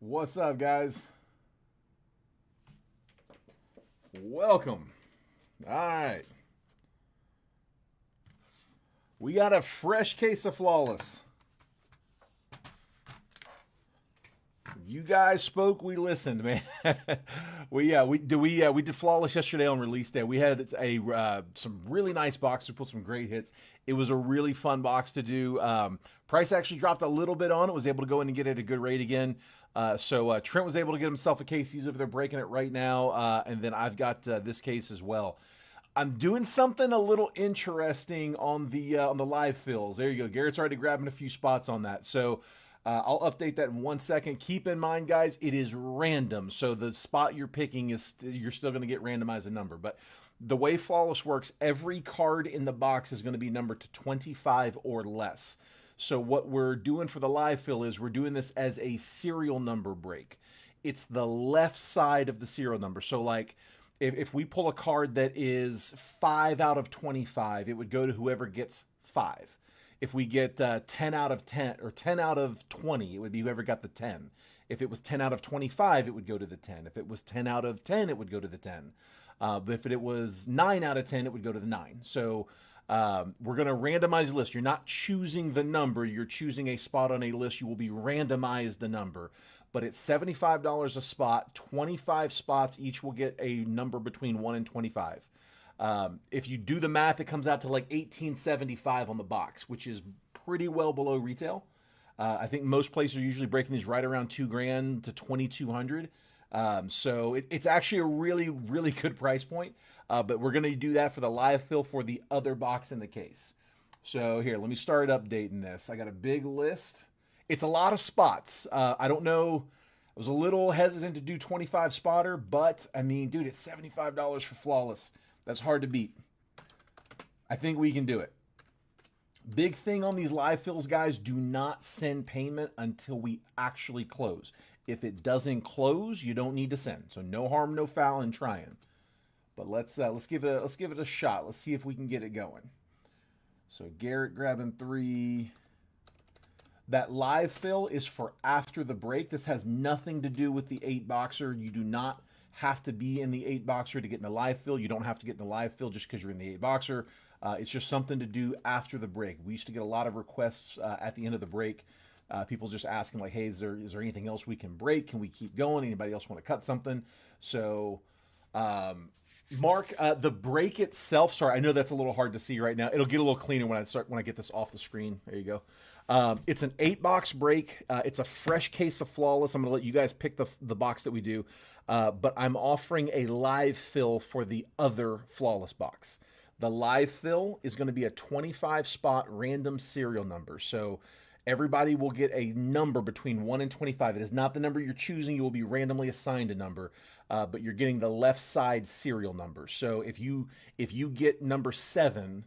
What's up, guys? Welcome. All right. We got a fresh case of Flawless. You guys spoke, we listened, man. we did Flawless yesterday on release day. We had some really nice boxes, we pulled some great hits. It was a really fun box to do. Price actually dropped a little bit on it. Was able to go in and get it at a good rate again. So Trent was able to get himself a case. He's over there breaking it right now, and then I've got this case as well. I'm doing something a little interesting on the live fills. There you go. Garrett's already grabbing a few spots on that. So I'll update that in 1 second. Keep in mind, guys, it is random. So the spot you're picking is you're still going to get randomized a number. But the way Flawless works, every card in the box is going to be numbered to 25 or less. So what we're doing for the live fill is we're doing this as a serial number break. It's the left side of the serial number. So like if we pull a card that is 5 out of 25, it would go to whoever gets 5. If we get 10 out of 10 or 10 out of 20, it would be whoever got the 10. If it was 10 out of 25, it would go to the 10. If it was 10 out of 10, it would go to the 10. But if it was 9 out of 10, it would go to the 9. So we're going to randomize the list. You're not choosing the number. You're choosing a spot on a list. You will be randomized the number. But it's $75 a spot. 25 spots. Each will get a number between 1 and 25. If you do the math, it comes out to like $18.75 on the box, which is pretty well below retail. I think most places are usually breaking these right around $2,000 to $2,200. So it's actually a really, really good price point. But we're going to do that for the live fill for the other box in the case. So here, let me start updating this. I got a big list. It's a lot of spots. I don't know. I was a little hesitant to do 25 spotter, but I mean, dude, it's $75 for Flawless. That's hard to beat. I think we can do it. Big thing on these live fills, guys, do not send payment until we actually close. If it doesn't close, you don't need to send. So no harm, no foul in trying. But let's give it a shot. Let's see if we can get it going. So Garrett grabbing 3. That live fill is for after the break. This has nothing to do with the 8-boxer. You do not have to be in the 8-boxer to get in the live fill. You don't have to get in the live fill just because you're in the 8-boxer. It's just something to do after the break. We used to get a lot of requests at the end of the break. People just asking like, hey, is there anything else we can break? Can we keep going? Anybody else want to cut something? So Mark, the break itself, sorry, I know that's a little hard to see right now. It'll get a little cleaner when I get this off the screen. There you go. It's an 8-box break. It's a fresh case of Flawless. I'm going to let you guys pick the box that we do. But I'm offering a live fill for the other Flawless box. The live fill is going to be a 25-spot random serial number. So everybody will get a number between 1 and 25. It is not the number you're choosing. You will be randomly assigned a number, but you're getting the left side serial number. So if you get number 7,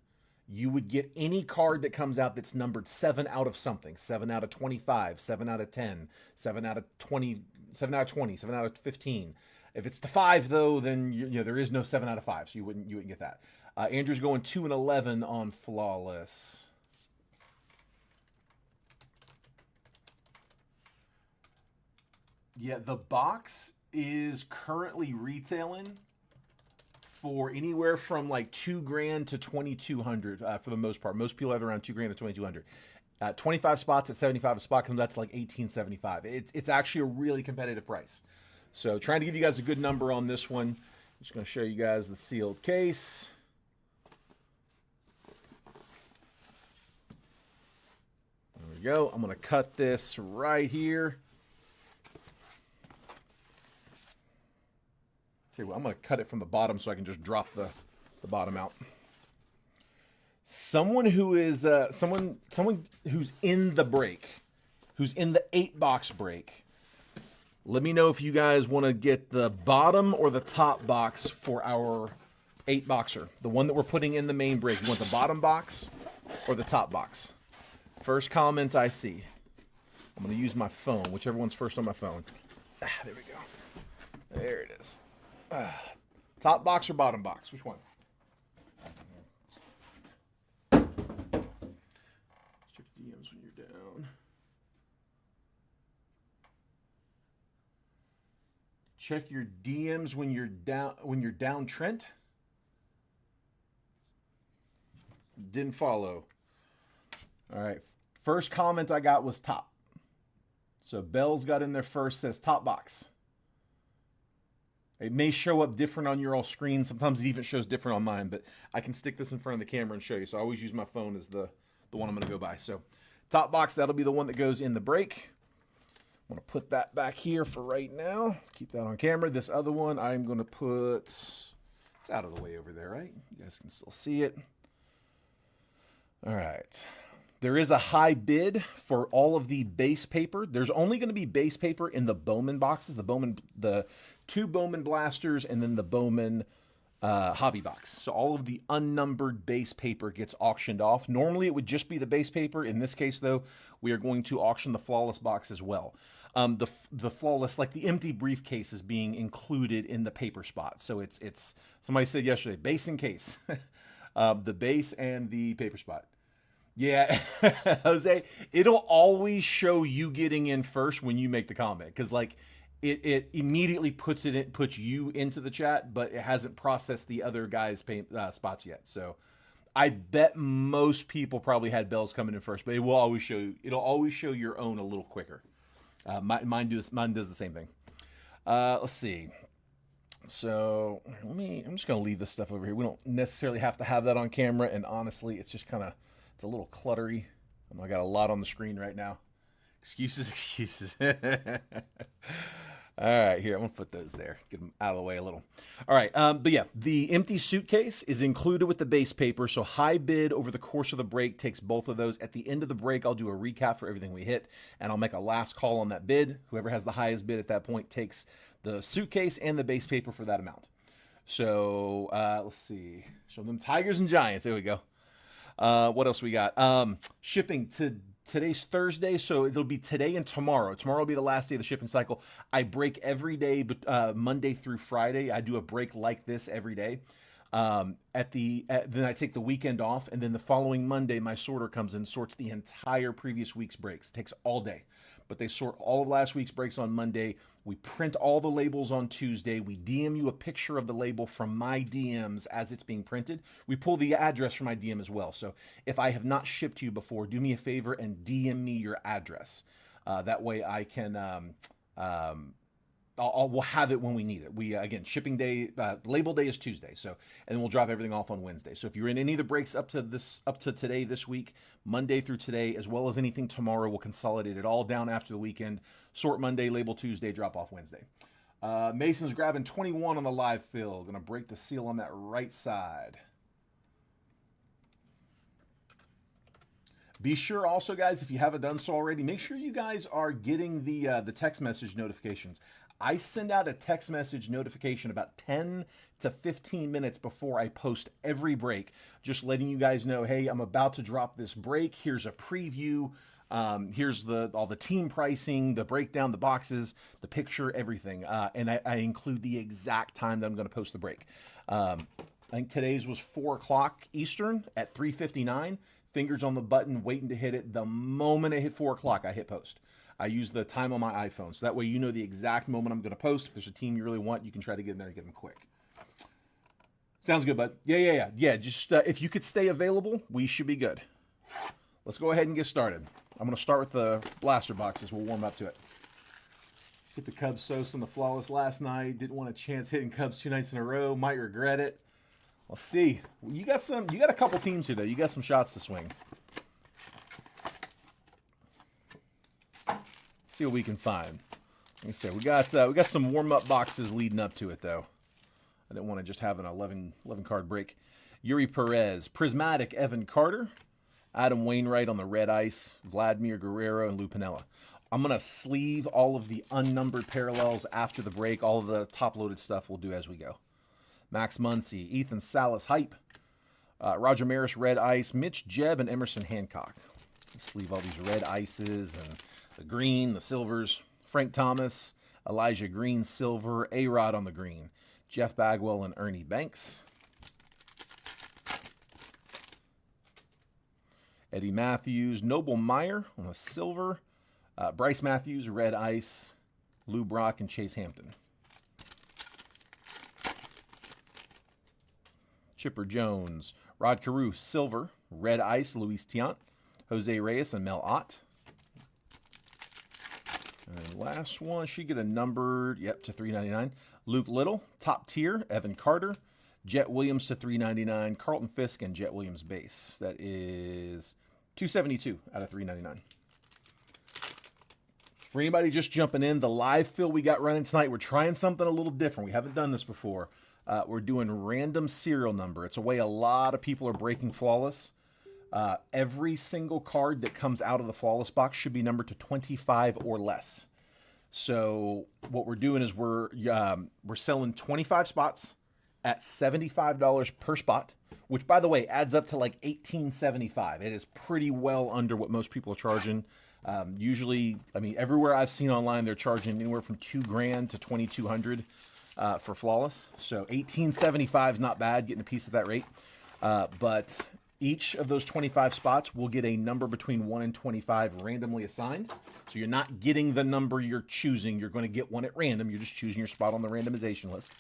you would get any card that comes out that's numbered 7 out of something. 7 out of 25, 7 out of 10, 7 out of 20, 7 out of 20, 7 out of 15. If it's the 5 though, then you know there is no 7 out of 5, so you wouldn't get that. Andrew's going 2 and 11 on Flawless. Yeah, the box is currently retailing for anywhere from like $2,000 to $2,200 for the most part. Most people have around $2,000 to $2,200. 25 spots at 75 a spot comes out to like $18.75. It's actually a really competitive price. So trying to give you guys a good number on this one. I'm just going to show you guys the sealed case. There we go. I'm going to cut this right here. Tell you what, I'm going to cut it from the bottom so I can just drop the bottom out. Someone who is someone who's in the break, who's in the 8-box break. Let me know if you guys want to get the bottom or the top box for our 8-boxer, the one that we're putting in the main break. You want the bottom box or the top box? First comment I see. I'm going to use my phone, whichever one's first on my phone. There we go. There it is. Top box or bottom box? Which one? Check DMs when you're down. Check your DMs when you're down Trent. Didn't follow. All right. First comment I got was top. So Bell's got in there first, says top box. It may show up different on your all screen. Sometimes it even shows different on mine, but I can stick this in front of the camera and show you. So I always use my phone as the one I'm going to go by. So top box, that'll be the one that goes in the break. I'm going to put that back here for right now. Keep that on camera. This other one, I'm going to put, it's out of the way over there, right? You guys can still see it. All right. There is a high bid for all of the base paper. There's only going to be base paper in the Bowman boxes, the 2 Bowman blasters, and then the Bowman hobby box. So all of the unnumbered base paper gets auctioned off. Normally it would just be the base paper. In this case, though, we are going to auction the flawless box as well. The flawless, like the empty briefcase, is being included in the paper spot. So it's somebody said yesterday, base and case, the base and the paper spot. Yeah, Jose, it'll always show you getting in first when you make the comment, because like it immediately puts you into the chat, but it hasn't processed the other guys' spots yet. So I bet most people probably had Bells coming in first, but it will always show you. It'll always show your own a little quicker. Mine does the same thing. Let's see. So I'm just gonna leave this stuff over here. We don't necessarily have to have that on camera, and honestly, it's just it's a little cluttery. I got a lot on the screen right now. Excuses. All right, here, I'm going to put those there. Get them out of the way a little. All right, but yeah, the empty suitcase is included with the base paper, so high bid over the course of the break takes both of those. At the end of the break, I'll do a recap for everything we hit, and I'll make a last call on that bid. Whoever has the highest bid at that point takes the suitcase and the base paper for that amount. So, let's see. Show them Tigers and Giants. There we go. What else we got? Shipping to today's Thursday, so it'll be today and tomorrow. Tomorrow will be the last day of the shipping cycle. I break every day, but Monday through Friday. I do a break like this every day. Then I take the weekend off, and then the following Monday, my sorter comes in, sorts the entire previous week's breaks. It takes all day, but they sort all of last week's breaks on Monday. We print all the labels on Tuesday. We DM you a picture of the label from my DMs as it's being printed. We pull the address from my DM as well. So if I have not shipped to you before, do me a favor and DM me your address. That way I can, we'll have it when we need it. We, again, shipping day, label day is Tuesday. So, and then we'll drop everything off on Wednesday. So if you're in any of the breaks up to today, this week, Monday through today, as well as anything tomorrow, we'll consolidate it all down after the weekend. Sort Monday, label Tuesday, drop off Wednesday. Mason's grabbing 21 on the live fill. Gonna break the seal on that right side. Be sure also, guys, if you haven't done so already, make sure you guys are getting the text message notifications. I send out a text message notification about 10 to 15 minutes before I post every break, just letting you guys know, hey, I'm about to drop this break. Here's a preview. Here's all the team pricing, the breakdown, the boxes, the picture, everything. And I include the exact time that I'm going to post the break. I think today's was 4 o'clock Eastern at 3:59. Fingers on the button, waiting to hit it. The moment it hit 4 o'clock, I hit post. I use the time on my iPhone, so that way you know the exact moment I'm going to post. If there's a team you really want, you can try to get in there and get them quick. Sounds good, bud. Yeah. Just if you could stay available, we should be good. Let's go ahead and get started. I'm going to start with the blaster boxes. We'll warm up to it. Hit the Cubs Sosa on the flawless last night. Didn't want a chance hitting Cubs 2 nights in a row. Might regret it. Let's see. You got a couple teams here, though. You got some shots to swing. See what we can find. Like I said, we got some warm-up boxes leading up to it, though. I didn't want to just have an 11 card break. Yuri Perez, Prismatic Evan Carter, Adam Wainwright on the red ice, Vladimir Guerrero, and Lou Piniella. I'm going to sleeve all of the unnumbered parallels after the break. All of the top-loaded stuff we'll do as we go. Max Muncy, Ethan Salas Hype, Roger Maris red ice, Mitch Jebb, and Emerson Hancock. Sleeve all these red ices and the green, the silvers. Frank Thomas, Elijah Green, silver, A-Rod on the green. Jeff Bagwell and Ernie Banks. Eddie Matthews, Noble Meyer on a silver. Bryce Matthews, red ice. Lou Brock and Chase Hampton. Chipper Jones, Rod Carew, silver, red ice, Luis Tiant, Jose Reyes, and Mel Ott. And last one, should get a numbered, yep, to $3.99. Luke Little, top tier, Evan Carter, Jet Williams to $3.99, Carlton Fisk, and Jet Williams base. That is $272 out of $3.99. For anybody just jumping in, the live fill we got running tonight, we're trying something a little different. We haven't done this before. We're doing random serial number. It's a way a lot of people are breaking Flawless. Every single card that comes out of the Flawless box should be numbered to 25 or less. So what we're doing is we're selling 25 spots at $75 per spot, which, by the way, adds up to like $18.75. It is pretty well under what most people are charging. Usually, I mean, everywhere I've seen online, they're charging anywhere from $2,000 to $2,200 for Flawless. So $18.75 is not bad, getting a piece of that rate. But each of those 25 spots will get a number between 1 and 25 randomly assigned. So you're not getting the number you're choosing. You're going to get one at random. You're just choosing your spot on the randomization list.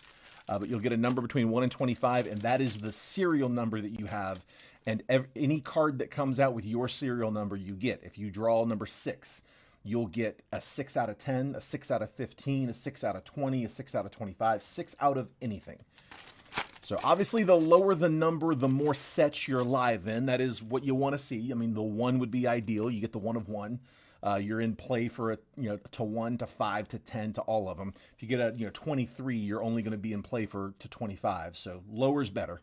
But you'll get a number between 1 and 25, and that is the serial number that you have. And any card that comes out with your serial number, you get. If you draw number 6, you'll get a 6 out of 10, a 6 out of 15, a 6 out of 20, a 6 out of 25, 6 out of anything. So obviously, the lower the number, the more sets you're live in. That is what you want to see. I mean, the 1 would be ideal. You get the 1 of 1. You're in play for to 1 to 5 to 10 to all of them. If you get a 23, you're only going to be in play for to 25. So lower's better.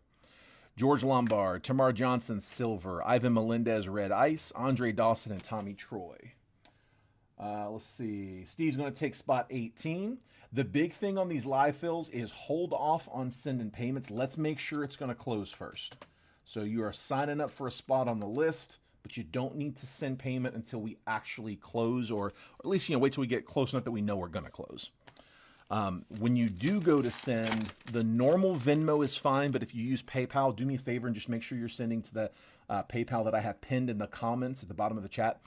George Lombard, Tamar Johnson, silver, Ivan Melendez, red ice, Andre Dawson, and Tommy Troy. Let's see. Steve's going to take spot 18. The big thing on these live fills is hold off on sending payments. Let's make sure it's going to close first. So you are signing up for a spot on the list, but you don't need to send payment until we actually close, or at least wait till we get close enough that we know we're going to close. When you do go to send, the normal Venmo is fine, but if you use PayPal, do me a favor and just make sure you're sending to the PayPal that I have pinned in the comments at the bottom of the chat.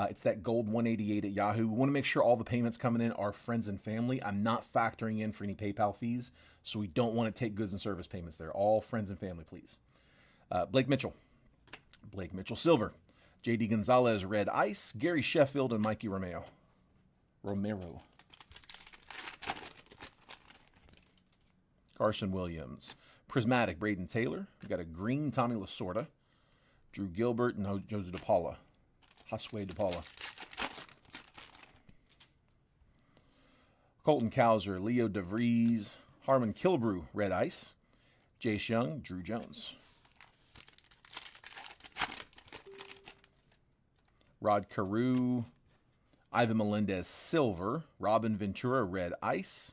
It's that gold188 at Yahoo. We want to make sure all the payments coming in are friends and family. I'm not factoring in for any PayPal fees, so we don't want to take goods and service payments there. All friends and family, please. Blake Mitchell, silver. JD Gonzalez, red ice. Gary Sheffield, and Mikey Romero. Carson Williams. Prismatic, Braden Taylor. We got a green, Tommy Lasorda. Drew Gilbert and Jose DePaula. Josue DePaula. Colton Cowser, Leo DeVries. Harmon Killebrew, red ice. Jace Young, Drew Jones. Rod Carew. Ivan Melendez, silver. Robin Ventura, red ice.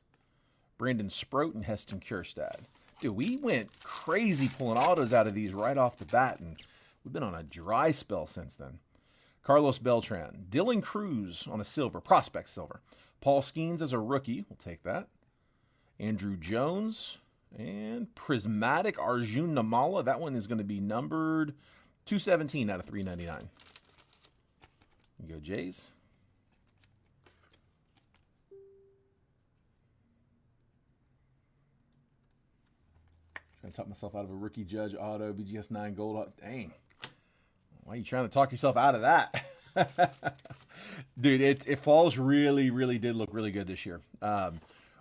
Brandon Sproat and Heston Kjerstad. Dude, we went crazy pulling autos out of these right off the bat, and we've been on a dry spell since then. Carlos Beltran. Dylan Cruz on a silver. Prospect silver. Paul Skeens as a rookie. We'll take that. Andrew Jones. And Prismatic Arjun Namala. That one is going to be numbered 217 out of 399. You go, Jays. Trying to talk myself out of a rookie judge auto, BGS 9 gold. Dang. Why are you trying to talk yourself out of that? Dude, it falls really, really did look really good this year.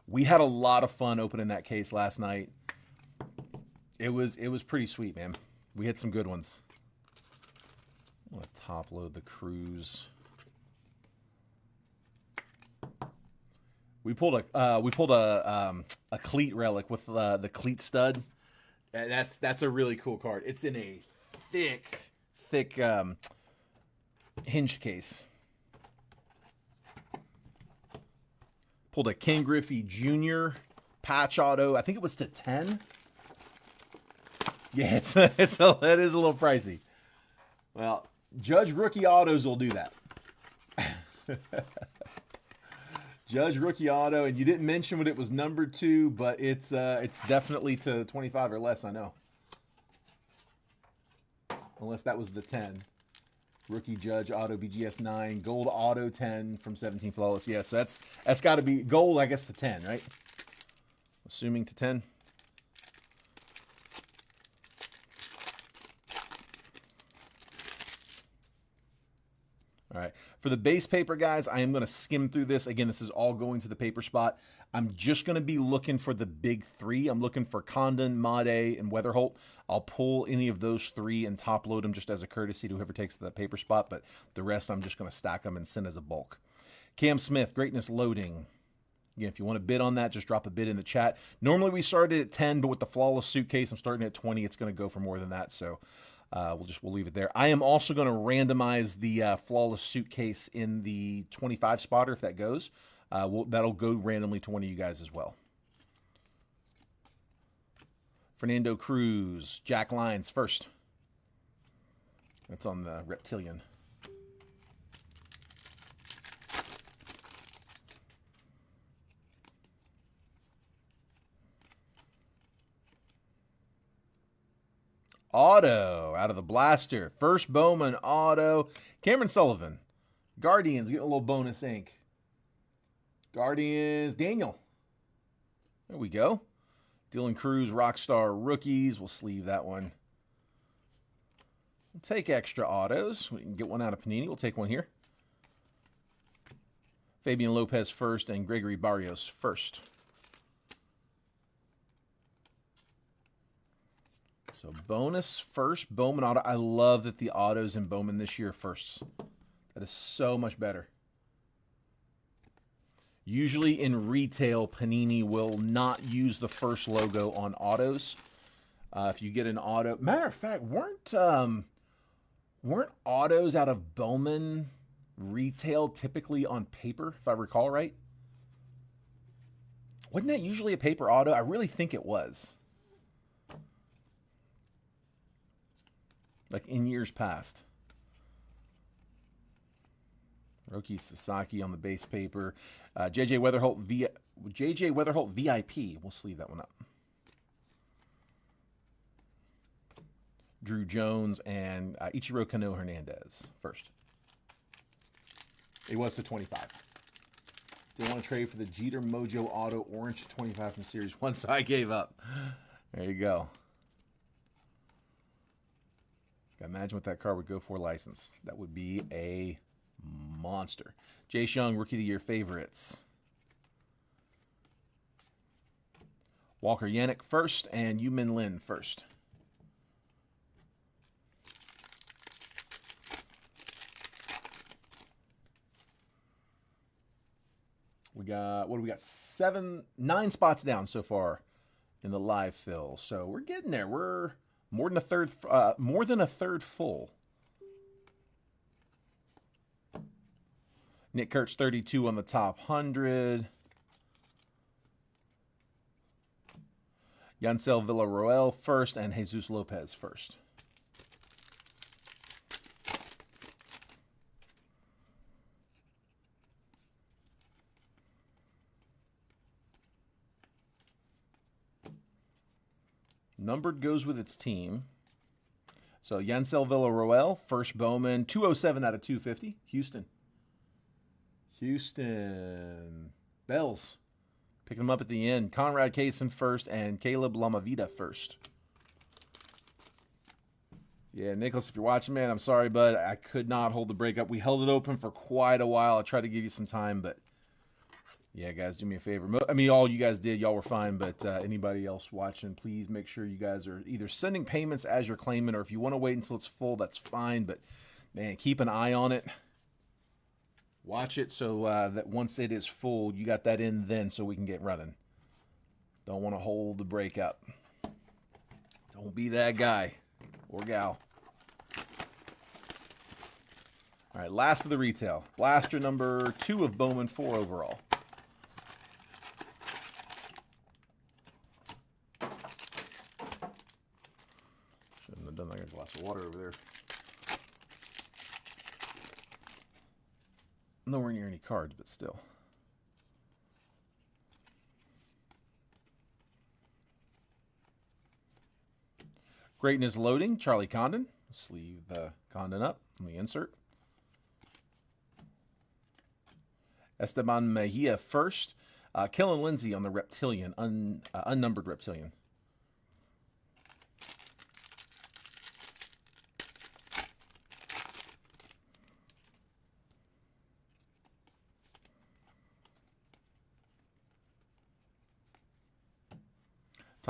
We had a lot of fun opening that case last night. It was pretty sweet, man. We had some good ones. I'm going to top load the Cruise. We pulled a cleat relic with the cleat stud. And that's a really cool card. It's in a thick hinged case. Pulled a Ken Griffey Jr. patch auto. I think it was to 10. Yeah, that is a little pricey. Well, Judge Rookie Autos will do that. Judge Rookie Auto, and you didn't mention what it was numbered to, but it's definitely to 25 or less, I know. Unless that was the 10. Rookie Judge Auto BGS 9, Gold Auto 10 from 17 Flawless. Yeah, so that's got to be gold, I guess, to 10, right? Assuming to 10. All right. For the base paper, guys, I am going to skim through this. Again, this is all going to the paper spot. I'm just going to be looking for the big three. I'm looking for Condon, Made, and Weatherholt. I'll pull any of those three and top load them just as a courtesy to whoever takes the paper spot, but the rest I'm just going to stack them and send as a bulk. Cam Smith, Greatness Loading. Again, if you want to bid on that, just drop a bid in the chat. Normally we started at 10, but with the Flawless Suitcase, I'm starting at 20. It's going to go for more than that, so we'll leave it there. I am also going to randomize the Flawless Suitcase in the 25 spotter if that goes. That'll go randomly to one of you guys as well. Fernando Cruz, Jack Lyons first. That's on the Reptilian. Auto out of the blaster. First Bowman auto. Cameron Sullivan. Guardians getting a little bonus ink. Guardians, Daniel. There we go. Dylan Cruz, Rockstar Rookies. We'll sleeve that one. We'll take extra autos. We can get one out of Panini. We'll take one here. Fabian Lopez first and Gregory Barrios first. So bonus first, Bowman auto. I love that the autos in Bowman this year first. That is so much better. Usually in retail, Panini will not use the first logo on autos. If you get an auto, matter of fact, weren't autos out of Bowman retail typically on paper, if I recall right? Wasn't that usually a paper auto? I really think it was. Like in years past. Roki Sasaki on the base paper. JJ Weatherholt VIP. We'll sleeve that one up. Drew Jones and Ichiro Kano Hernandez first. It was to 25. Didn't want to trade for the Jeter Mojo Auto Orange 25 from Series 1, so I gave up. There you go. Imagine what that car would go for licensed. That would be a monster. Jace Young, Rookie of the Year favorites. Walker Yannick first and Yumin Lin first. We got, what do we got? 9 spots down so far in the live fill. So we're getting there. We're more than a third full. Nick Kurtz 32 on the top 100. Yancel Villarroel first and Jesus Lopez first. Numbered goes with its team. So Yancel Villarroel, first Bowman, 207 out of 250. Houston. Bells. Picking them up at the end. Conrad Kaysen first and Caleb Lamavita first. Yeah, Nicholas, if you're watching, man, I'm sorry, bud. I could not hold the break up. We held it open for quite a while. I tried to give you some time, but yeah, guys, do me a favor. I mean, all you guys did. Y'all were fine, but anybody else watching, please make sure you guys are either sending payments as you're claiming, or if you want to wait until it's full, that's fine. But, man, keep an eye on it. Watch it so that once it is full, you got that in then so we can get running. Don't want to hold the break up. Don't be that guy or gal. All right, last of the retail. Blaster number 2 of Bowman, 4 overall. Shouldn't have done that. I got a glass of water over there. Nowhere near any cards, but still. Greatness Loading, Charlie Condon. Sleeve the Condon up on the insert. Esteban Mejia first. Kellen Lindsay on the Reptilian, unnumbered Reptilian.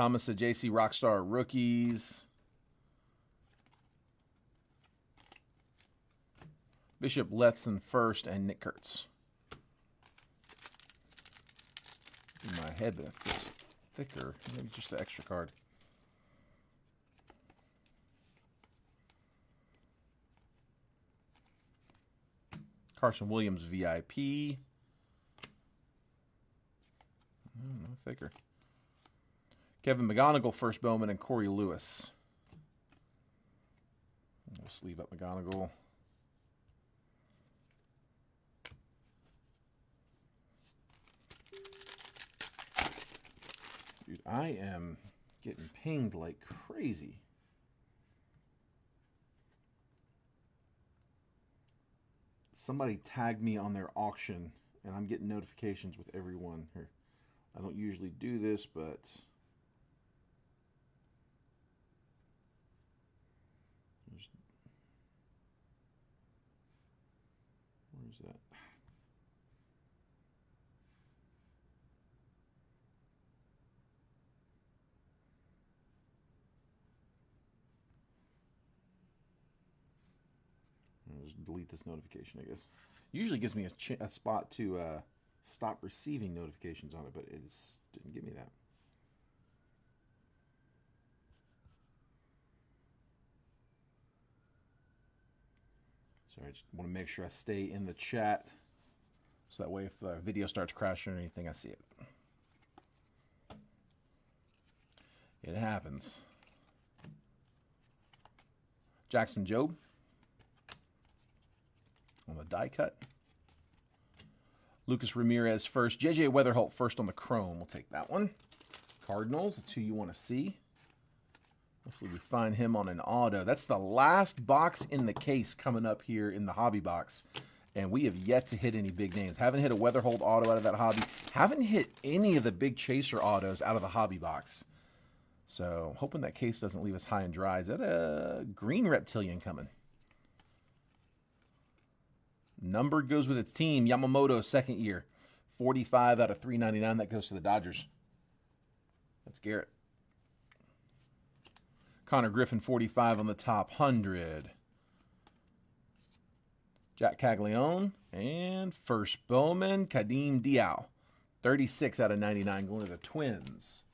Thomas Ajayci, Rockstar rookies. Bishop Letson first, and Nick Kurtz. In my head, but it feels thicker. Maybe just an extra card. Carson Williams, VIP. No thicker. Kevin McGonigal, first Bowman, and Corey Lewis. We'll sleeve up McGonigal. Dude, I am getting pinged like crazy. Somebody tagged me on their auction, and I'm getting notifications with everyone here. I don't usually do this, but where's that? I'll just delete this notification, I guess. Usually gives me a spot to stop receiving notifications on it, but it didn't give me that. Sorry, I just want to make sure I stay in the chat, so that way if the video starts crashing or anything, I see it. It happens. Jackson Jobe on the die cut. Lucas Ramirez first. JJ Weatherholt first on the chrome. We'll take that one. Cardinals, that's who you want to see. Hopefully we find him on an auto. That's the last box in the case coming up here in the hobby box. And we have yet to hit any big names. Haven't hit a Weatherholt auto out of that hobby. Haven't hit any of the big chaser autos out of the hobby box. So hoping that case doesn't leave us high and dry. Is that a green reptilian coming? Numbered goes with its team. Yamamoto, second year. 45 out of 399. That goes to the Dodgers. That's Garrett. Connor Griffin, 45 on the top. 100. Jack Caglione. And first Bowman, Kadeem Diao. 36 out of 99 going to the Twins.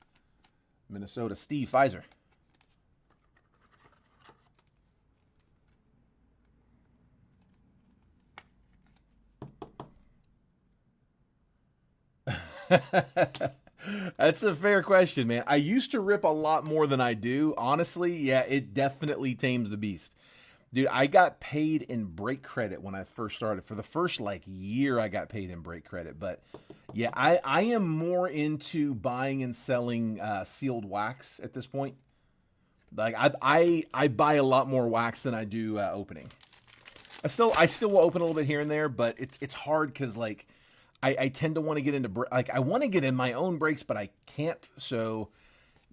Minnesota, Steve Pfizer. That's a fair question, man. I used to rip a lot more than I do. Honestly, yeah, it definitely tames the beast. Dude, I got paid in break credit when I first started. For the first, year, I got paid in break credit. But, yeah, I am more into buying and selling sealed wax at this point. Like, I buy a lot more wax than I do opening. I still will open a little bit here and there, but it's hard because, I tend to want to get into I want to get in my own breaks, but I can't. So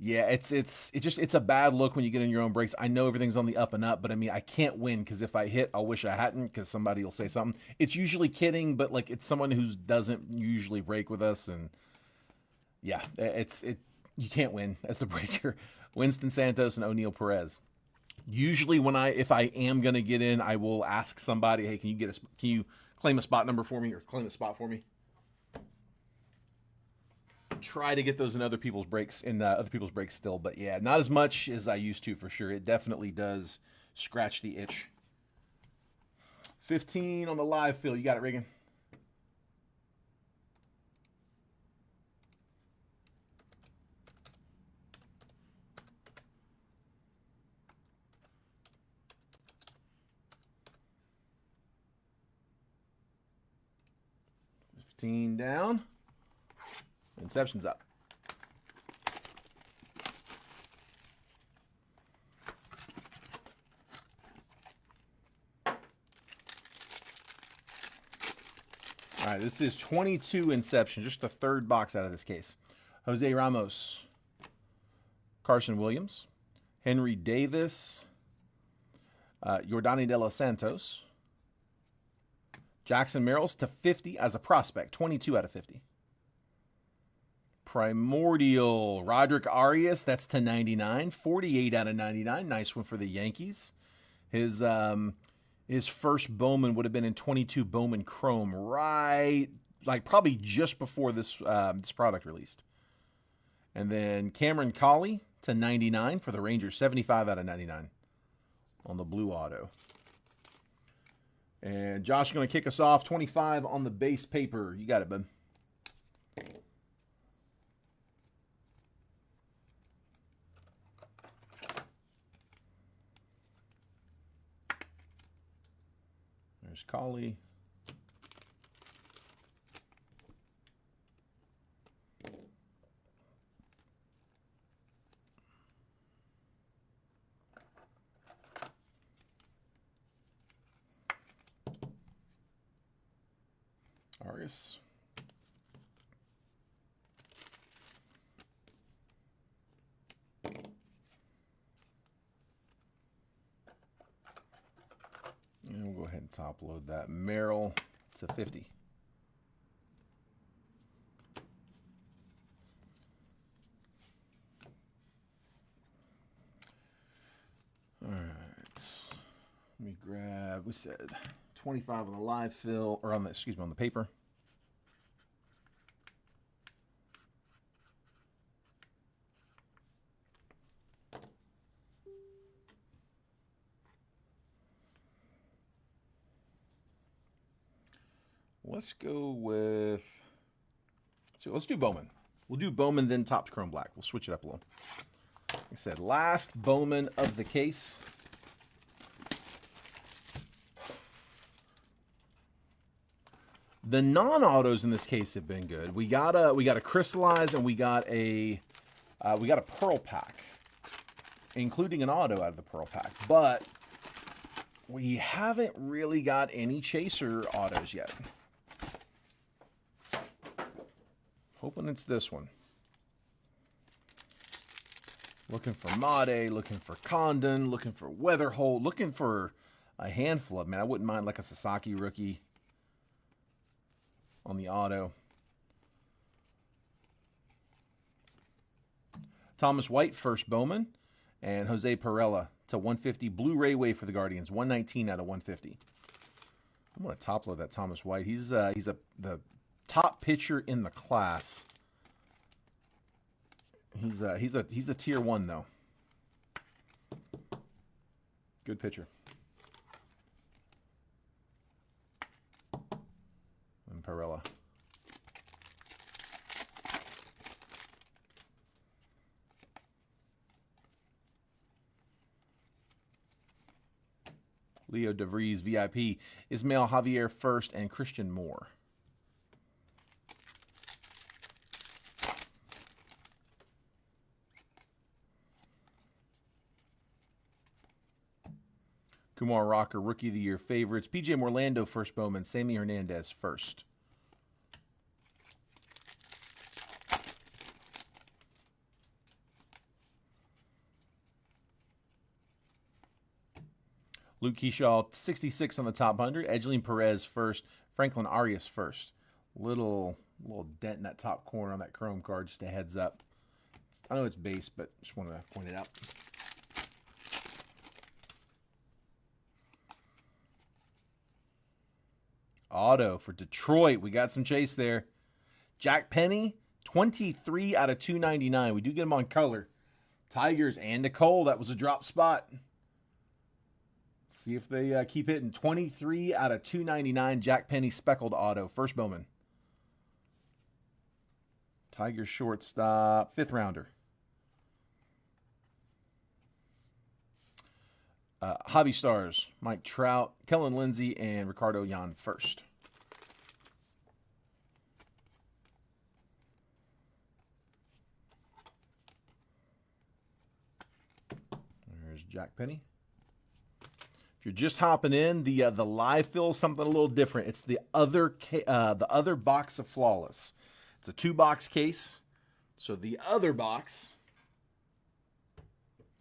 yeah, it's a bad look when you get in your own breaks. I know everything's on the up and up, but I mean I can't win because if I hit, I'll wish I hadn't because somebody will say something. It's usually kidding, but it's someone who doesn't usually break with us, and yeah, you can't win as the breaker. Winston Santos and O'Neal Perez. Usually if I am gonna get in, I will ask somebody, hey, can you claim a spot number for me or claim a spot for me? Try to get those in other people's breaks still, but yeah, not as much as I used to for sure. It definitely does scratch the itch. 15 on the live field. You got it, Reagan. Down. Inception's up. All right, this is 22 Inception, just the third box out of this case. Jose Ramos, Carson Williams, Henry Davis, Yordani De Los Santos, Jackson Merrills to 50 as a prospect, 22 out of 50. Primordial. Roderick Arias, that's to 99. 48 out of 99. Nice one for the Yankees. His first Bowman would have been in 22 Bowman Chrome, right? Like probably just before this this product released. And then Cameron Colley to 99 for the Rangers. 75 out of 99 on the blue auto. And Josh is going to kick us off. 25 on the base paper. You got it, bud. There's Colley. Arias. And we'll go ahead and top load that. Merrill to 50. All right. Let me grab, we said 25 on the live fill, or on the, excuse me, on the paper. Let's go with, so let's do Bowman. We'll do Bowman, then Topps Chrome Black. We'll switch it up a little. Like I said, last Bowman of the case. The non-autos in this case have been good. We got a crystallize and we got a pearl pack, including an auto out of the pearl pack, but we haven't really got any chaser autos yet. Hoping it's this one. Looking for Made, looking for Condon, looking for Weatherholt, looking for a handful of them. Man, I wouldn't mind like a Sasaki rookie on the auto. Thomas White, first Bowman, and Jose Perella to 150. Blu-ray wave for the Guardians, 119 out of 150. I'm going to top load that Thomas White. He's the top pitcher in the class. He's a tier 1 though. Good pitcher. And Perella. Leo DeVries, VIP. Ismael Javier first and Christian Moore. Kumar Rocker, Rookie of the Year favorites. PJ Morlando, first Bowman. Sammy Hernandez, first. Luke Keyshaw, 66 on the top 100. Edgeline Perez, first. Franklin Arias, first. Little dent in that top corner on that chrome card, just a heads up. I know it's base, but just wanted to point it out. Auto for Detroit. We got some chase there. Jack Penny, 23 out of 299. We do get him on color. Tigers and Nicole. That was a drop spot. See if they keep hitting. 23 out of 299. Jack Penny speckled auto. First Bowman. Tigers shortstop. 5th rounder. Hobby Stars, Mike Trout, Kellen Lindsey, and Ricardo Yan first. There's Jack Penny. If you're just hopping in, the live fill is something a little different. It's the other box of Flawless. It's a 2-box case. So the other box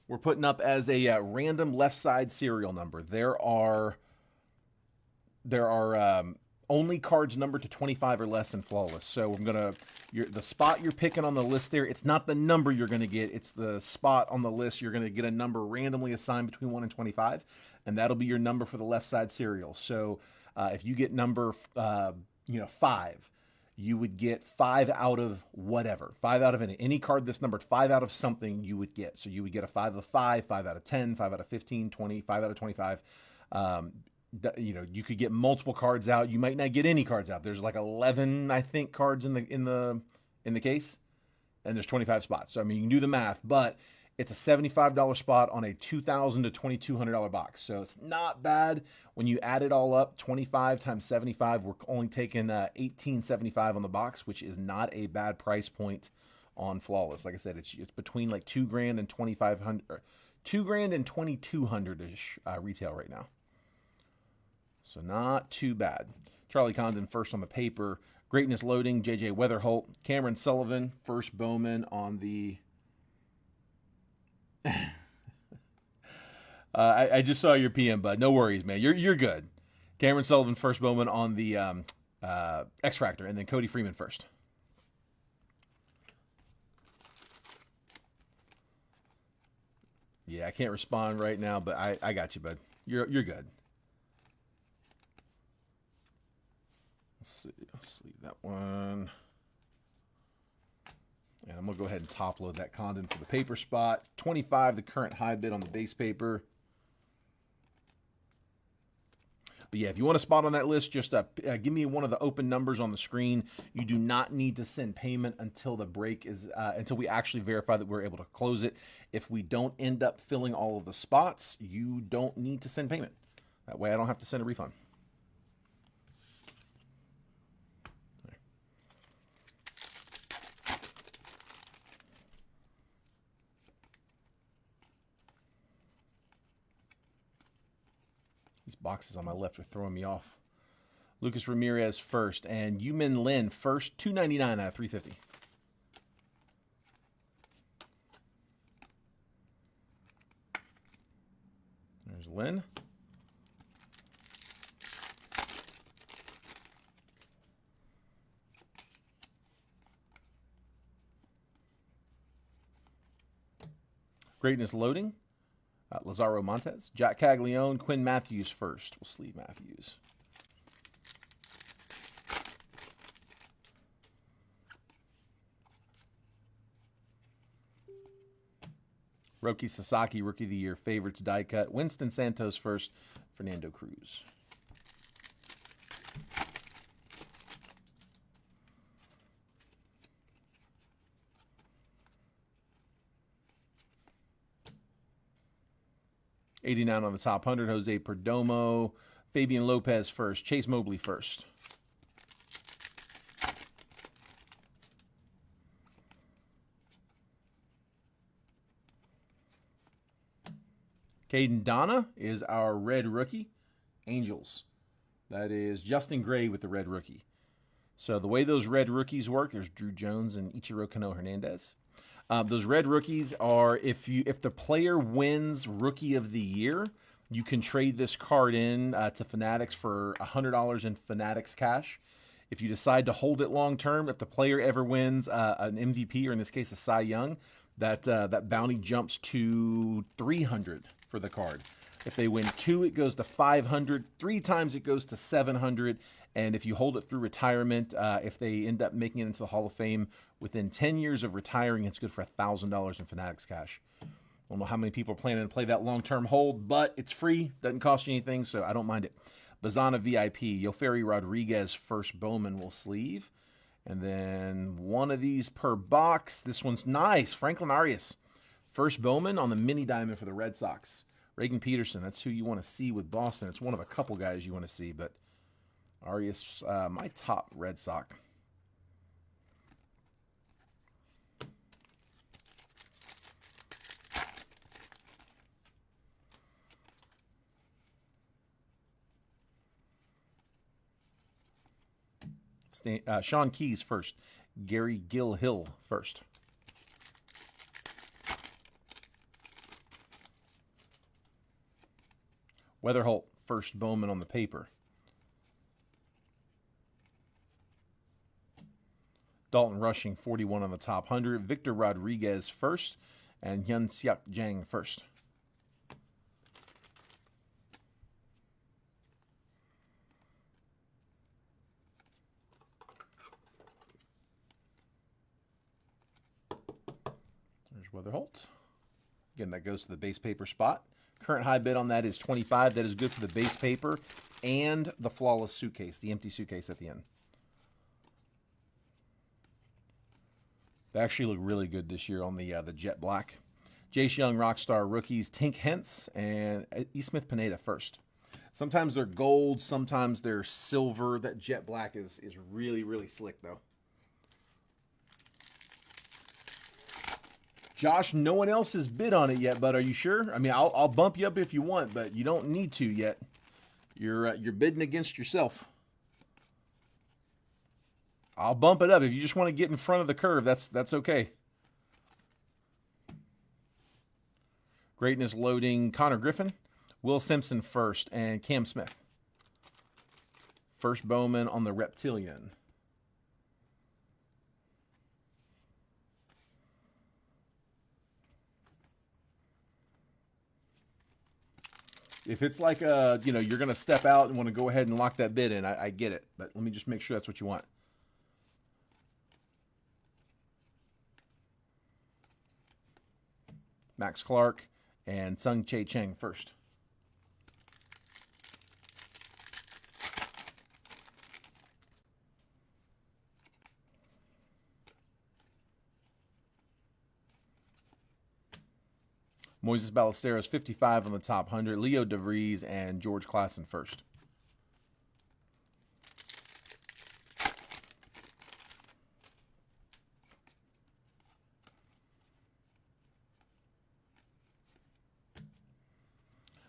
we're putting up as a random left side serial number. There are only cards numbered to 25 or less in flawless. So I'm gonna the spot you're picking on the list there. It's not the number you're gonna get. It's the spot on the list. You're gonna get a number randomly assigned between 1 and 25, and that'll be your number for the left side serial. So if you get number 5, you would get 5 out of whatever, 5 out of any card that's numbered 5 out of something you would get. So you would get a 5 of 5, 5 out of 10, 5 out of 15, 20, 5 out of 25. You could get multiple cards out. You might not get any cards out. There's like 11, I think, cards in the case, and there's 25 spots. So I mean, you can do the math, but it's a $75 spot on a $2,000 to $2,200 box. So it's not bad when you add it all up. 25 times 75, we're only taking $18.75 on the box, which is not a bad price point on flawless. Like I said, it's between like $2,000 and $2,500, $2,000 and $2,200 ish retail right now. So not too bad. Charlie Condon first on the paper. Greatness loading, J.J. Weatherholt. Cameron Sullivan, first Bowman on the... I just saw your PM, bud. No worries, man. You're good. Cameron Sullivan, first Bowman on the X-Fractor, and then Cody Freeman first. Yeah, I can't respond right now, but I got you, bud. You're good. Let's leave that one. And I'm going to go ahead and top load that Condon for the paper spot. 25, the current high bid on the base paper. But yeah, if you want a spot on that list, just give me one of the open numbers on the screen. You do not need to send payment until the break is, until we actually verify that we're able to close it. If we don't end up filling all of the spots, you don't need to send payment. That way I don't have to send a refund. These boxes on my left are throwing me off. Lucas Ramirez first, and Yumin Lin first, $2.99 out of $3.50. There's Lin. Greatness loading. Lazaro Montes, Jack Caglione, Quinn Matthews first. We'll sleeve Matthews. Roki Sasaki, Rookie of the Year, favorites die cut. Winston Santos first, Fernando Cruz. $89 on the top 100, Jose Perdomo. Fabian Lopez first. Chase Mobley first. Caden Donna is our red rookie. Angels. That is Justin Gray with the red rookie. So the way those red rookies work, there's Drew Jones and Ichiro Kano Hernandez. Those red rookies are, if the player wins Rookie of the Year, you can trade this card in to Fanatics for $100 in Fanatics cash. If you decide to hold it long term, if the player ever wins an MVP, or in this case a Cy Young, that bounty jumps to $300 for the card. If they win 2, it goes to $500. 3 times it goes to $700. And if you hold it through retirement, if they end up making it into the Hall of Fame within 10 years of retiring, it's good for $1,000 in Fanatics cash. I don't know how many people are planning to play that long-term hold, but it's free. Doesn't cost you anything, so I don't mind it. Bazana VIP, Yoferi Rodriguez, first Bowman will sleeve. And then one of these per box. This one's nice. Franklin Arias, first Bowman on the mini diamond for the Red Sox. Reagan Peterson, that's who you want to see with Boston. It's one of a couple guys you want to see, but Arias, my top Red Sox. Sean Keys first. Gary Gilhill first. Weatherholt, first Bowman on the paper. Dalton Rushing, 41 on the top 100. Victor Rodriguez first, and Hyun Seok Jang first. There's Weatherholt. Again, that goes to the base paper spot. Current high bid on that is 25. That is good for the base paper and the flawless suitcase, the empty suitcase at the end. They actually look really good this year on the jet black. Jace Young, Rockstar rookies, Tink Hence, and E. Smith Pineda first. Sometimes they're gold, sometimes they're silver. That jet black is really, really slick, though. Josh, no one else has bid on it yet, but are you sure? I mean, I'll bump you up if you want, but you don't need to yet. You're bidding against yourself. I'll bump it up if you just want to get in front of the curve. That's okay. Greatness loading. Connor Griffin, Will Simpson first, and Cam Smith. First Bowman on the Reptilian. If it's like you're going to step out and want to go ahead and lock that bid in, I get it. But let me just make sure that's what you want. Max Clark and Sung Chae Chang first. Moises Ballesteros, 55 on the top 100. Leo DeVries and George Klassen first.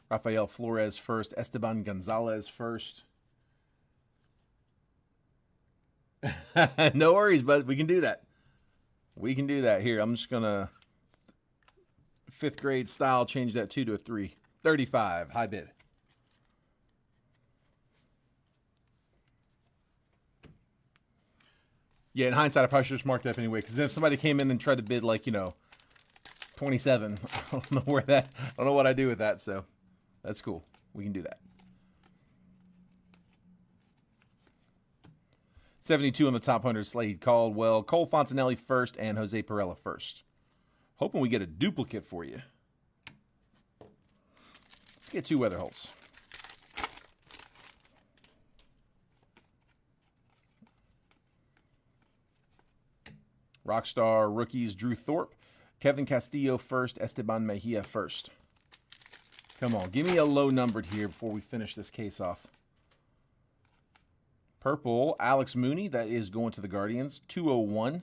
Rafael Flores first. Esteban Gonzalez first. No worries, bud. We can do that. We can do that. Here, I'm just going to 5th grade style, change that 2 to a 3. 35, high bid. Yeah, in hindsight, I probably should have just marked it up anyway, because then if somebody came in and tried to bid 27, I don't know I don't know what I do with that, so that's cool. We can do that. 72 on the top 100, Slade Caldwell. Cole Fontanelli first, and Jose Perella first. Hoping we get a duplicate for you. Let's get 2 Weatherholts. Rockstar rookies, Drew Thorpe. Kevin Castillo first, Esteban Mejia first. Come on, give me a low numbered here before we finish this case off. Purple, Alex Mooney, that is going to the Guardians. 201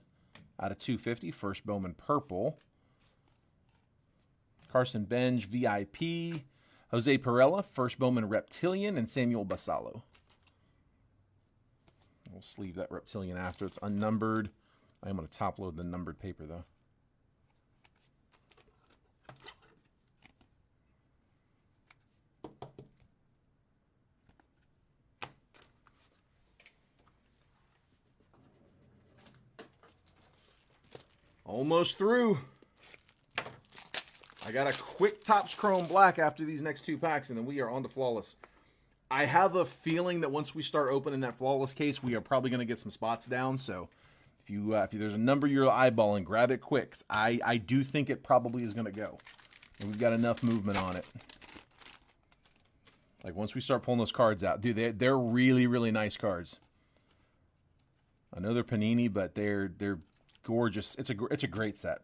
out of 250, first Bowman purple. Carson Benj, VIP. Jose Perella, first Bowman Reptilian, and Samuel Basalo. We'll sleeve that Reptilian after. It's unnumbered. I'm going to top load the numbered paper, though. Almost through. I got a quick Topps Chrome Black after these next 2 packs, and then we are on to Flawless. I have a feeling that once we start opening that Flawless case, we are probably going to get some spots down. So if there's a number you're eyeballing, grab it quick. I do think it probably is going to go. And we've got enough movement on it. Like once we start pulling those cards out, dude, they're really, really nice cards. I know they're Panini, but they're gorgeous. It's a great set.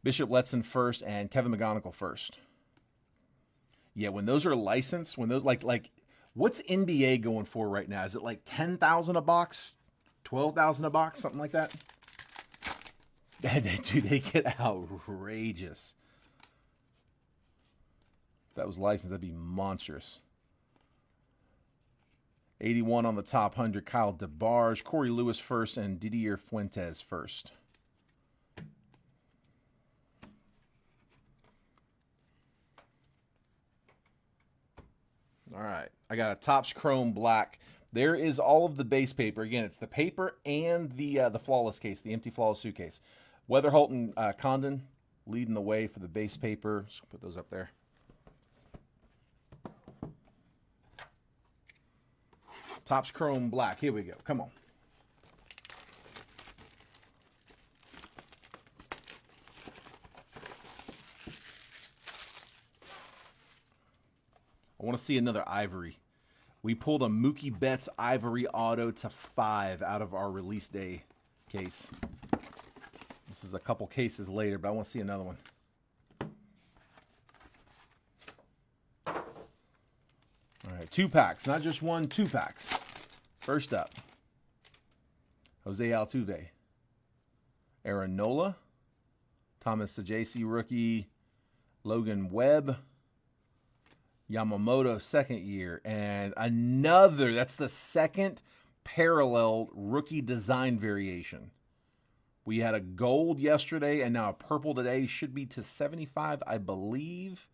Bishop Letson first and Kevin McGonigal first. Yeah, when those are licensed, when those like what's NBA going for right now? Is it like 10,000 a box, 12,000 a box, something like that? Dude, they get outrageous. If that was licensed, that'd be monstrous. 81 on the top 100, Kyle DeBarge, Corey Lewis first, and Didier Fuentes first. All right, I got a Topps Chrome Black. There is all of the base paper. Again, it's the paper and the flawless case, the empty flawless suitcase. Weatherholt and Condon leading the way for the base paper. Just put those up there. Topps Chrome Black. Here we go. Come on. I want to see another Ivory. We pulled a Mookie Betts Ivory Auto to 5 out of our release day case. This is a couple cases later, but I want to see another one. All right, 2 packs. Not just one, 2 packs. First up, Jose Altuve. Aaron Nola. Thomas Sajaci rookie. Logan Webb. Yamamoto second year. And another, that's the second parallel rookie design variation. We had a gold yesterday and now a purple today. Should be to 75, I believe.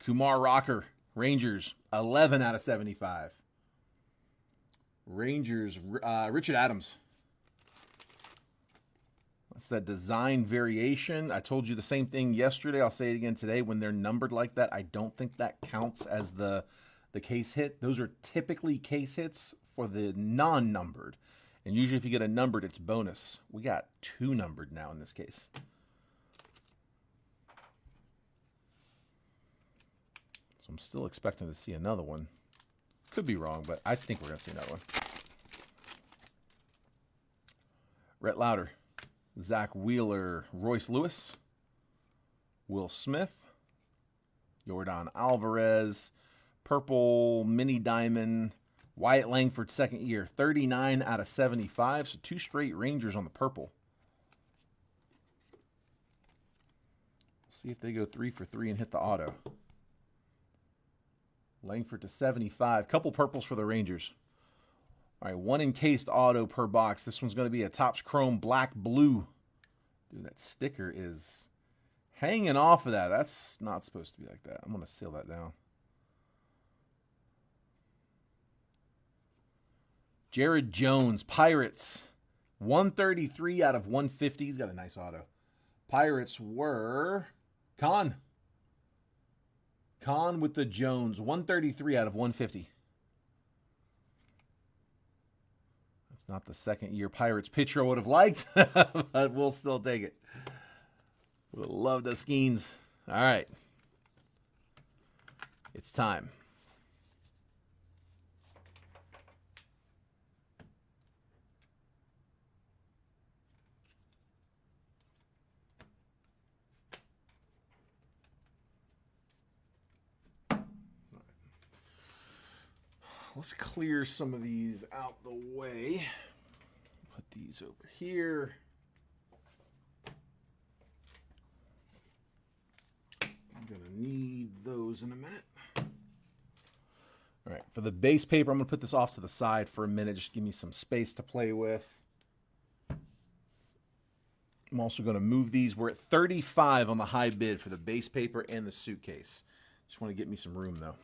Kumar Rocker, Rangers, 11 out of 75. Rangers, Richard Adams. That's that design variation. I told you the same thing yesterday. I'll say it again today. When they're numbered like that, I don't think that counts as the case hit. Those are typically case hits for the non-numbered. And usually if you get a numbered, it's bonus. We got 2 numbered now in this case. So I'm still expecting to see another one. Could be wrong, but I think we're going to see another one. Rhett Lauder, Zach Wheeler, Royce Lewis, Will Smith, Yordan Alvarez, purple mini diamond, Wyatt Langford second year, 39 out of 75, so 2 straight Rangers on the purple. See if they go 3 for 3 and hit the auto. Langford to 75. Couple purples for the Rangers. All right, 1 encased auto per box. This one's going to be a Topps Chrome Black Blue. Dude, that sticker is hanging off of that. That's not supposed to be like that. I'm going to seal that down. Jared Jones, Pirates. 133 out of 150. He's got a nice auto. Pirates were Con with the Jones. 133 out of 150. That's not the second year Pirates pitcher I would have liked, but we'll still take it. Would have loved the Skeens. All right. It's time. Let's clear some of these out the way. Put these over here. I'm going to need those in a minute. All right, for the base paper, I'm going to put this off to the side for a minute. Just give me some space to play with. I'm also going to move these. We're at 35 on the high bid for the base paper and the suitcase. Just want to get me some room, though.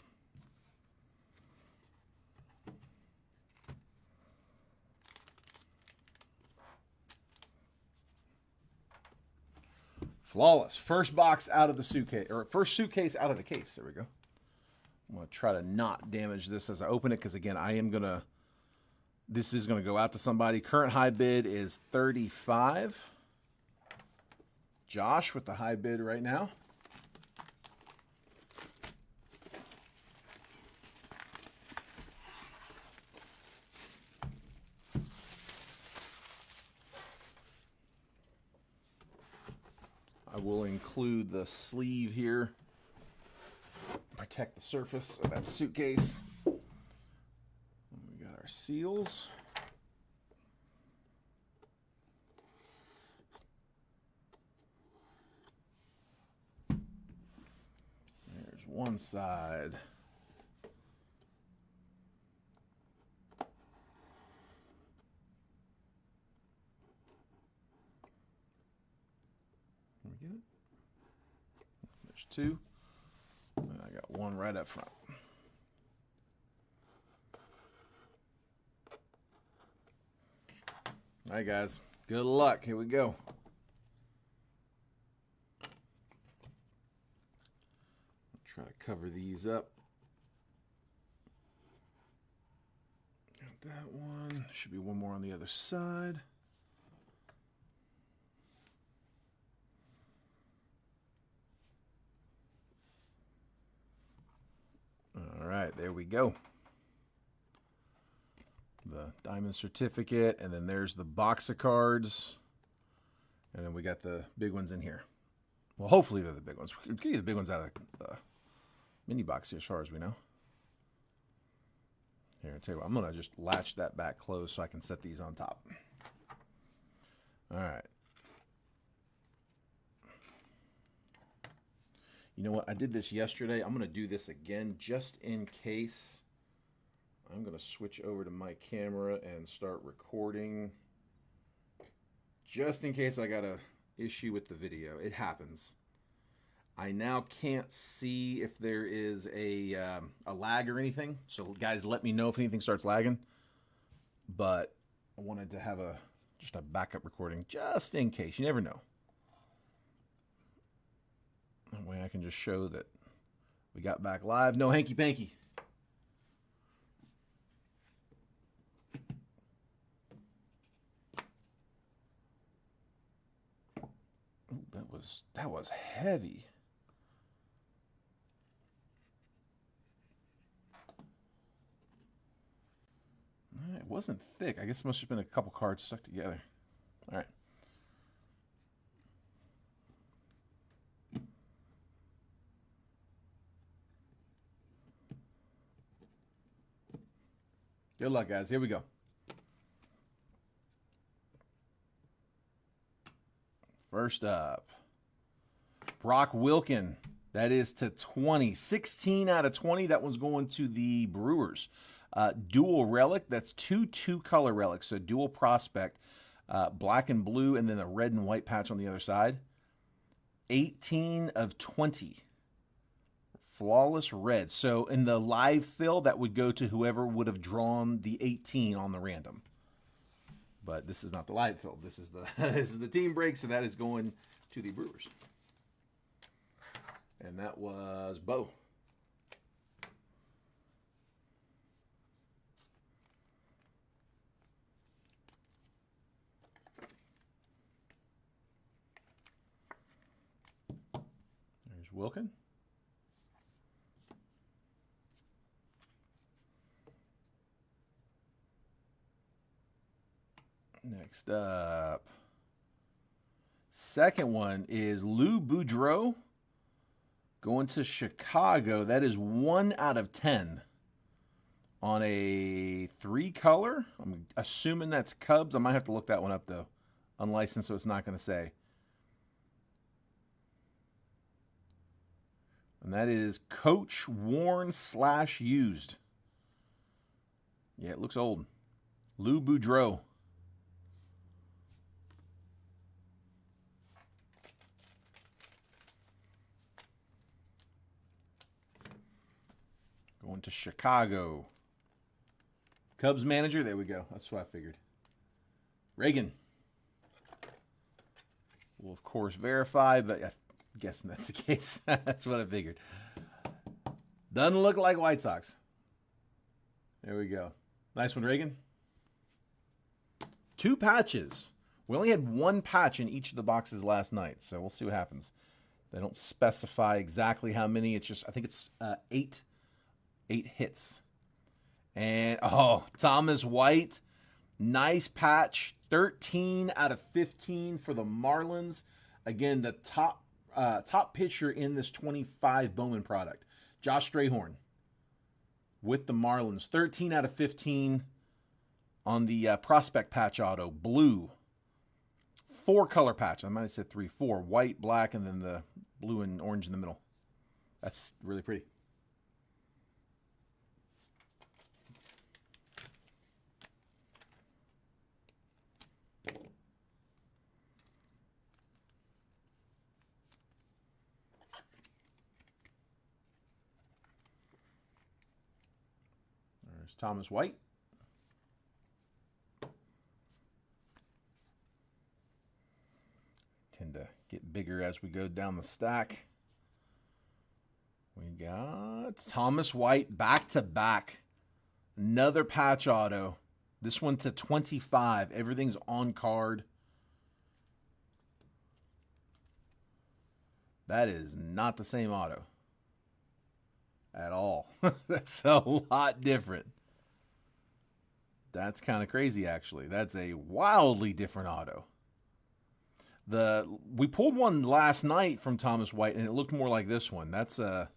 Flawless. First box out of the suitcase, or first suitcase out of the case. There we go. I'm going to try to not damage this as I open it because, again, this is going to go out to somebody. Current high bid is 35. Josh with the high bid right now. I will include the sleeve here. Protect the surface of that suitcase. We got our seals. There's one side. Get it? There's 2. And I got one right up front. All right, guys. Good luck. Here we go. Try to cover these up. Got that one. Should be one more on the other side. All right, there we go. The diamond certificate, and then there's the box of cards. And then we got the big ones in here. Well, hopefully they're the big ones. We can get the big ones out of the mini box here as far as we know. Here, I'll tell you what, I'm going to just latch that back closed so I can set these on top. All right. You know what? I did this yesterday. I'm going to do this again just in case. I'm going to switch over to my camera and start recording. Just in case I got an issue with the video. It happens. I now can't see if there is a lag or anything. So guys, let me know if anything starts lagging. But I wanted to have just a backup recording just in case. You never know. That way I can just show that we got back live. No hanky panky. Ooh, that was heavy. It wasn't thick. I guess it must have been a couple cards stuck together. All right. Good luck, guys. Here we go. First up, Brock Wilken. That is to 20. 16 out of 20. That one's going to the Brewers. Dual relic. That's two color relics. So dual prospect. Black and blue, and then a red and white patch on the other side. 18 of 20. Flawless red. So in the live fill, that would go to whoever would have drawn the 18 on the random. But this is not the live fill. This is the this is the team break, so that is going to the Brewers. And that was Bo. There's Wilken. Next up, second one is Lou Boudreau going to Chicago. That is 1 out of 10 on a 3 color. I'm assuming that's Cubs. I might have to look that one up though. Unlicensed, so it's not going to say. And that is Coach worn / used. Yeah, it looks old. Lou Boudreau. Going to Chicago. Cubs manager. There we go. That's what I figured. Reagan. We'll, of course, verify, but I'm guessing that's the case. That's what I figured. Doesn't look like White Sox. There we go. Nice one, Reagan. 2 patches. We only had 1 patch in each of the boxes last night, so we'll see what happens. They don't specify exactly how many. It's just, I think it's 8 hits. And, oh, Thomas White. Nice patch. 13 out of 15 for the Marlins. Again, the top pitcher in this 25 Bowman product. Josh Strayhorn with the Marlins. 13 out of 15 on the prospect patch auto. Blue. 4 color patch. I might have said 3, 4. White, black, and then the blue and orange in the middle. That's really pretty. There's Thomas White. tend to get bigger as we go down the stack. We got Thomas White back-to-back. Another patch auto. This one to 25. Everything's on card. That is not the same auto at all. That's a lot different. That's kind of crazy, actually. That's a wildly different auto. We pulled one last night from Thomas White, and it looked more like this one. It's a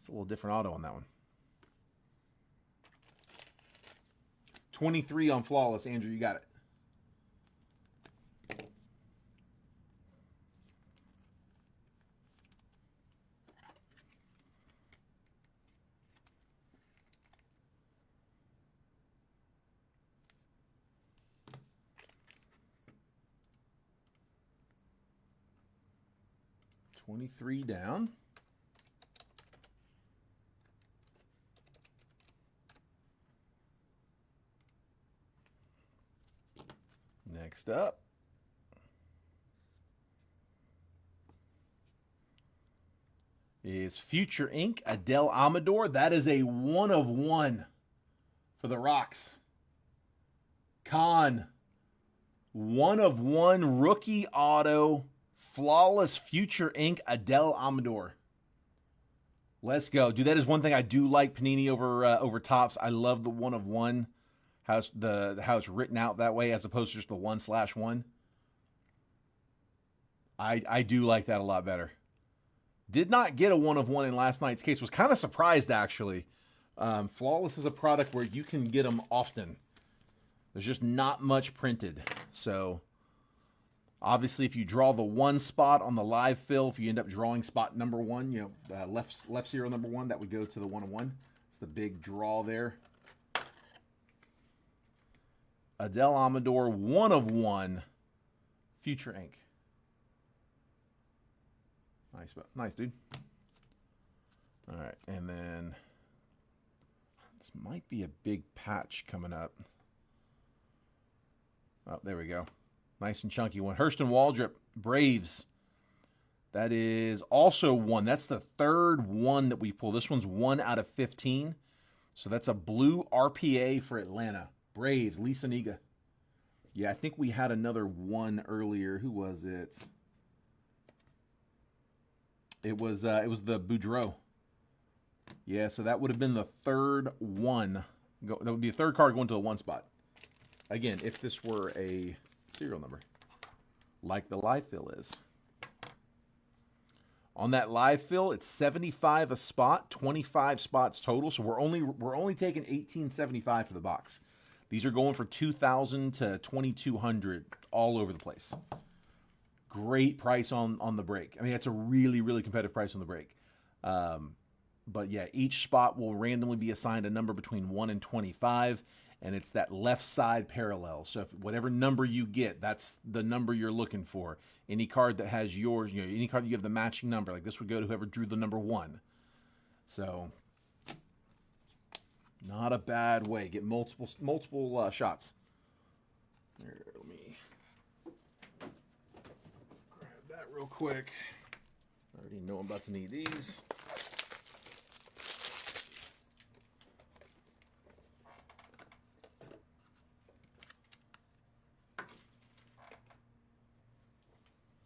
little different auto on that one. 23 on Flawless. Andrew, you got it. $23 down. Next up is Future Ink. Adele Amador. That is a 1 of 1 for the Rocks. Con. 1 of 1 rookie auto. Flawless Future Ink. Adele Amador. Let's go. Dude, that is one thing I do like Panini over Topps. I love the 1 of 1. How it's written out that way as opposed to just the 1/1. I do like that a lot better. Did not get a 1 of 1 in last night's case. Was kind of surprised, actually. Flawless is a product where you can get them often. There's just not much printed. So, obviously, if you draw the 1 spot on the live fill, if you end up drawing spot number 1, left serial number 1, that would go to the 1 of 1. It's the big draw there. Adele Amador, 1 of 1. Future Ink. Nice, dude. All right, and then this might be a big patch coming up. Oh, there we go. Nice and chunky one. Hurston Waldrop, Braves. That is also 1. That's the 3rd one that we pull. This one's 1 out of 15. So that's a blue RPA for Atlanta. Braves, Lisa Niga. Yeah, I think we had another 1 earlier. Who was it? It was the Boudreaux. Yeah, so that would have been the 3rd one. That would be the 3rd card going to the 1 spot. Again, if this were a serial number, like the live fill is. On that live fill, it's 75 a spot, 25 spots total. So we're only taking $18.75 for the box. These are going for $2,000 to $2,200 all over the place. Great price on the break. I mean, it's a really, really competitive price on the break. But yeah, each spot will randomly be assigned a number between 1 and 25, and it's that left side parallel. So if whatever number you get, that's the number you're looking for. Any card that has yours, any card that you have the matching number, like this would go to whoever drew the number 1. So not a bad way. Get multiple shots. Here, let me grab that real quick. I already know I'm about to need these.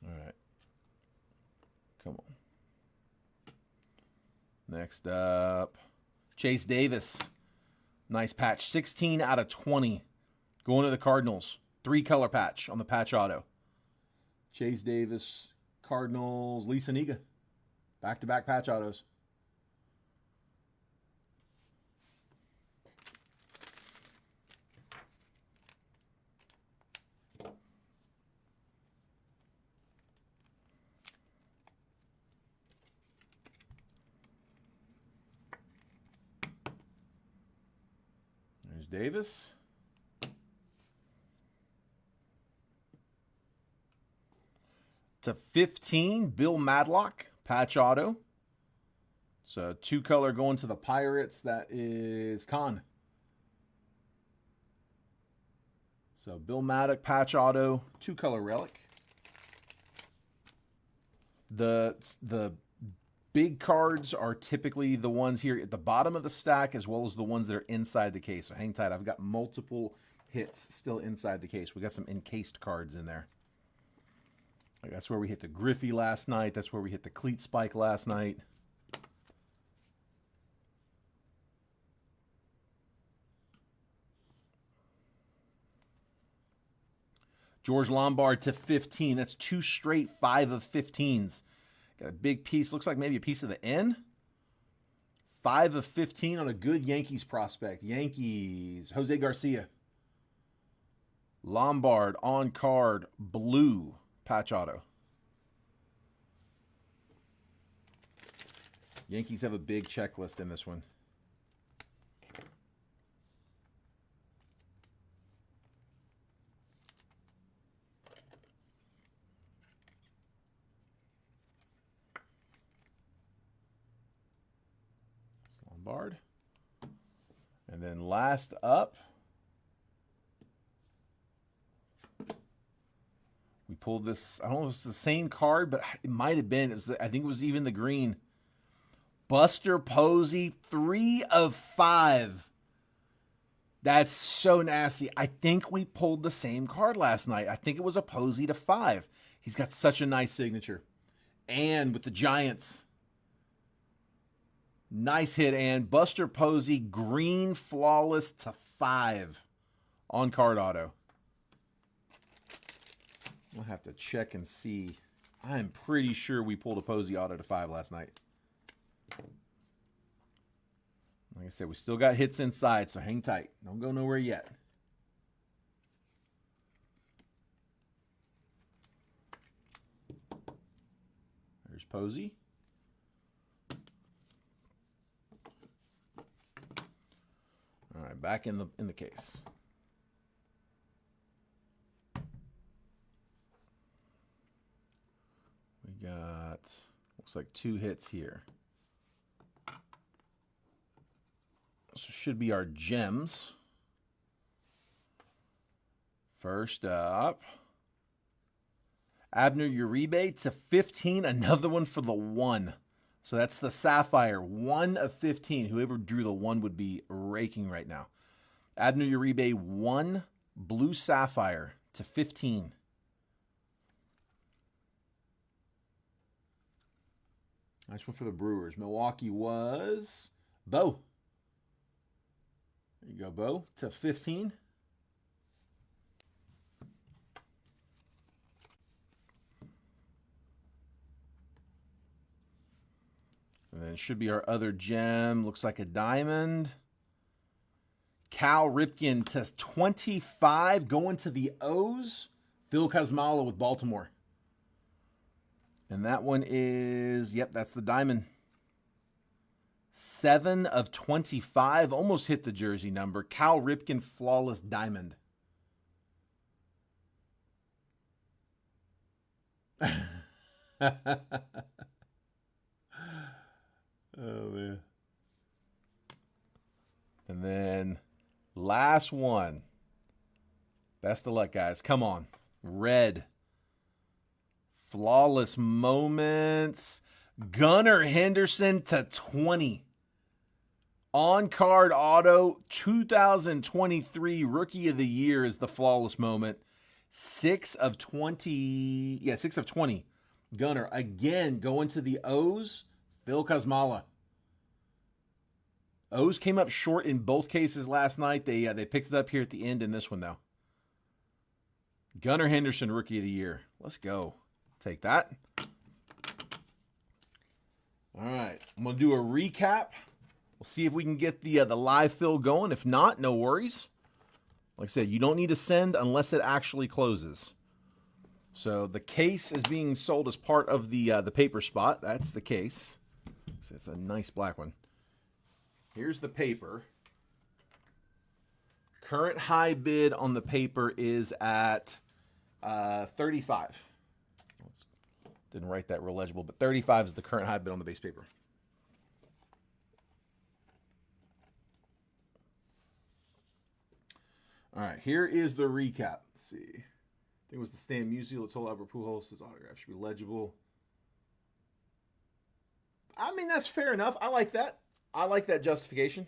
All right. Come on. Next up, Chase Davis. Nice patch. 16 out of 20. Going to the Cardinals. 3-color patch on the patch auto. Chase Davis, Cardinals, Lisa Niga. Back-to-back patch autos. There's Davis. To 15, Bill Madlock, patch auto. So 2-color going to the Pirates. That is Con. So Bill Maddock, patch auto, 2-color relic. The big cards are typically the ones here at the bottom of the stack, as well as the ones that are inside the case. So hang tight. I've got multiple hits still inside the case. We got some encased cards in there. Like that's where we hit the Griffey last night. That's where we hit the Cleat Spike last night. George Lombard to 15. That's 2 straight 5 of 15s. Got a big piece. Looks like maybe a piece of the N. 5 of 15 on a good Yankees prospect. Yankees. Jose Garcia. Lombard on card. Blue. Patch auto. Yankees have a big checklist in this one. Lombard. And then last up, we pulled this. I don't know if it's the same card, but it might have been. I think it was even the green. Buster Posey, 3 of 5. That's so nasty. I think we pulled the same card last night. I think it was a Posey to 5. He's got such a nice signature. And with the Giants. Nice hit, and Buster Posey, green flawless to 5 on card auto. I'll have to check and see. I'm pretty sure we pulled a Posey auto to 5 last night. Like I said, we still got hits inside, so hang tight. Don't go nowhere yet. There's Posey. All right, back in the case. We got, looks like 2 hits here. So should be our gems. First up, Abner Uribe to 15, another one for the 1. So that's the Sapphire, 1 of 15. Whoever drew the 1 would be raking right now. Abner Uribe, 1 blue Sapphire to 15. Nice one for the Brewers. Milwaukee was Bo. There you go, Bo, to 15. And then it should be our other gem. Looks like a diamond. Cal Ripken to 25. Going to the O's. Phil Kosmala with Baltimore. And that one is, yep, that's the diamond. 7 of 25. Almost hit the jersey number. Cal Ripken flawless diamond. Oh, man. And then last one. Best of luck, guys. Come on. Red. Flawless moments. Gunnar Henderson to 20. On card auto. 2023 Rookie of the Year is the flawless moment. 6 of 20. Yeah, 6 of 20. Gunnar again going to the O's. Phil Kosmala. O's came up short in both cases last night. They picked it up here at the end in this one, though. Gunnar Henderson, Rookie of the Year. Let's go. Take that. All right. I'm going to do a recap. We'll see if we can get the live fill going. If not, no worries. Like I said, you don't need to send unless it actually closes. So the case is being sold as part of the paper spot. That's the case. So it's a nice black one. Here's the paper. Current high bid on the paper is at 35. Didn't write that real legible, but 35 is the current high bid on the base paper. All right, here is the recap. Let's see. I think it was the Stan Musial. Let's hold Albert Pujols' autograph. Should be legible. I mean, that's fair enough. I like that. I like that justification.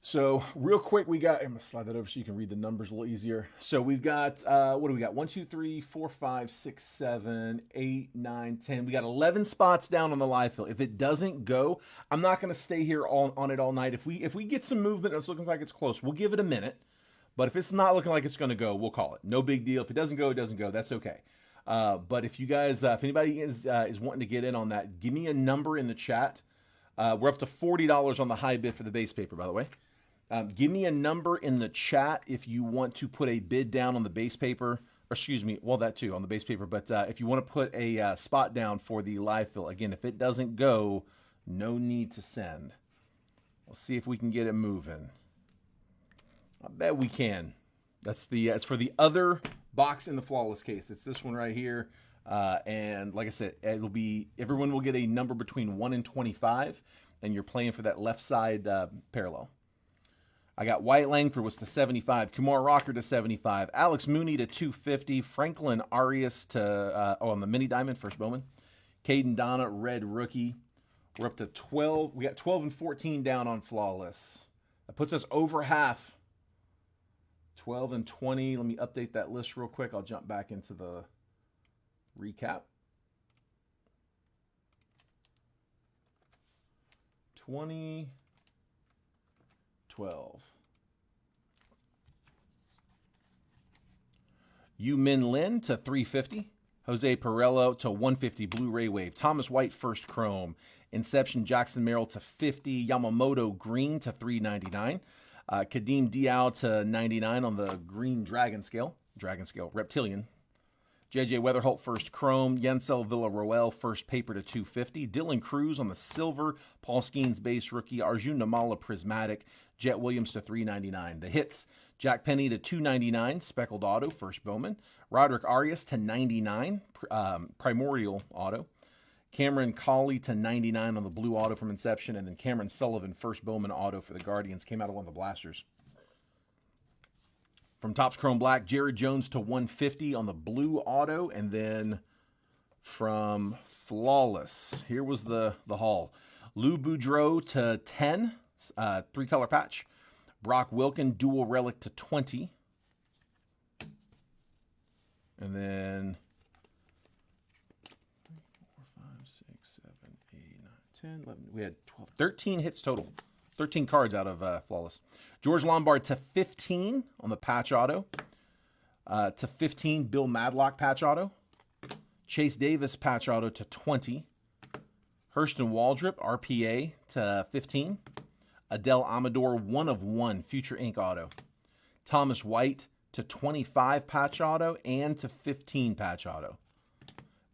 So real quick, we got. I'm gonna slide that over so you can read the numbers a little easier. So we've got what do we got? 1, 2, 3, 4, 5, 6, 7, 8, 9, 10. We got 11 spots down on the live fill. If it doesn't go, I'm not gonna stay here on it all night. If we get some movement and it's looking like it's close, we'll give it a minute. But if it's not looking like it's gonna go, we'll call it. No big deal. If it doesn't go, it doesn't go. That's okay. But if you guys, if anybody is wanting to get in on that, give me a number in the chat. We're up to $40 on the high bid for the base paper, by the way. Give me a number in the chat if you want to put a bid down on the base paper. Or excuse me, well, that too, on the base paper. But if you want to put a spot down for the live fill, again, if it doesn't go, no need to send. Let's see if we can get it moving. I bet we can. That's the it's for the other box in the flawless case. It's this one right here. And like I said, it'll be everyone will get a number between 1 and 25, and you're playing for that left side parallel. I got Wyatt Langford was to 75, Kumar Rocker to 75, Alex Mooney to 250, Franklin Arias to on the mini diamond, first Bowman, Caden Donna, red rookie. We're up to 12. We got 12 and 14 down on flawless. That puts us over half. 12 and 20. Let me update that list real quick. I'll jump back into the recap. 20, 12. Yu Min Lin to 350. Jose Perello to 150, Blu-ray Wave. Thomas White, first Chrome. Inception, Jackson Merrill to 50. Yamamoto Green to 399. Kadeem Diao to 99 on the green Dragon Scale. Reptilian. JJ Weatherholt, first Chrome. Yensel Villaroel, first paper to 250. Dylan Cruz on the silver. Paul Skeens, base rookie. Arjun Namala, prismatic. Jet Williams to 399. The hits, Jack Penny to 299. Speckled auto, first Bowman. Roderick Arias to 99. Primordial auto. Cameron Colley to 99 on the blue auto from Inception. And then Cameron Sullivan, first Bowman auto for the Guardians. Came out of one of the blasters. From Topps Chrome Black, Jared Jones to 150 on the blue auto. And then from Flawless, here was the haul. Lou Boudreau to 10, 3-color patch. Brock Wilken, dual relic to 20. And then 4, 5, 6, 7, 8, 9, 10, 11. We had 12, 13 hits total. 13 cards out of Flawless. George Lombard to 15 on the patch auto. To 15, Bill Madlock patch auto. Chase Davis patch auto to 20. Hurston Waldrop RPA to 15. Adele Amador 1 of 1 Future Ink auto. Thomas White to 25 patch auto and to 15 patch auto.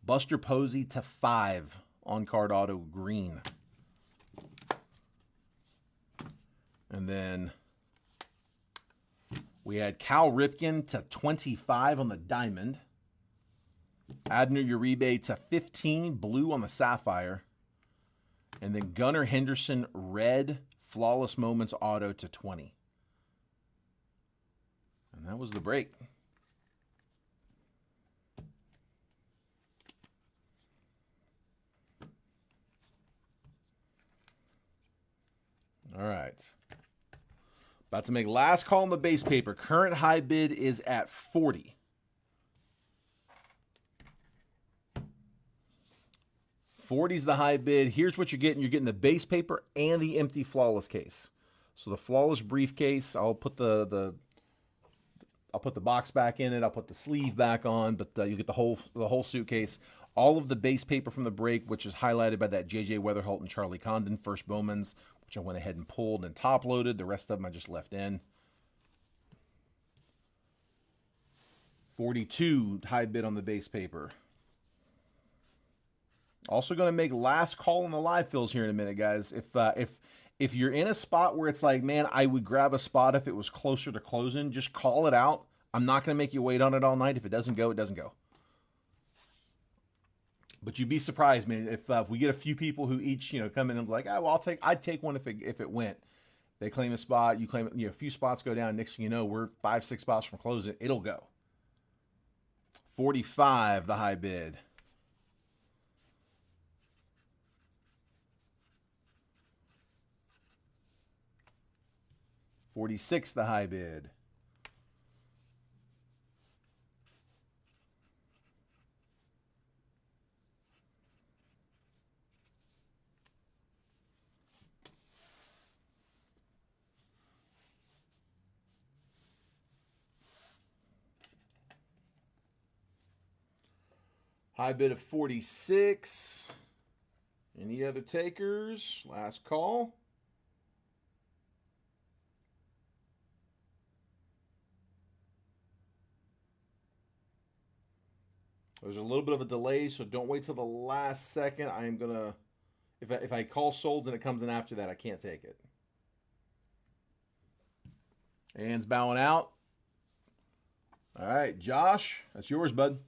Buster Posey to 5 on card auto green. And then we had Cal Ripken to 25 on the diamond. Abner Uribe to 15 blue on the sapphire. And then Gunnar Henderson red Flawless Moments auto to 20. And that was the break. All right. About to make last call on the base paper. Current high bid is at 40. 40's the high bid. Here's what you're getting. You're getting the base paper and the empty Flawless case. So the Flawless briefcase, I'll put the box back in it. I'll put the sleeve back on, but you get the whole suitcase. All of the base paper from the break, which is highlighted by that JJ Weatherholt and Charlie Condon first Bowmans, which I went ahead and pulled and top loaded. The rest of them I just left in. 42 high bid on the base paper. Also going to make last call on the live fills here in a minute, guys. If you're in a spot where it's like, man, I would grab a spot if it was closer to closing, just call it out. I'm not going to make you wait on it all night. If it doesn't go, it doesn't go. But you'd be surprised, man, if we get a few people who each, come in and be like, oh, well, I'd take one if it went. They claim a spot, you claim it, a few spots go down. Next thing you know, we're 5-6 spots from closing. It'll go. 45, the high bid. 46, the high bid. High bid of 46. Any other takers? Last call. There's a little bit of a delay, so don't wait till the last second. I am gonna, if I call sold and it comes in after that, I can't take it. Hands bowing out. All right, Josh, that's yours, bud.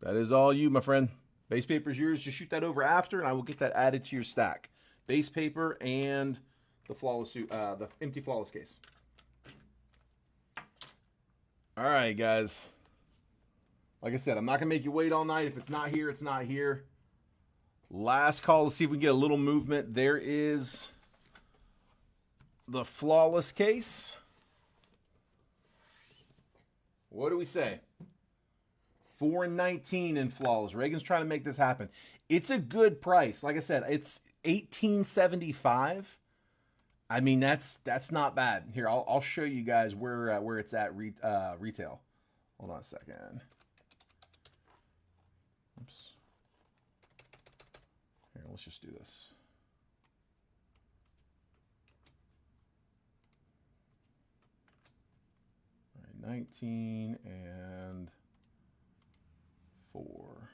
That is all you, my friend. Base paper's yours. Just shoot that over after, and I will get that added to your stack. Base paper and the flawless, the empty flawless case. All right, guys. Like I said, I'm not gonna make you wait all night. If it's not here, it's not here. Last call. Let's see if we can get a little movement. There is the flawless case. What do we say? 419 in flawless. Reagan's trying to make this happen. It's a good price. Like I said, it's $18.75. I mean, that's not bad. Here, I'll show you guys where it's at retail. Hold on a second. Oops. Here, let's just do this. All right, 19 and 4.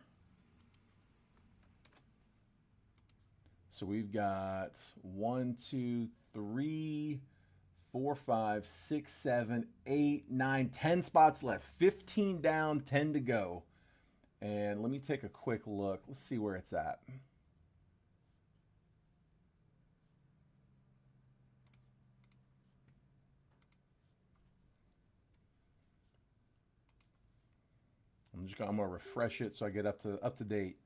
So we've got 1, 2, 3, 4, 5, 6, 7, 8, 9, 10 spots left. 15 down, 10 to go. And let me take a quick look. Let's see where it's at. I'm gonna refresh it so I get up to date.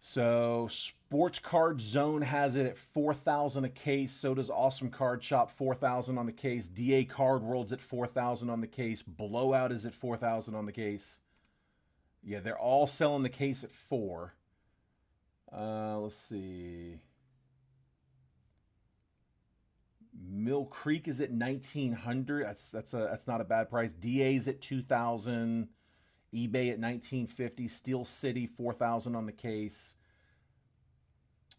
So Sports Card Zone has it at 4,000 a case. So does Awesome Card Shop, 4,000 on the case. DA Card World's at 4,000 on the case. Blowout is at 4,000 on the case. Yeah, they're all selling the case at 4. Let's see. Mill Creek is at 1,900. That's not a bad price. DA's at 2,000. eBay at 1,950. Steel City 4,000 on the case.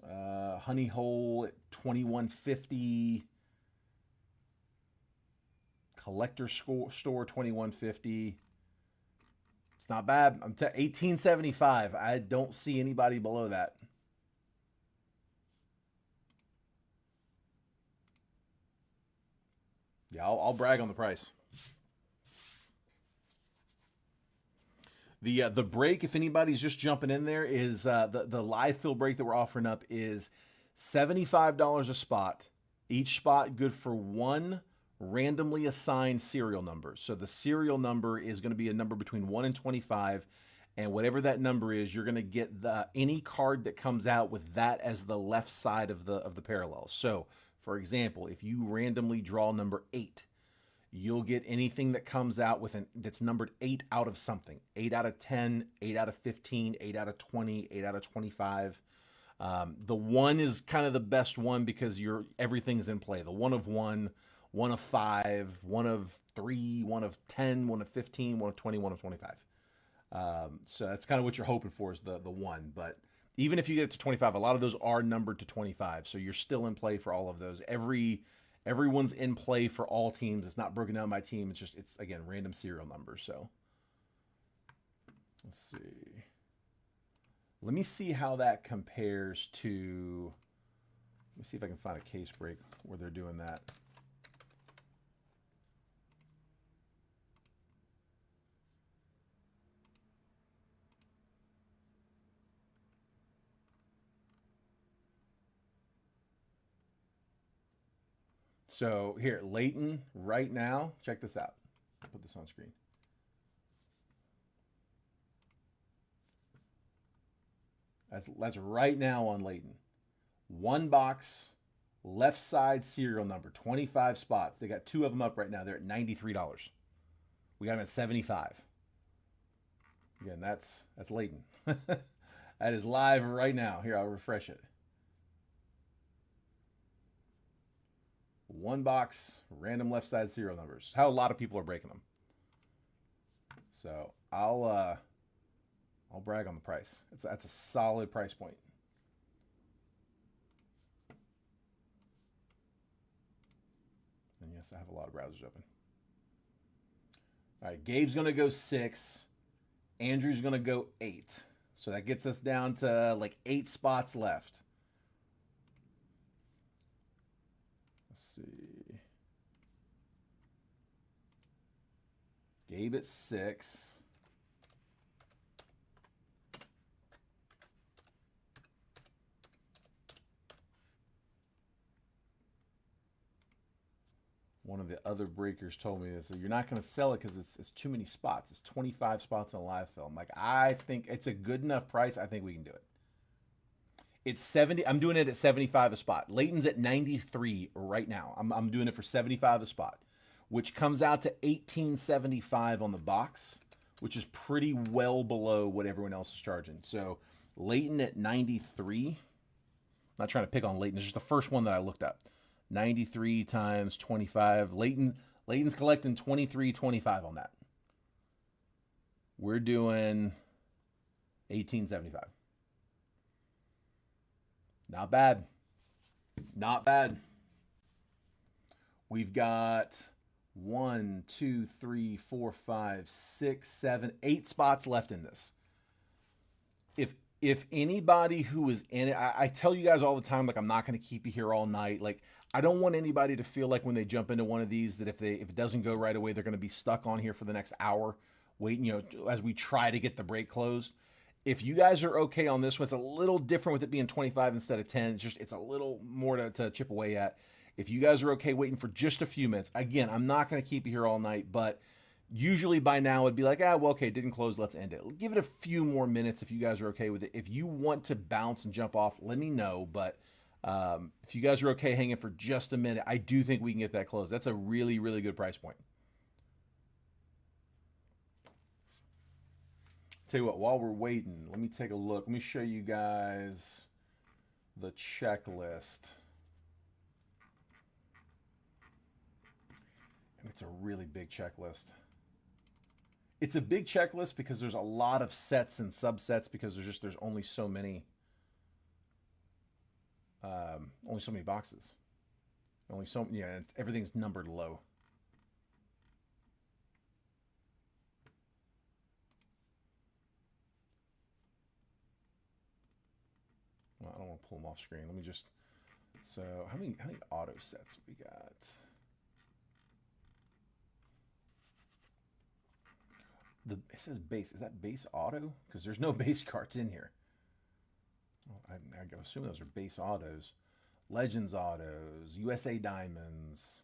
Honey Hole at 2,150. Collector Store 2,150. It's not bad. I'm 1,875. I don't see anybody below that. Yeah, I'll brag on the price. The break, if anybody's just jumping in there, is the live fill break that we're offering up is $75 a spot. Each spot good for one randomly assigned serial number. So the serial number is going to be a number between 1 and 25, and whatever that number is, you're going to get any card that comes out with that as the left side of the parallel. So, for example, if you randomly draw number 8, you'll get anything that comes out that's numbered 8 out of something. 8 out of 10, 8 out of 15, 8 out of 20, 8 out of 25. The 1 is kind of the best one because everything's in play. The 1 of 1, 1 of 5, 1 of 3, 1 of 10, 1 of 15, 1 of 20, 1 of 25. So that's kind of what you're hoping for is the 1. But even if you get it to 25, a lot of those are numbered to 25. So you're still in play for all of those. Everyone's in play for all teams. It's not broken down by team. It's again, random serial numbers. So let's see. Let me see how that compares to, let me see if I can find a case break where they're doing that. So here, Leighton, right now, check this out. I'll put this on screen. That's right now on Leighton. One box, left side serial number, 25 spots. They got 2 of them up right now. They're at $93. We got them at 75. Again, that's Leighton. That is live right now. Here, I'll refresh it. One box, random left side serial numbers. How a lot of people are breaking them. So I'll brag on the price. That's a solid price point. And yes, I have a lot of browsers open. All right, Gabe's going to go 6. Andrew's going to go 8. So that gets us down to like 8 spots left. Let's see. Gabe at 6. One of the other breakers told me this. So you're not going to sell it because it's too many spots. It's 25 spots on live film. Like, I think it's a good enough price. I think we can do it. It's 70. I'm doing it at 75 a spot. Leighton's at 93 right now. I'm doing it for 75 a spot, which comes out to $18.75 on the box, which is pretty well below what everyone else is charging. So Leighton at 93. I'm not trying to pick on Leighton. It's just the first one that I looked up. 93 times 25. Leighton's collecting 23.25 on that. We're doing 18.75. Not bad. Not bad. We've got 1, 2, 3, 4, 5, 6, 7, 8 spots left in this. If anybody who is in it, I tell you guys all the time, like, I'm not going to keep you here all night. Like, I don't want anybody to feel like when they jump into one of these that if it doesn't go right away, they're going to be stuck on here for the next hour waiting, as we try to get the break closed. If you guys are okay on this one, it's a little different with it being 25 instead of 10. It's a little more to chip away at. If you guys are okay waiting for just a few minutes, again, I'm not going to keep you here all night, but usually by now it'd be like, well, okay, it didn't close, let's end it. Give it a few more minutes if you guys are okay with it. If you want to bounce and jump off, let me know. But if you guys are okay hanging for just a minute, I do think we can get that closed. That's a really, really good price point. Tell you what, while we're waiting, let me take a look. Let me show you guys the checklist. And it's a really big checklist. It's a big checklist because there's a lot of sets and subsets because there's only so many boxes. Everything's numbered low. Well, I don't want to pull them off screen. Let me just. So how many auto sets we got? It says base. Is that base auto? Because there's no base cards in here. Well, I assume those are base autos. Legends autos, USA Diamonds,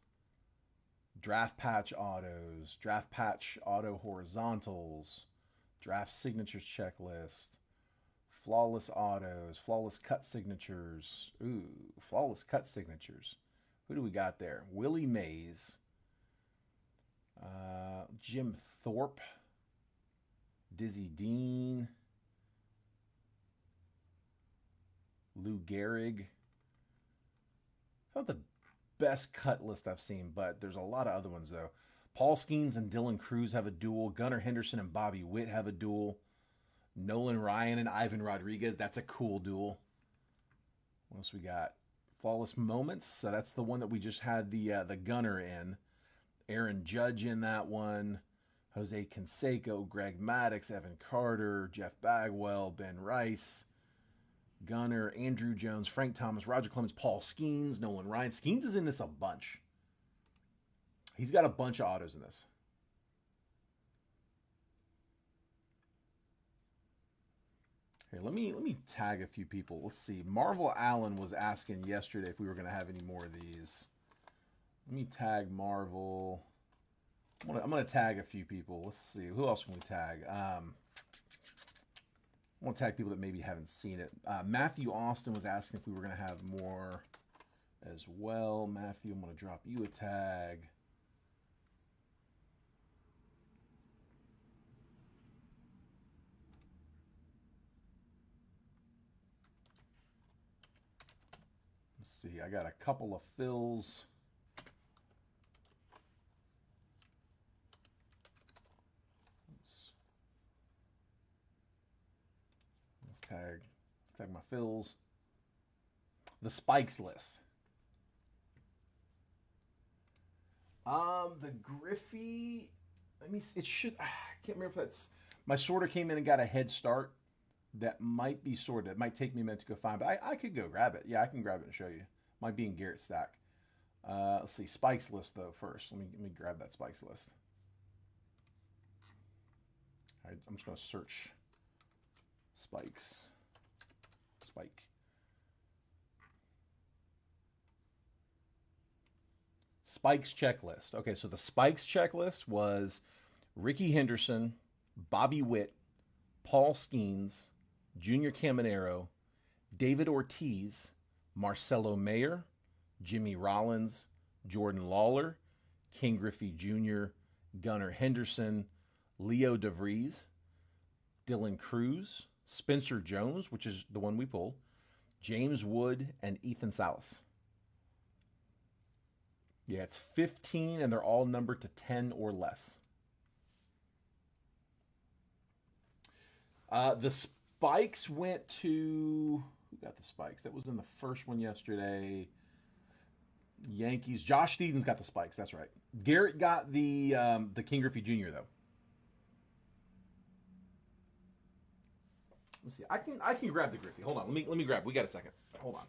draft patch autos, draft patch auto horizontals, draft signatures checklist, flawless autos, flawless cut signatures. Ooh, flawless cut signatures. Who do we got there? Willie Mays, Jim Thorpe, Dizzy Dean, Lou Gehrig. It's not the best cut list I've seen, but there's a lot of other ones, though. Paul Skeens and Dylan Cruz have a duel. Gunnar Henderson and Bobby Witt have a duel. Nolan Ryan and Ivan Rodriguez, that's a cool duel. What else we got? Flawless Moments, so that's the one that we just had the Gunner in. Aaron Judge in that one. Jose Canseco, Greg Maddox, Evan Carter, Jeff Bagwell, Ben Rice, Gunner, Andrew Jones, Frank Thomas, Roger Clemens, Paul Skeens, Nolan Ryan. Skeens is in this a bunch. He's got a bunch of autos in this. Here, let me tag a few people. Let's see. Marvel Allen was asking yesterday if we were going to have any more of these. Let me tag Marvel. I'm gonna tag a few people. Let's see. Who else can we tag? I want to tag people that maybe haven't seen it. Matthew Austin was asking if we were going to have more as well. Matthew, I'm going to drop you a tag. Let's see. I got a couple of fills. Tag my fills. The spikes list. The Griffey. Let me. It should. I can't remember if that's. My sorter came in and got a head start. That might be sorted. It might take me a minute to go find, but I could go grab it. Yeah, I can grab it and show you. Might be in Garrett's stack. Let's see. Spikes list though first. Let me grab that spikes list. All right, I'm just gonna search. Spikes. Spike. Spikes checklist. Okay, so the Spikes checklist was Ricky Henderson, Bobby Witt, Paul Skeens, Junior Caminero, David Ortiz, Marcelo Mayer, Jimmy Rollins, Jordan Lawler, King Griffey Jr., Gunnar Henderson, Leo DeVries, Dylan Cruz, Spencer Jones, which is the one we pulled, James Wood, and Ethan Salas. Yeah, it's 15, and they're all numbered to 10 or less. The spikes went to... Who got the spikes? That was in the first one yesterday. Yankees. Josh Stevens got the spikes. That's right. Garrett got the King Griffey Jr. though. Let's see. I can grab the Griffey. Hold on. Let me grab. We got a second. Hold on.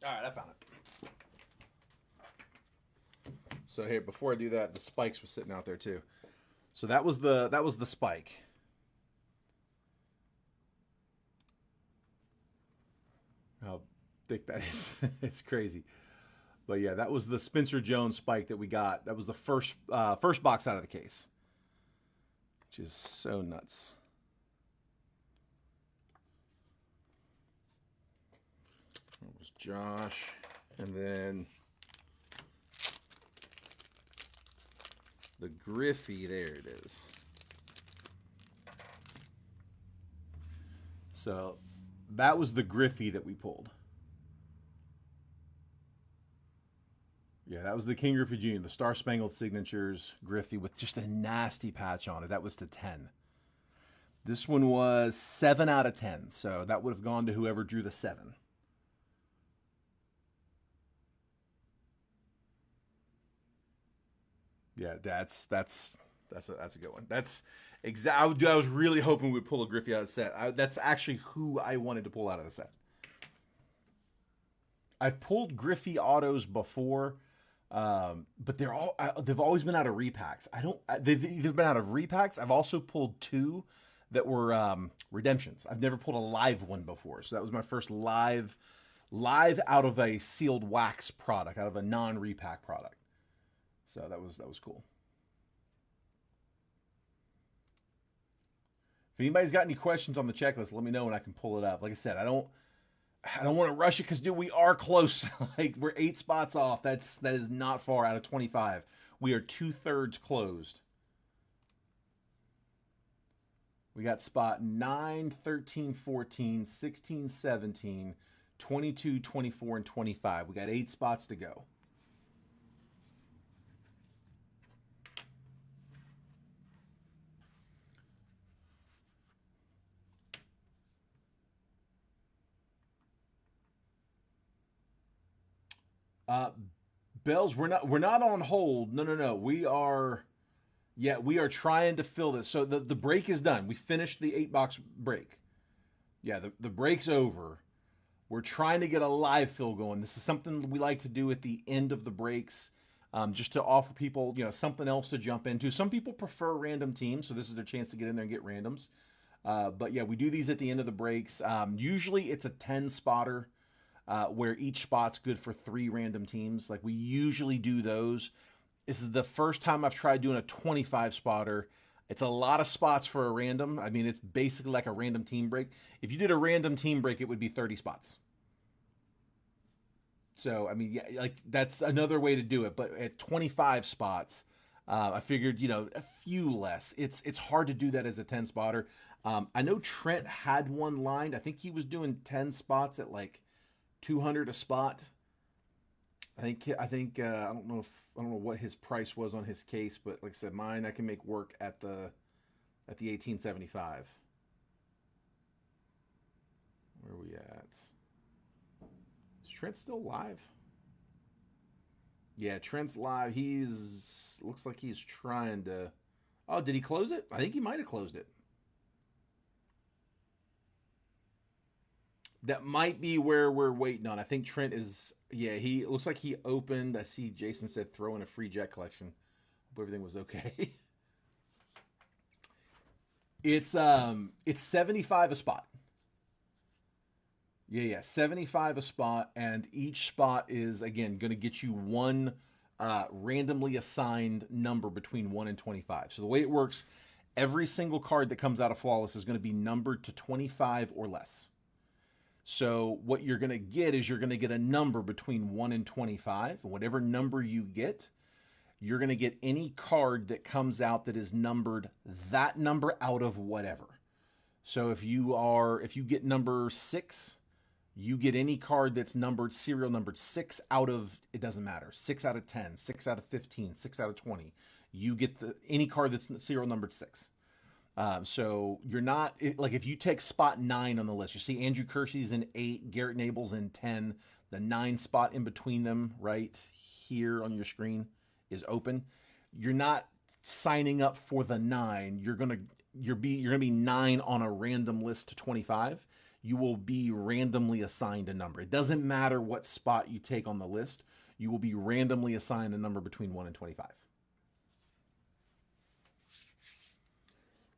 All right, I found it. So here, before I do that, the spikes was sitting out there too. So that was the spike. How thick that is. It's crazy. But yeah, that was the Spencer Jones spike that we got. That was the first box out of the case. Which is so nuts. It was Josh, and then the Griffey, there it is. So that was the Griffey that we pulled. Yeah, that was the King Griffey Jr., the Star Spangled Signatures Griffey with just a nasty patch on it. That was to 10. This one was 7 out of 10, so that would have gone to whoever drew the 7. Yeah, that's a good one. That's exactly. I was really hoping we'd pull a Griffey out of the set. That's actually who I wanted to pull out of the set. I've pulled Griffey autos before, but they've always been out of repacks. They've either been out of repacks. I've also pulled 2 that were redemptions. I've never pulled a live one before, so that was my first live out of a sealed wax product, out of a non-repack product. So that was cool. If anybody's got any questions on the checklist, let me know and I can pull it up. Like I said, I don't want to rush it because, dude, we are close. Like, we're 8 spots off. That is not far out of 25. We are 2/3 closed. We got spot 9, 13, 14, 16, 17, 22, 24, and 25. We got 8 spots to go. Uh, Bells, we're not on hold. No, no, no. We are, yeah, we are trying to fill this. So the break is done. We finished the 8-box break. Yeah, the break's over. We're trying to get a live fill going. This is something we like to do at the end of the breaks, just to offer people, something else to jump into. Some people prefer random teams, so this is their chance to get in there and get randoms. But yeah, we do these at the end of the breaks. Usually it's a 10 spotter, where each spot's good for 3 random teams. Like we usually do those. This is the first time I've tried doing a 25 spotter. It's a lot of spots for a random. I mean, it's basically like a random team break. If you did a random team break, it would be 30 spots. So, I mean, yeah, like that's another way to do it. But at 25 spots, I figured, a few less. It's hard to do that as a 10 spotter. I know Trent had one lined. I think he was doing 10 spots at like 200 a spot. I don't know what his price was on his case, but like I said, mine I can make work at the 1875. Where are we at? Is Trent still live? Yeah, Trent's live. Looks like he's trying to. Oh, did he close it? I think he might have closed it. That might be where we're waiting on. I think Trent is. Yeah, he looks like he opened. I see Jason said throw in a free jet collection. Hope everything was okay. It's 75 a spot. Yeah, 75 a spot, and each spot is again going to get you one randomly assigned number between 1 and 25. So the way it works, every single card that comes out of Flawless is going to be numbered to 25 or less. So what you're going to get is you're going to get a number between 1 and 25. And whatever number you get, you're going to get any card that comes out that is numbered that number out of whatever. So if you get number 6, you get any card that's serial numbered 6 out of, it doesn't matter, 6 out of 10, 6 out of 15, 6 out of 20. You get any card that's serial numbered 6. So you're not like if you take spot 9 on the list, you see Andrew Kersey's in 8, Garrett Nable's in 10. The 9 spot in between them, right here on your screen, is open. You're not signing up for the 9. You're gonna be 9 on a random list to 25. You will be randomly assigned a number. It doesn't matter what spot you take on the list. You will be randomly assigned a number between 1 and 25.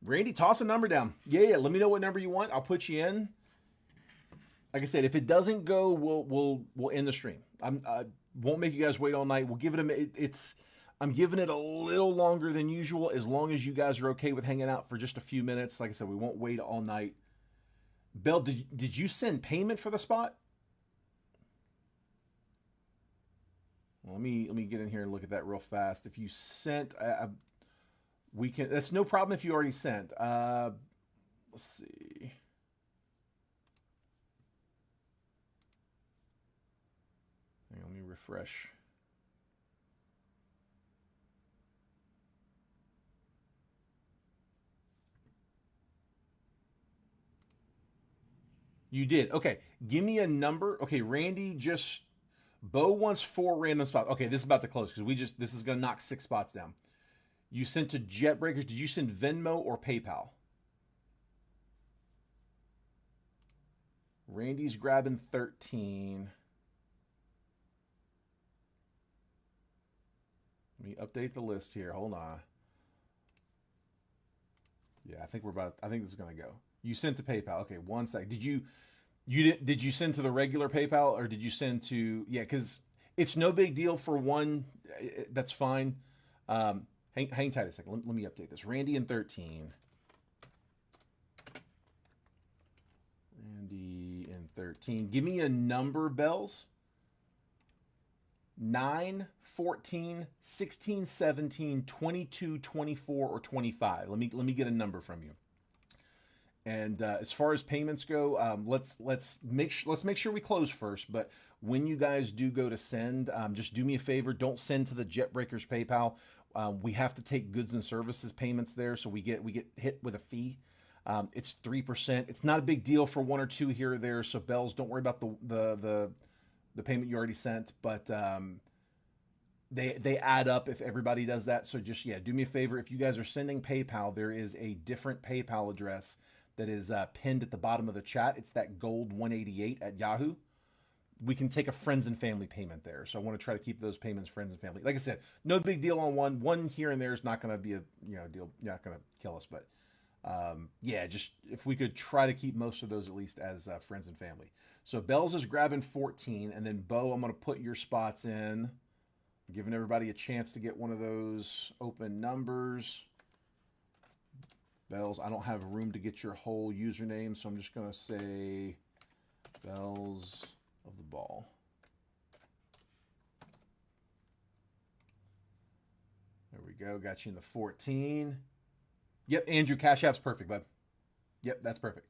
Randy, toss a number down. Yeah. Let me know what number you want. I'll put you in. Like I said, if it doesn't go, we'll end the stream. I won't make you guys wait all night. We'll give it I'm giving it a little longer than usual, as long as you guys are okay with hanging out for just a few minutes. Like I said, we won't wait all night. Bell, did you send payment for the spot? Well, let me get in here and look at that real fast. If you sent, we can. That's no problem if you already sent. Let's see. Hang on, let me refresh. You did. Okay. Give me a number. Okay, Randy Bo wants 4 random spots. Okay, this is about to close because this is gonna knock 6 spots down. You sent to Jet Breakers. Did you send Venmo or PayPal? Randy's grabbing 13. Let me update the list here. Hold on. Yeah, I think this is gonna go. You sent to PayPal. Okay, one sec. Did you send to the regular PayPal or did you send to, yeah, because it's no big deal for one. That's fine. Hang tight a second. Let me update this. Randy and 13. Randy and 13. Give me a number, Bells. 9, 14, 16, 17, 22, 24, or 25. Let me get a number from you. And as far as payments go, let's make sure we close first. But when you guys do go to send, just do me a favor. Don't send to the JetBreakers PayPal. We have to take goods and services payments there, so we get hit with a fee. It's 3%. It's not a big deal for one or two here or there. So Bells, don't worry about the payment you already sent, but they add up if everybody does that. So just do me a favor. If you guys are sending PayPal, there is a different PayPal address that is pinned at the bottom of the chat. It's that gold 188 at Yahoo. We can take a friends and family payment there. So I want to try to keep those payments friends and family. Like I said, no big deal on one here and there is not going to be a deal, not going to kill us. But just if we could try to keep most of those at least as friends and family. So Bells is grabbing 14, and then Bo, I'm going to put your spots in, giving everybody a chance to get one of those open numbers. Bells, I don't have room to get your whole username, so I'm just going to say Bells of the Ball. There we go. Got you in the 14. Yep, Andrew, Cash App's perfect, bud. Yep, that's perfect.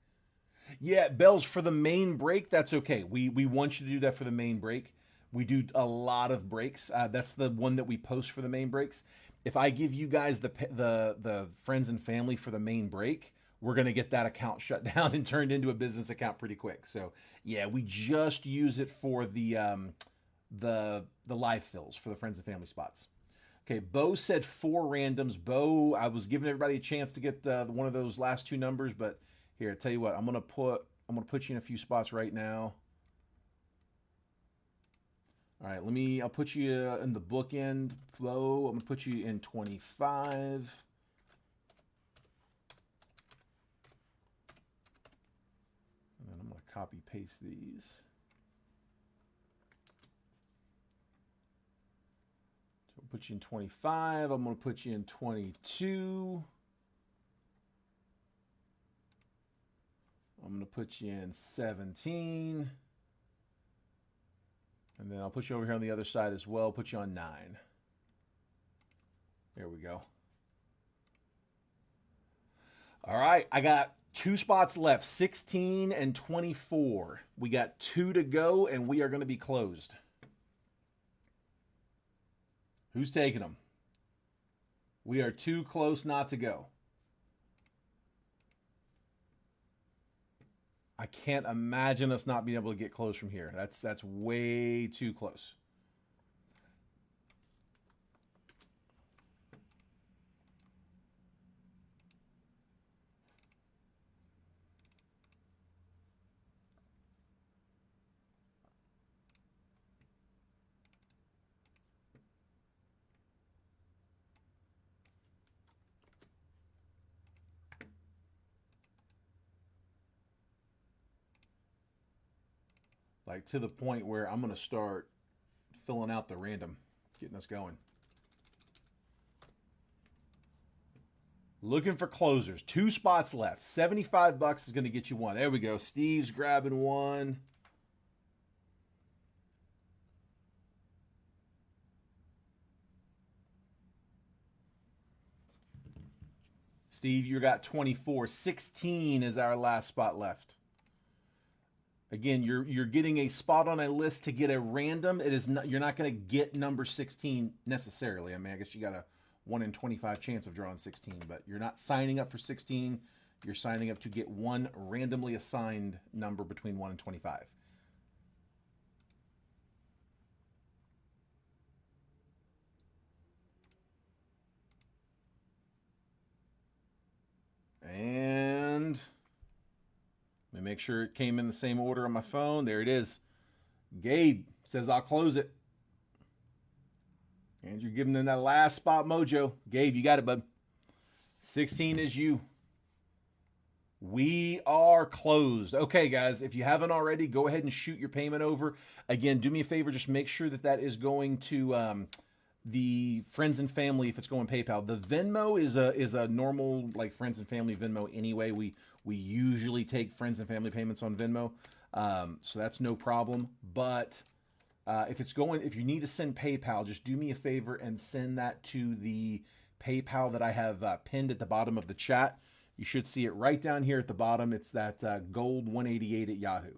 Yeah, Bells, for the main break, that's okay. We want you to do that for the main break. We do a lot of breaks. That's the one that we post for the main breaks. If I give you guys the friends and family for the main break, we're going to get that account shut down and turned into a business account pretty quick. So yeah, we just use it for the live fills for the friends and family spots. Okay, Bo said 4 randoms. Bo, I was giving everybody a chance to get one of those last 2 numbers, but here, I tell you what, I'm gonna put you in a few spots right now. All right, I'll put you in the bookend, Bo. I'm gonna put you in 25. And then I'm gonna copy paste these. So I'll put you in 25. I'm gonna put you in 22. I'm gonna put you in 17. And then I'll put you over here on the other side as well. Put you on 9. There we go. All right, I got 2 spots left, 16 and 24. We got 2 to go, and we are going to be closed. Who's taking them? We are too close not to go. I can't imagine us not being able to get close from here. That's way too close. Like to the point where I'm going to start filling out the random, getting us going. Looking for closers. 2 spots left. $75 is going to get you one. There we go. Steve's grabbing one. Steve, you got 24. 16 is our last spot left. Again, you're getting a spot on a list to get a random. It is not, you're not going to get number 16 necessarily. I mean, I guess you got a 1 in 25 chance of drawing 16, but you're not signing up for 16. You're signing up to get one randomly assigned number between 1 and 25. And let me make sure it came in the same order on my phone. There it is. Gabe says I'll close it. Andrew giving them that last spot mojo. Gabe, you got it, bud. 16 is you. We are closed. Okay, guys, if you haven't already, go ahead and shoot your payment over. Again, do me a favor. Just make sure that is going to the friends and family if it's going PayPal. The Venmo is a normal like friends and family Venmo anyway. We usually take friends and family payments on Venmo, so that's no problem. But If you need to send PayPal, just do me a favor and send that to the PayPal that I have pinned at the bottom of the chat. You should see it right down here at the bottom. It's that gold 188 at Yahoo.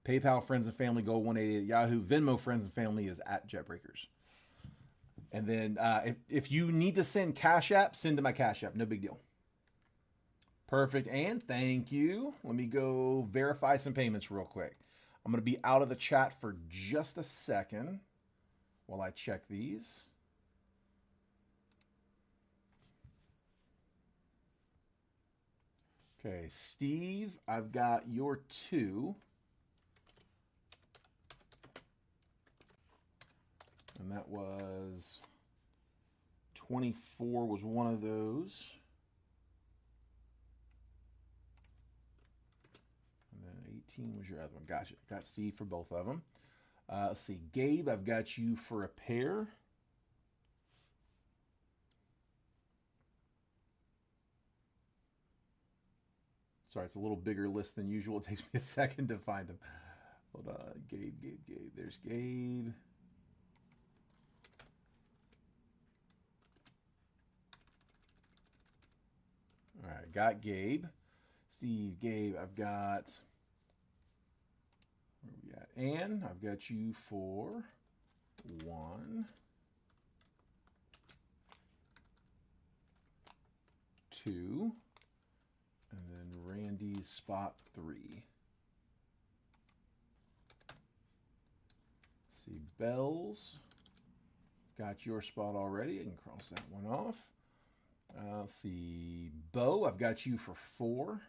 PayPal, friends and family, gold 188 at Yahoo. Venmo, friends and family, is at Jetbreakers. And then if you need to send Cash App, send to my Cash App. No big deal. Perfect. And thank you. Let me go verify some payments real quick. I'm going to be out of the chat for just a second while I check these. Okay, Steve, I've got your 2. And that was 24 was one of those. And then 18 was your other one. Gotcha. Got C for both of them. Let's see. Gabe, I've got you for a pair. Sorry, it's a little bigger list than usual. It takes me a second to find them. Hold on. Gabe. There's Gabe. All right, got Gabe. Steve, Gabe, I've got... Where we at? Ann, I've got you for 1, 2, and then Randy's spot 3. See, Bells, got your spot already. I can cross that one off. Let's see, Bo, I've got you for 4.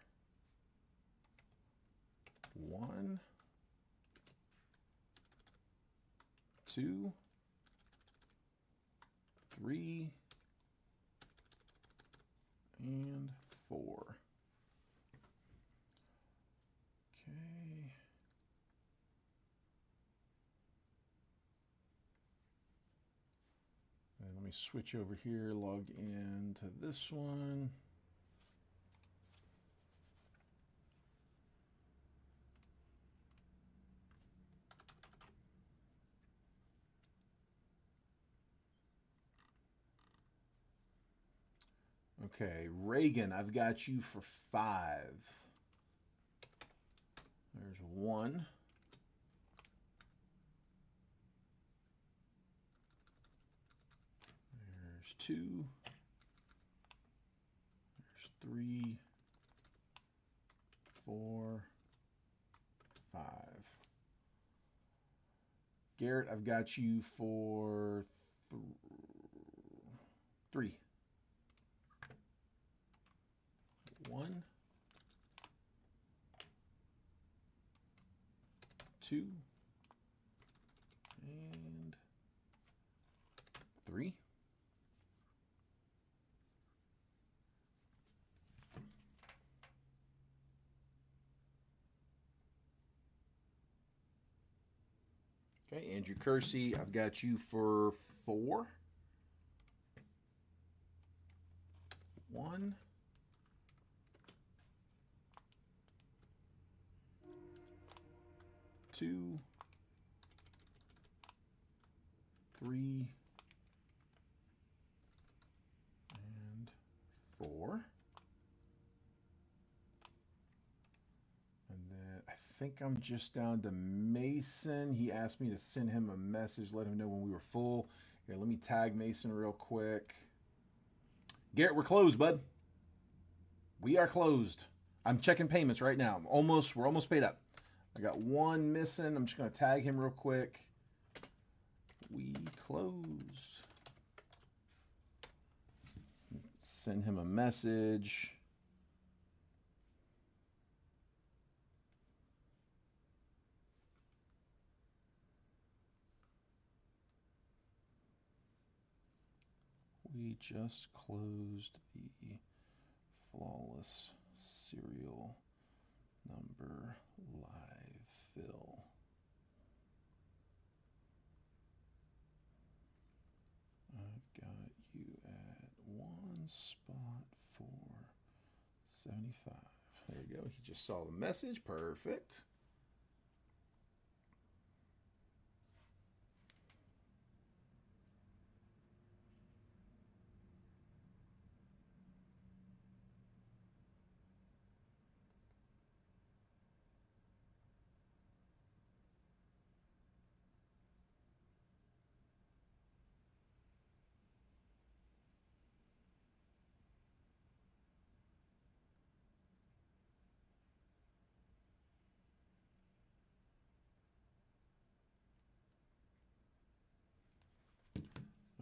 1, 2, 3, and 4. Okay. And let me switch over here, log into this one. Okay, Reagan, I've got you for 5. There's 1. There's 2. There's 3, 4, 5. Garrett, I've got you for 3. 1, 2, and 3. Okay, Andrew Kersey, I've got you for 4. 1, 2, 3, and 4. And then I think I'm just down to Mason. He asked me to send him a message, let him know when we were full. Here, let me tag Mason real quick. Garrett, we're closed, bud. We are closed. I'm checking payments right now. We're almost paid up. I got 1 missing. I'm just going to tag him real quick. We closed. Send him a message. We just closed the flawless serial number live fill. I've got you at 1 spot for 75. There you go. He just saw the message. Perfect.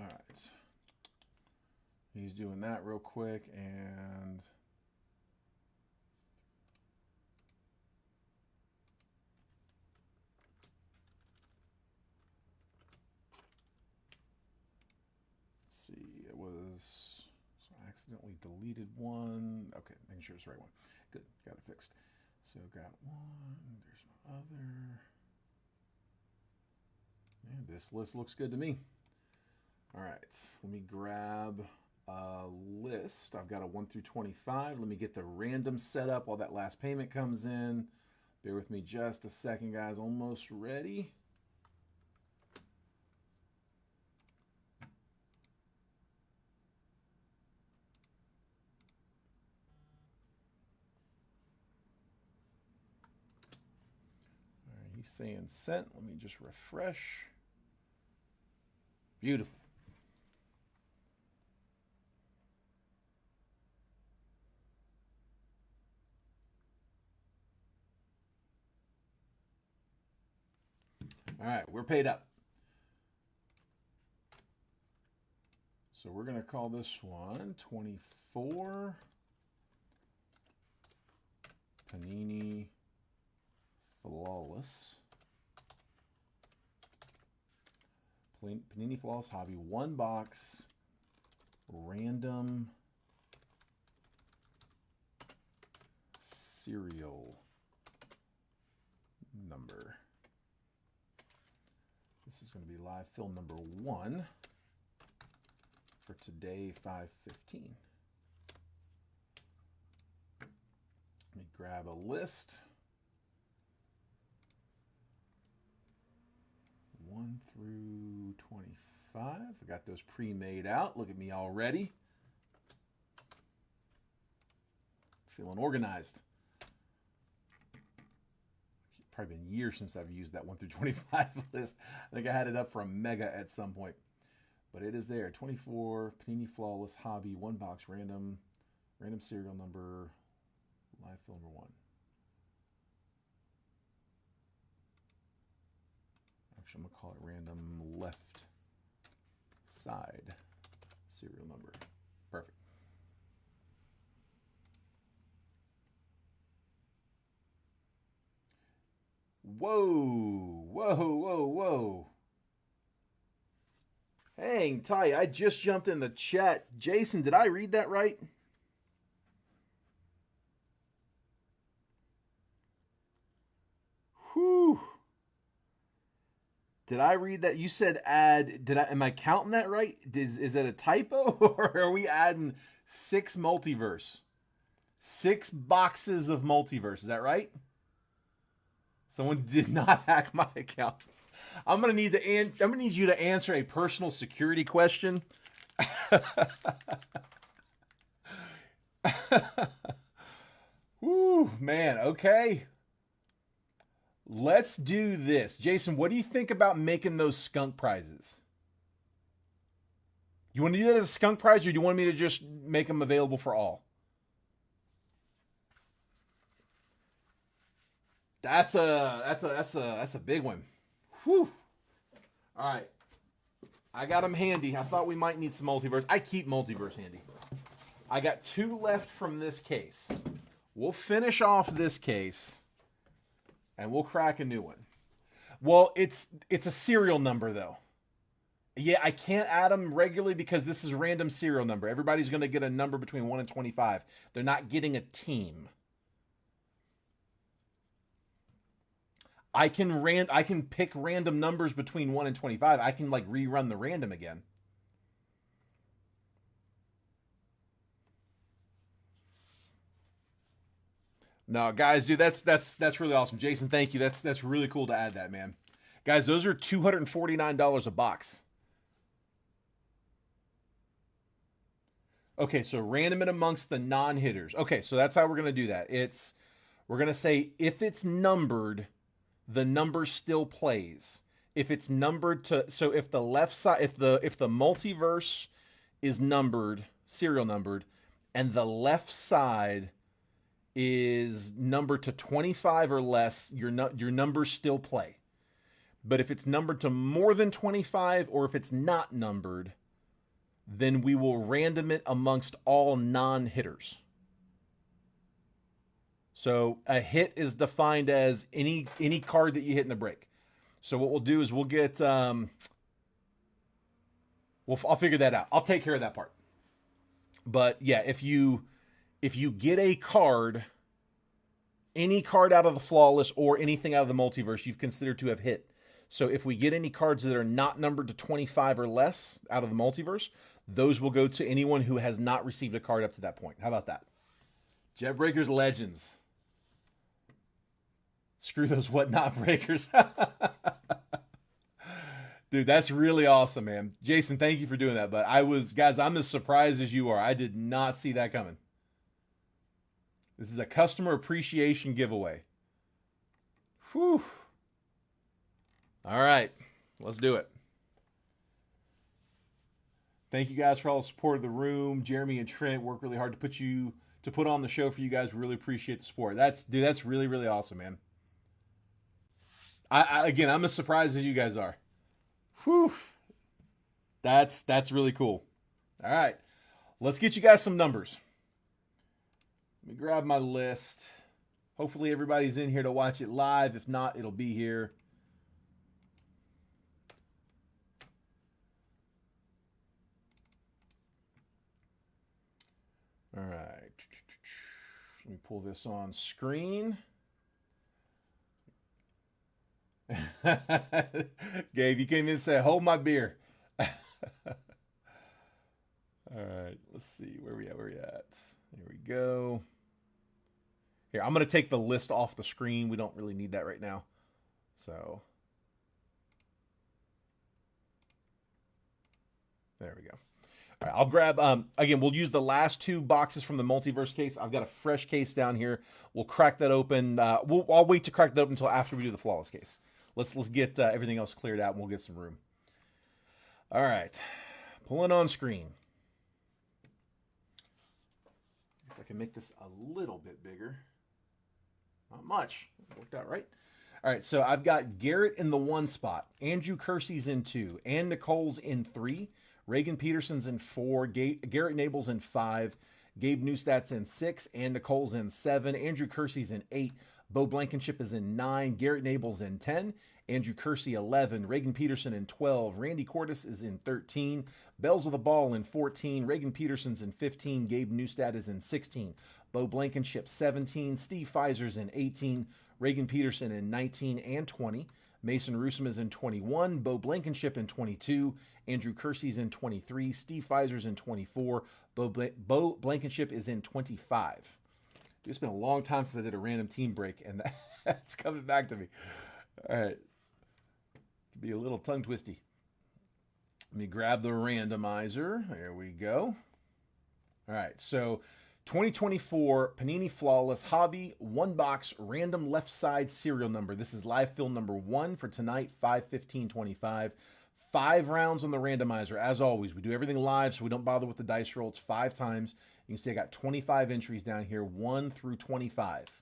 All right. He's doing that real quick, and let's see, it was, so I accidentally deleted one. Okay, making sure it's the right one. Good, got it fixed. So got one, there's my other. Yeah, this list looks good to me. All right, let me grab a list. I've got a 1 through 25. Let me get the random set up while that last payment comes in. Bear with me just a second, guys. Almost ready. All right, he's saying sent. Let me just refresh. Beautiful. All right, we're paid up. So we're going to call this one 24 Panini Flawless. Panini Flawless Hobby, 1 box, random serial number. This is going to be live fill number 1 for today, 5/15. Let me grab a list. 1 through 25. I got those pre-made out. Look at me already. Feeling organized. Probably been years since I've used that 1 through 25 list. I think I had it up for a mega at some point. But it is there. 24 Panini Flawless Hobby, 1 box, random serial number, live fill number 1. Actually, I'm going to call it random left side serial number. Perfect. Whoa, whoa, whoa, whoa. Hang tight. I just jumped in the chat. Jason, did I read that right? Whew. Did I read that? You said add. Am I counting that right? Is that a typo? Or are we adding 6 multiverse? 6 boxes of multiverse. Is that right? Someone did not hack my account. I'm gonna need you to answer a personal security question. Woo, man. Okay. Let's do this. Jason, what do you think about making those skunk prizes? You want to do that as a skunk prize, or do you want me to just make them available for all? That's a big one. Whew. All right. I got them handy. I thought we might need some multiverse. I keep multiverse handy. I got 2 left from this case. We'll finish off this case, and we'll crack a new one. Well, it's a serial number, though. Yeah, I can't add them regularly because this is a random serial number. Everybody's going to get a number between 1 and 25. They're not getting a team. I can pick random numbers between 1 and 25. I can like rerun the random again. No, guys, dude, that's really awesome. Jason, thank you. That's really cool to add that, man. Guys, those are $249 a box. Okay, so random it amongst the non-hitters. Okay, so that's how we're going to do that. We're going to say if it's numbered, the number still plays. If it's numbered to, so if the left side, if the multiverse is numbered, serial numbered, and the left side is numbered to 25 or less, your numbers still play. But if it's numbered to more than 25, or if it's not numbered, then we will random it amongst all non-hitters. So a hit is defined as any card that you hit in the break. So what we'll do is we'll get I'll figure that out. I'll take care of that part. But yeah, if you get a card, any card out of the flawless or anything out of the multiverse, you've considered to have hit. So if we get any cards that are not numbered to 25 or less out of the multiverse, those will go to anyone who has not received a card up to that point. How about that? Jetbreakers Legends. Screw those whatnot breakers. Dude, that's really awesome, man. Jason, thank you for doing that. But guys, I'm as surprised as you are. I did not see that coming. This is a customer appreciation giveaway. Whew. All right, let's do it. Thank you guys for all the support of the room. Jeremy and Trent work really hard to put on the show for you guys. We really appreciate the support. That's really, really awesome, man. Again, I'm as surprised as you guys are. Whew. That's really cool. All right, let's get you guys some numbers. Let me grab my list. Hopefully everybody's in here to watch it live. If not, it'll be here. All right. Let me pull this on screen. Gabe, you came in and said, hold my beer. All right. Let's see. Where we at? There we go. Here, I'm going to take the list off the screen. We don't really need that right now. So, there we go. All right, I'll grab, again, we'll use the last two boxes from the multiverse case. I've got a fresh case down here. We'll crack that open. I'll wait to crack that open until after we do the flawless case. Let's get everything else cleared out and we'll get some room. All right. Pulling on screen. Guess I can make this a little bit bigger. Not much. It worked out right. All right, so I've got Garrett in the 1 spot. Andrew Kersey's in 2. Ann Nicole's in 3. Reagan Peterson's in 4. Garrett Nable's in 5. Gabe Newstat's in 6. Ann Nicole's in 7. Andrew Kersey's in 8. Bo Blankenship is in 9. Garrett Nable's in 10. Andrew Kersey 11. Reagan Peterson in 12. Randy Cordes is in 13. Bells of the Ball in 14. Reagan Peterson's in 15. Gabe Newstat is in 16. Bo Blankenship 17. Steve Pfizer's in 18. Reagan Peterson in 19 and 20. Mason Rusum is in 21. Bo Blankenship in 22. Andrew Kersey's in 23. Steve Pfizer's in 24. Bo Blankenship is in 25. It's been a long time since I did a random team break, and that's coming back to me. All right. Could be a little tongue twisty. Let me grab the randomizer. There we go. All right. So 2024 Panini Flawless Hobby 1-box random left side serial number. This is live fill number 1 for tonight, 5/15/25. 5 rounds on the randomizer. As always, we do everything live, so we don't bother with the dice roll. It's 5 times. You can see I got 25 entries down here, 1 through 25.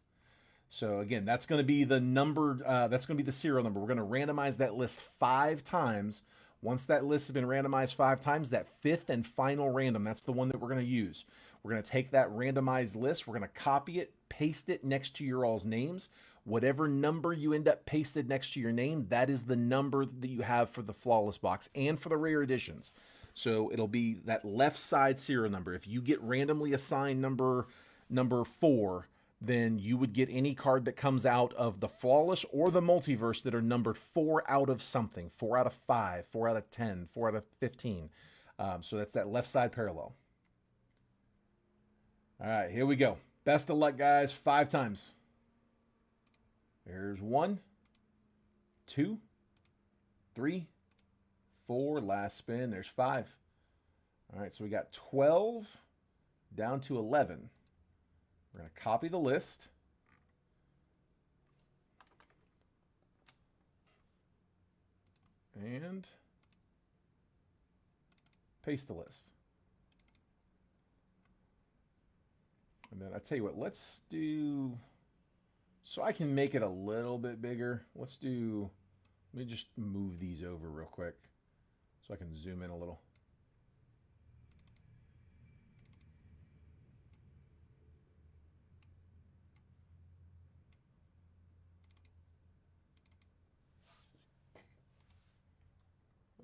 So again, that's going to be the number. That's going to be the serial number. We're going to randomize that list 5 times. Once that list has been randomized 5 times, that 5th and final random, that's the one that we're going to use. We're going to take that randomized list. We're going to copy it, paste it next to your all's names. Whatever number you end up pasted next to your name, that is the number that you have for the flawless box and for the rare editions. So it'll be that left side serial number. If you get randomly assigned number 4, then you would get any card that comes out of the flawless or the multiverse that are numbered 4 out of something, 4 out of 5, 4 out of 10, 4 out of 15. So that's that left side parallel. All right, here we go. Best of luck, guys. 5 times. There's 1, 2, 3, 4. Last spin. There's 5. All right, so we got 12 down to 11. We're going to copy the list. And paste the list. And then I tell you what, let's do, so I can make it a little bit bigger. Let me just move these over real quick so I can zoom in a little.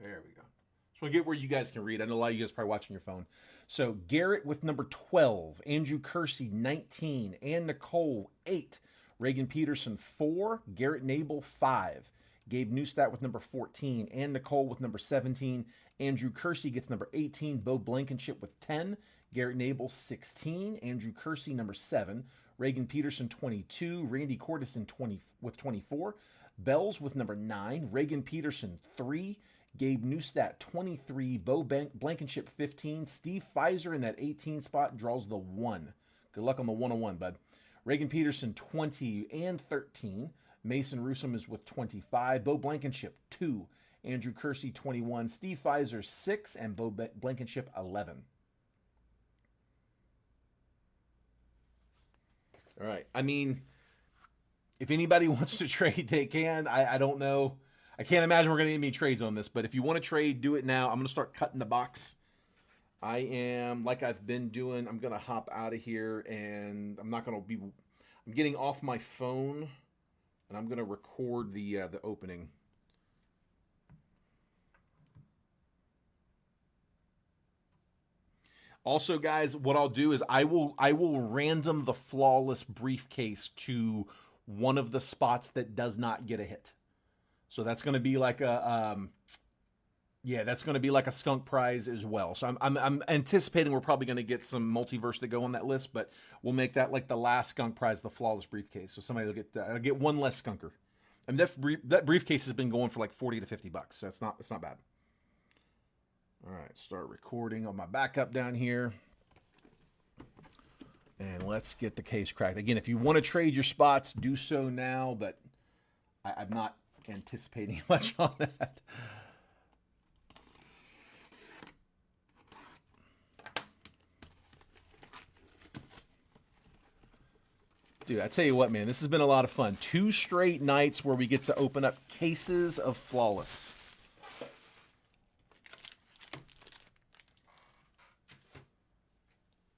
There we go. So we'll get where you guys can read. I know a lot of you guys are probably watching your phone. So Garrett with number 12, Andrew Kersey 19, Ann Nicole 8, Reagan Peterson 4, Garrett Nabel 5, Gabe Newstat with number 14, Ann Nicole with number 17, Andrew Kersey gets number 18, Bo Blankenship with 10, Garrett Nabel 16, Andrew Kersey number 7, Reagan Peterson 22, Randy Cordison 20 with 24, Bells with number 9, Reagan Peterson 3, Gabe Newstat 23, Bo Blankenship 15, Steve Pfizer in that 18 spot draws the 1. Good luck on the 101, bud. Reagan Peterson 20 and 13. Mason Rusum is with 25. Bo Blankenship 2. Andrew Kersey 21. Steve Pfizer 6. And Bo Blankenship 11. All right. I mean, if anybody wants to trade, they can. I don't know. I can't imagine we're going to get any trades on this, but if you want to trade, do it now. I'm going to start cutting the box. I am, like I've been doing, I'm going to hop out of here, and I'm not going to be, I'm getting off my phone, and I'm going to record the opening. Also, guys, what I'll do is I will random the flawless briefcase to one of the spots that does not get a hit. So that's going to be like a, that's going to be like a skunk prize as well. So I'm anticipating we're probably going to get some multiverse to go on that list, but we'll make that like the last skunk prize, the flawless briefcase. So somebody will get one less skunker. I mean that briefcase has been going for like $40 to $50, so it's not bad. All right, start recording on my backup down here. And let's get the case cracked. Again, if you want to trade your spots, do so now, but I'm not anticipating much on that. Dude, I tell you what, man, this has been a lot of fun. 2 straight nights where we get to open up cases of Flawless.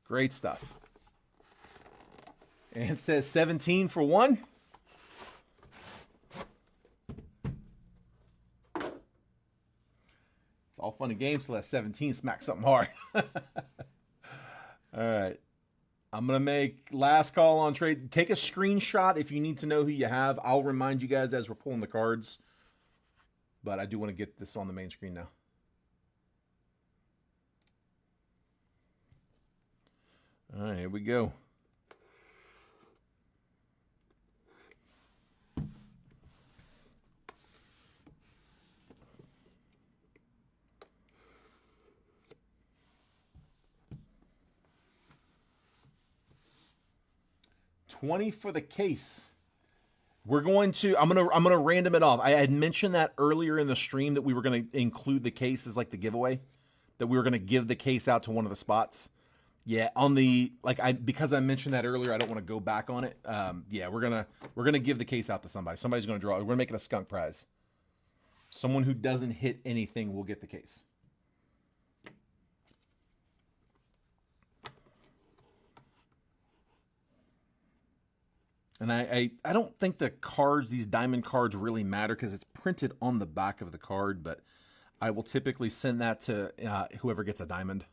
Great stuff. And it says 17 for 1. It's all fun and games till that 17 smacks something hard. All right. I'm going to make last call on trade. Take a screenshot if you need to know who you have. I'll remind you guys as we're pulling the cards. But I do want to get this on the main screen now. All right, here we go. $20 for the case. I'm gonna random it off. I had mentioned that earlier in the stream that we were gonna include the case as like the giveaway, that we were gonna give the case out to one of the spots. Yeah, because I mentioned that earlier, I don't want to go back on it. We're gonna give the case out to somebody. Somebody's gonna draw. We're gonna make it a skunk prize. Someone who doesn't hit anything will get the case. And I don't think the cards, these diamond cards, really matter because it's printed on the back of the card, but I will typically send that to whoever gets a diamond.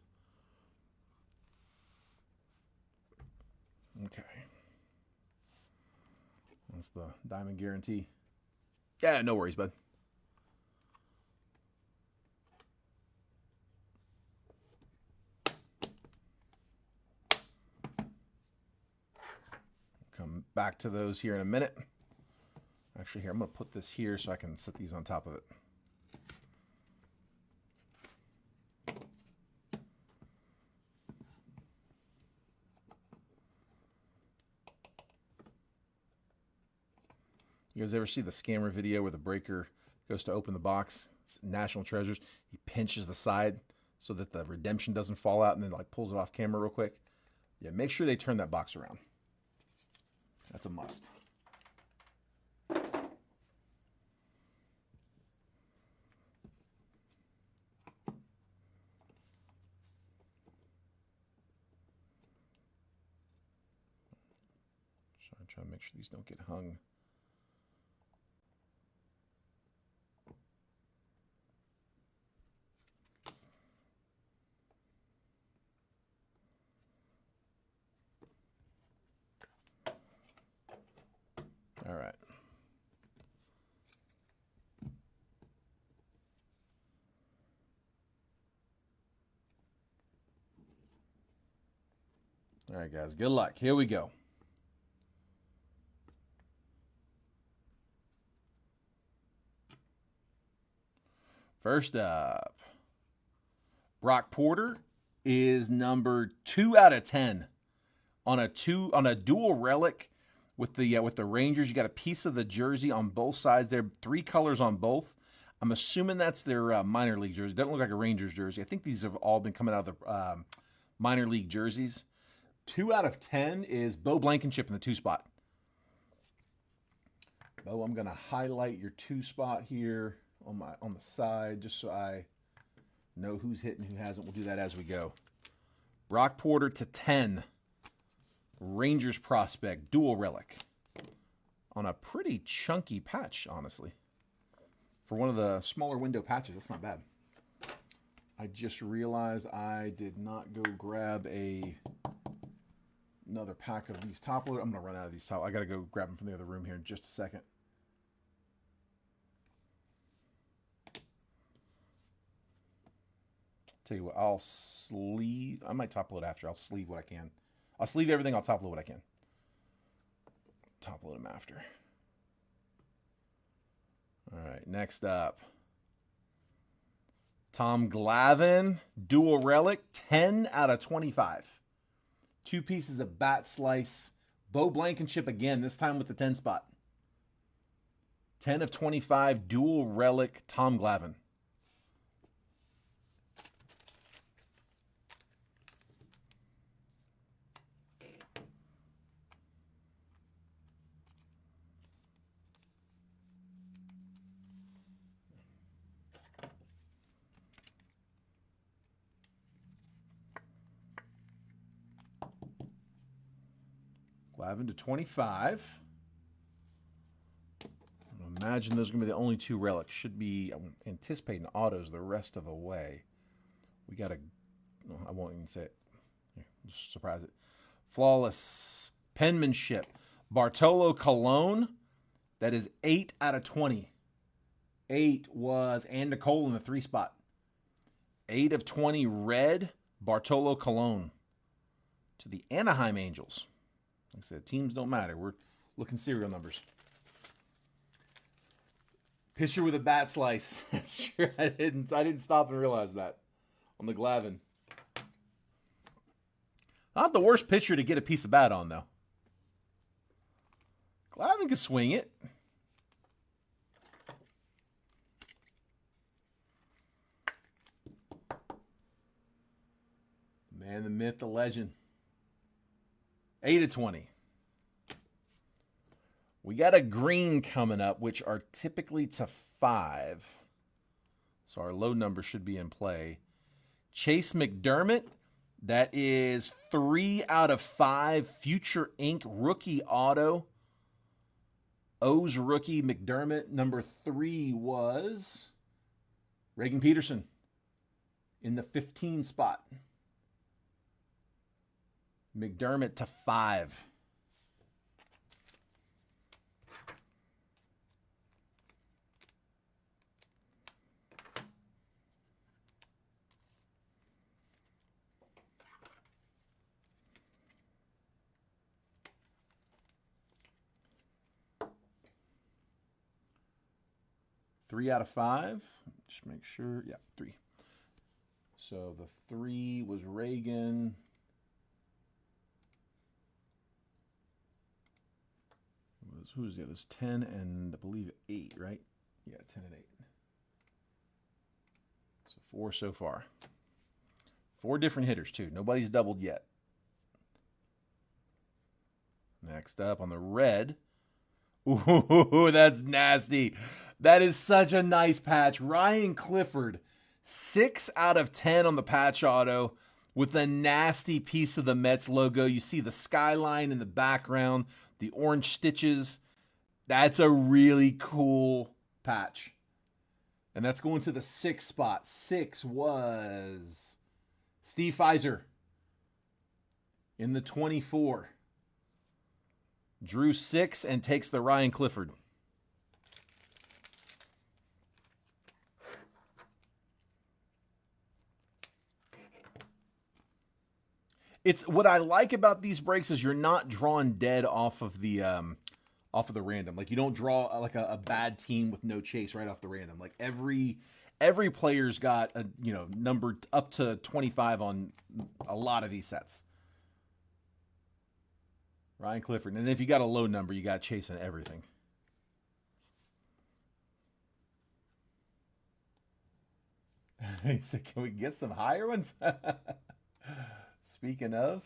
Okay. That's the diamond guarantee. Yeah, no worries, bud. Come back to those here in a minute. Actually, here, I'm going to put this here so I can set these on top of it. You guys ever see the scammer video where the breaker goes to open the box? It's National Treasures. He pinches the side so that the redemption doesn't fall out and then like pulls it off camera real quick. Yeah, make sure they turn that box around. That's a must. Try to make sure these don't get hung. All right, guys. Good luck. Here we go. First up, Brock Porter is number 2 out of 10 on a dual relic with the Rangers. You got a piece of the jersey on both sides there, 3 colors on both. I'm assuming that's their minor league jersey. Doesn't look like a Rangers jersey. I think these have all been coming out of the minor league jerseys. 2 out of 10 is Bo Blankenship in the 2 spot. Bo, I'm gonna highlight your 2 spot here on the side just so I know who's hitting, who hasn't. We'll do that as we go. Brock Porter to 10. Rangers prospect, dual relic. On a pretty chunky patch, honestly. For one of the smaller window patches, that's not bad. I just realized I did not go grab another pack of these top loaders. I'm going to run out of these top. I got to go grab them from the other room here in just a second. Tell you what, I'll sleeve. I might top load after. I'll sleeve what I can. I'll sleeve everything. I'll top load what I can. Top load them after. All right, next up. Tom Glavine, dual relic, 10 out of 25. 2 pieces of bat slice. Bo Blankenship again, this time with the 10 spot. 10 of 25, dual relic, Tom Glavine. Glavine to 25. I imagine those are going to be the only 2 relics. Should be, I'm anticipating autos the rest of the way. We got to, no, I won't even say it. Here, just surprise it. Flawless penmanship. Bartolo Colon. That is 8 out of 20. 8 was Ann Nicole in the 3 spot. 8 of 20 red. Bartolo Colon to the Anaheim Angels. Like I said, teams don't matter. We're looking serial numbers. Pitcher with a bat slice. That's true. I didn't stop and realize that on the Glavine. Not the worst pitcher to get a piece of bat on, though. Glavine can swing it. Man, the myth, the legend. 8 of 20. We got a green coming up, which are typically to 5. So our low number should be in play. Chase McDermott, that is 3 out of 5. Future Inc. rookie auto. O's rookie McDermott. Number 3 was Reagan Peterson in the 15 spot. McDermott to 5. Three out of 5. Just make sure. Yeah, 3. So the 3 was Reagan. Who was the other? It was 10 and I believe 8, right? Yeah, 10 and 8. So 4 so far. 4 different hitters, too. Nobody's doubled yet. Next up on the red. Ooh, that's nasty. That is such a nice patch. Ryan Clifford, 6 out of 10 on the patch auto with a nasty piece of the Mets logo. You see the skyline in the background, the orange stitches. That's a really cool patch. And that's going to the 6 spot. 6 was Steve Pfizer in the 24. Drew 6 and takes the Ryan Clifford. It's what I like about these breaks is you're not drawn dead off of the random. Like you don't draw like a bad team with no chase right off the random. Like every player's got a number up to 25 on a lot of these sets. Ryan Clifford, and if you got a low number, you got chasing everything. He said, "Can we get some higher ones?" Speaking of.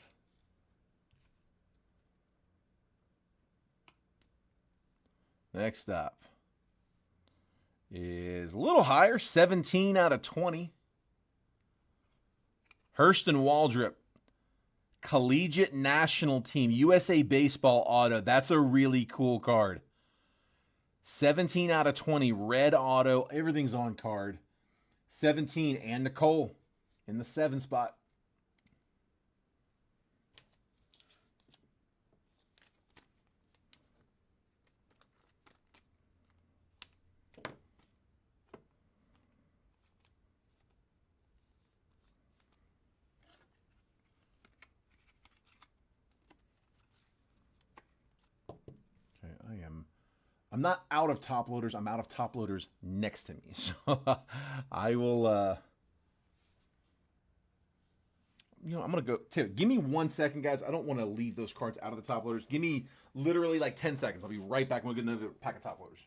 Next up is a little higher, 17 out of 20. Hurston Waldrop, Collegiate National Team, USA Baseball Auto. That's a really cool card. 17 out of 20, red auto. Everything's on card. 17, and Nicole in the 7 spot. I'm not out of top loaders. I'm out of top loaders next to me. So I will, I'm going to go. Give me 1 second, guys. I don't want to leave those cards out of the top loaders. Give me literally like 10 seconds. I'll be right back. We'll get another pack of top loaders.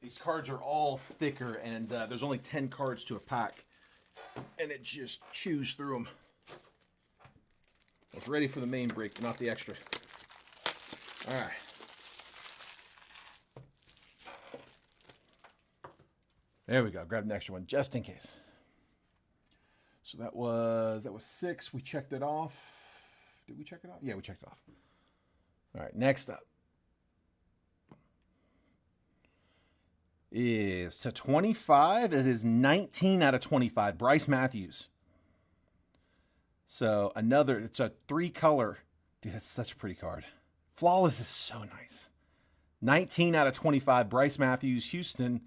These cards are all thicker, and there's only 10 cards to a pack, and it just chews through them. I was ready for the main break, but not the extra. All right. There we go. Grab an extra one just in case. So that was 6. We checked it off. Did we check it off? Yeah, we checked it off. All right, next up is to 25. It is 19 out of 25. Bryce Matthews. So it's a 3-color. Dude, that's such a pretty card. Flawless is so nice. 19 out of 25. Bryce Matthews, Houston,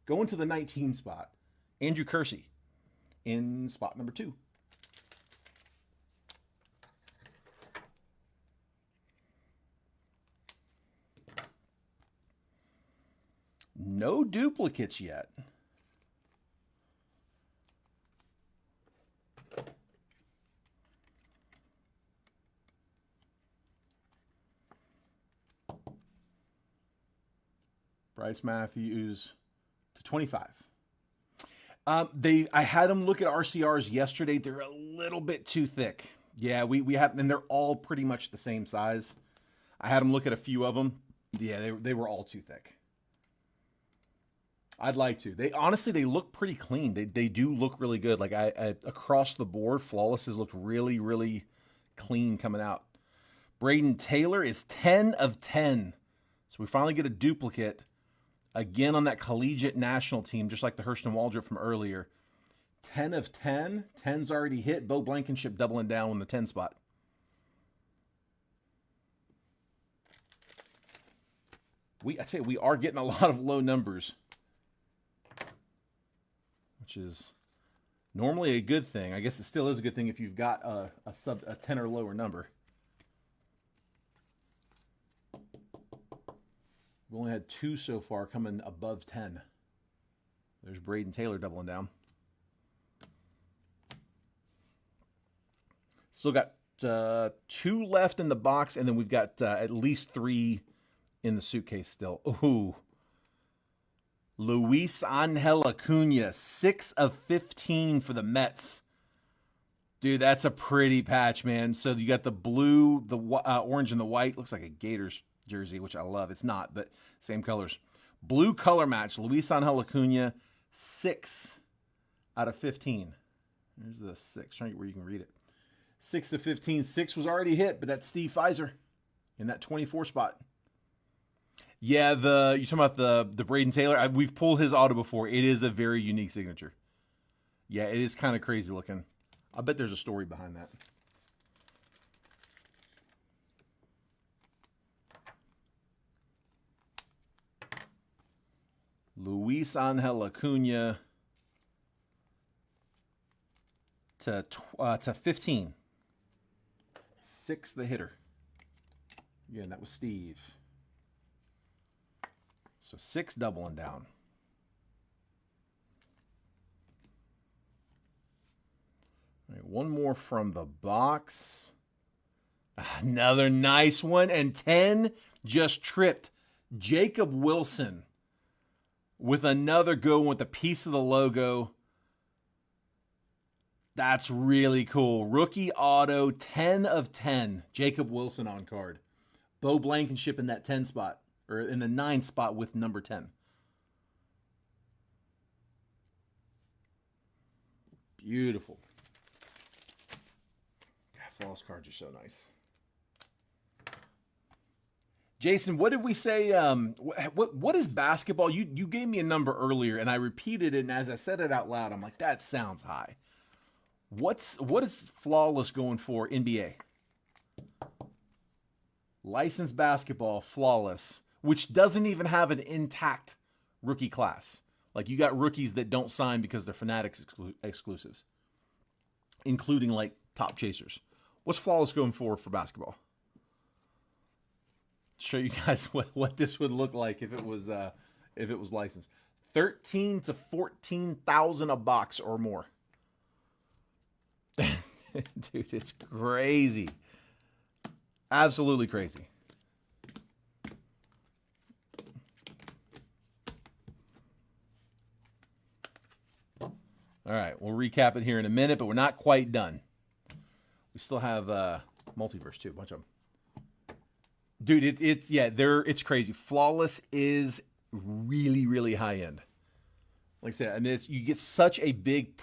going to the 19 spot. Andrew Kersey in spot number 2. No duplicates yet. Bryce Matthews to 25. I had them look at RCRs yesterday. They're a little bit too thick. Yeah, we have, and they're all pretty much the same size. I had them look at a few of them. Yeah, they were all too thick. I'd like to. They look pretty clean. They do look really good. Like I across the board, Flawlesses looked really, really clean coming out. Braden Taylor is 10 of 10. So we finally get a duplicate again on that collegiate national team, just like the Hurston Waldrop from earlier. 10 of 10. 10's already hit. Bo Blankenship doubling down on the 10 spot. I tell you, we are getting a lot of low numbers, which is normally a good thing. I guess it still is a good thing if you've got a 10 or lower number. We've only had 2 so far coming above 10. There's Braden Taylor doubling down. Still got 2 left in the box, and then we've got at least 3 in the suitcase still. Ooh. Luis Angel Acuna, 6 of 15 for the Mets. Dude, that's a pretty patch, man. So you got the blue, the orange, and the white. Looks like a Gators jersey, which I love. It's not, but same colors. Blue color match. Luis Angel Acuna, 6 out of 15. There's the 6, right where you can read it. 6 of 15. 6 was already hit, but that's Steve Pfizer in that 24 spot. Yeah, you talking about the Braden Taylor? We've pulled his auto before. It is a very unique signature. Yeah, it is kind of crazy looking. I bet there's a story behind that. Luis Angel Acuna to 15. 6 the hitter. Again, that was Steve. So 6 doubling down. All right, one more from the box. Another nice one. And 10 just tripped. Jacob Wilson with another good one with a piece of the logo. That's really cool. Rookie auto, 10 of 10. Jacob Wilson on card. Bo Blankenship in that 10 spot, or in the 9 spot with number 10. Beautiful. God, flawless cards are so nice. Jason, what did we say? What is basketball? You gave me a number earlier, and I repeated it, and as I said it out loud, I'm like, that sounds high. What is flawless going for NBA? Licensed basketball, flawless, which doesn't even have an intact rookie class. Like, you got rookies that don't sign because they're Fanatics exclusives, including like top chasers. What's flawless going for basketball? Show you guys what this would look like if it was licensed. 13 to 14,000 a box or more. Dude, it's crazy. Absolutely crazy. All right, we'll recap it here in a minute, but we're not quite done. We still have Multiverse too, a bunch of them. Dude, it's crazy. Flawless is really, really high end. Like I said, and you get such a big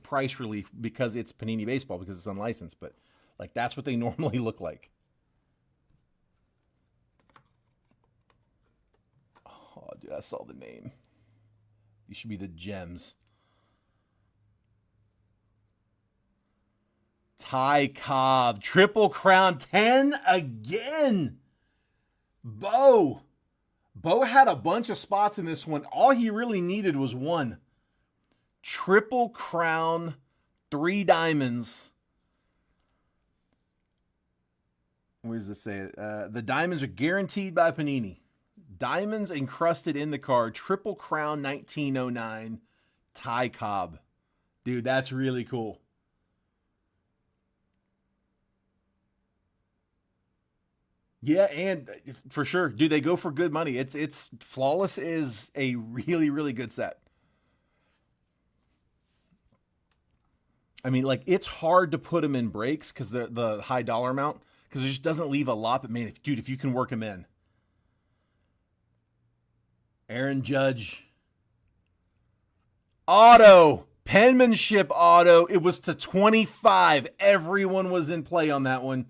price relief because it's Panini Baseball, because it's unlicensed. But like, that's what they normally look like. Oh, dude, I saw the name. These should be the gems. Ty Cobb, Triple Crown, 10 again. Bo had a bunch of spots in this one. All he really needed was one. Triple Crown, 3 diamonds. Where does this say it? The diamonds are guaranteed by Panini. Diamonds encrusted in the card. Triple Crown, 1909. Ty Cobb. Dude, that's really cool. Yeah, and for sure, dude, they go for good money. It's Flawless is a really, really good set. I mean, like, it's hard to put them in breaks because the high dollar amount, because it just doesn't leave a lot. But man, if you can work them in. Aaron Judge. Auto. Penmanship auto. It was to 25. Everyone was in play on that one.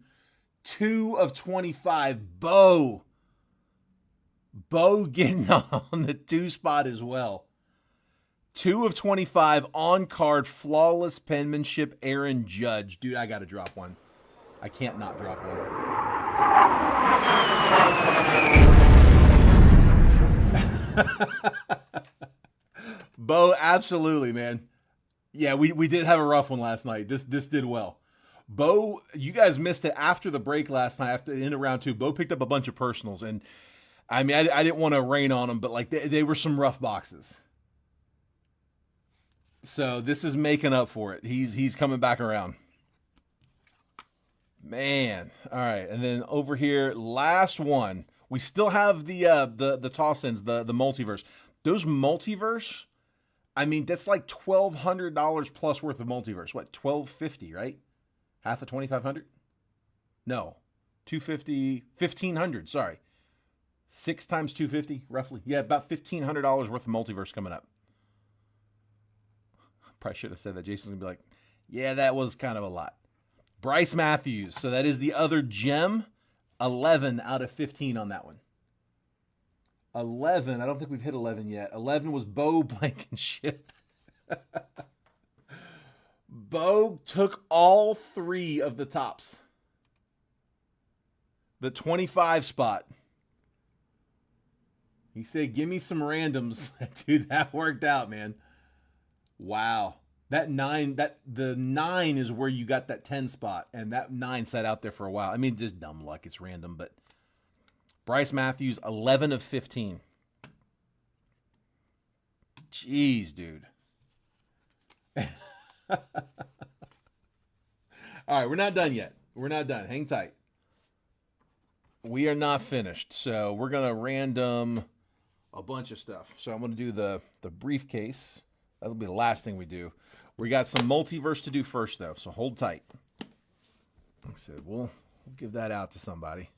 2 of 25. Bo getting on the 2 spot as well. 2 of 25 on card. Flawless penmanship. Aaron Judge. Dude, I got to drop one. I can't not drop one. Bo, absolutely, man. Yeah, we did have a rough one last night. This did well. Bo, you guys missed it after the break last night, after in round 2. Bo picked up a bunch of personals, and I mean, I didn't want to rain on them, but like they were some rough boxes. So this is making up for it. He's coming back around. Man, all right, and then over here, last one. We still have the toss-ins, the multiverse. Those multiverse, I mean, that's like $1,200 plus worth of multiverse. What, $1,250, right? Half of 2,500? No, 250, 1,500. Sorry, 6 times 250, roughly. Yeah, about $1,500 worth of multiverse coming up. Probably should have said that. Jason's gonna be like, "Yeah, that was kind of a lot." Bryce Matthews. So that is the other gem. 11 out of 15 on that one. 11. I don't think we've hit 11 yet. 11 was Bo Blankenship. Bo took all 3 of the tops. The 25 spot. He said, give me some randoms. Dude, that worked out, man. Wow. That 9, the 9 is where you got that 10 spot. And that 9 sat out there for a while. I mean, just dumb luck. It's random. But Bryce Matthews, 11 of 15. Jeez, dude. All right, we're not done yet. We're not done. Hang tight. We are not finished. So we're going to random a bunch of stuff. So I'm going to do the briefcase. That'll be the last thing we do. We got some multiverse to do first, though. So hold tight. Like I said, we'll give that out to somebody.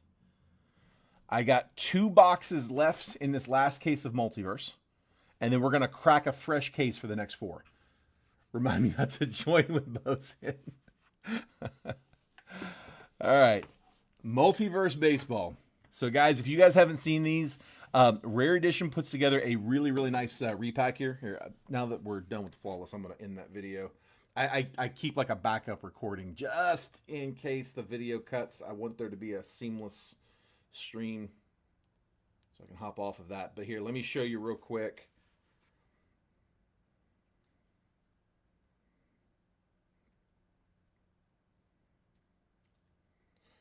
I got 2 boxes left in this last case of multiverse. And then we're going to crack a fresh case for the next 4. Remind me not to join with Bo's in. All right. Multiverse Baseball. So, guys, if you guys haven't seen these, Rare Edition puts together a really, really nice repack here. Now that we're done with Flawless, I'm going to end that video. I keep like a backup recording just in case the video cuts. I want there to be a seamless stream so I can hop off of that. But here, let me show you real quick.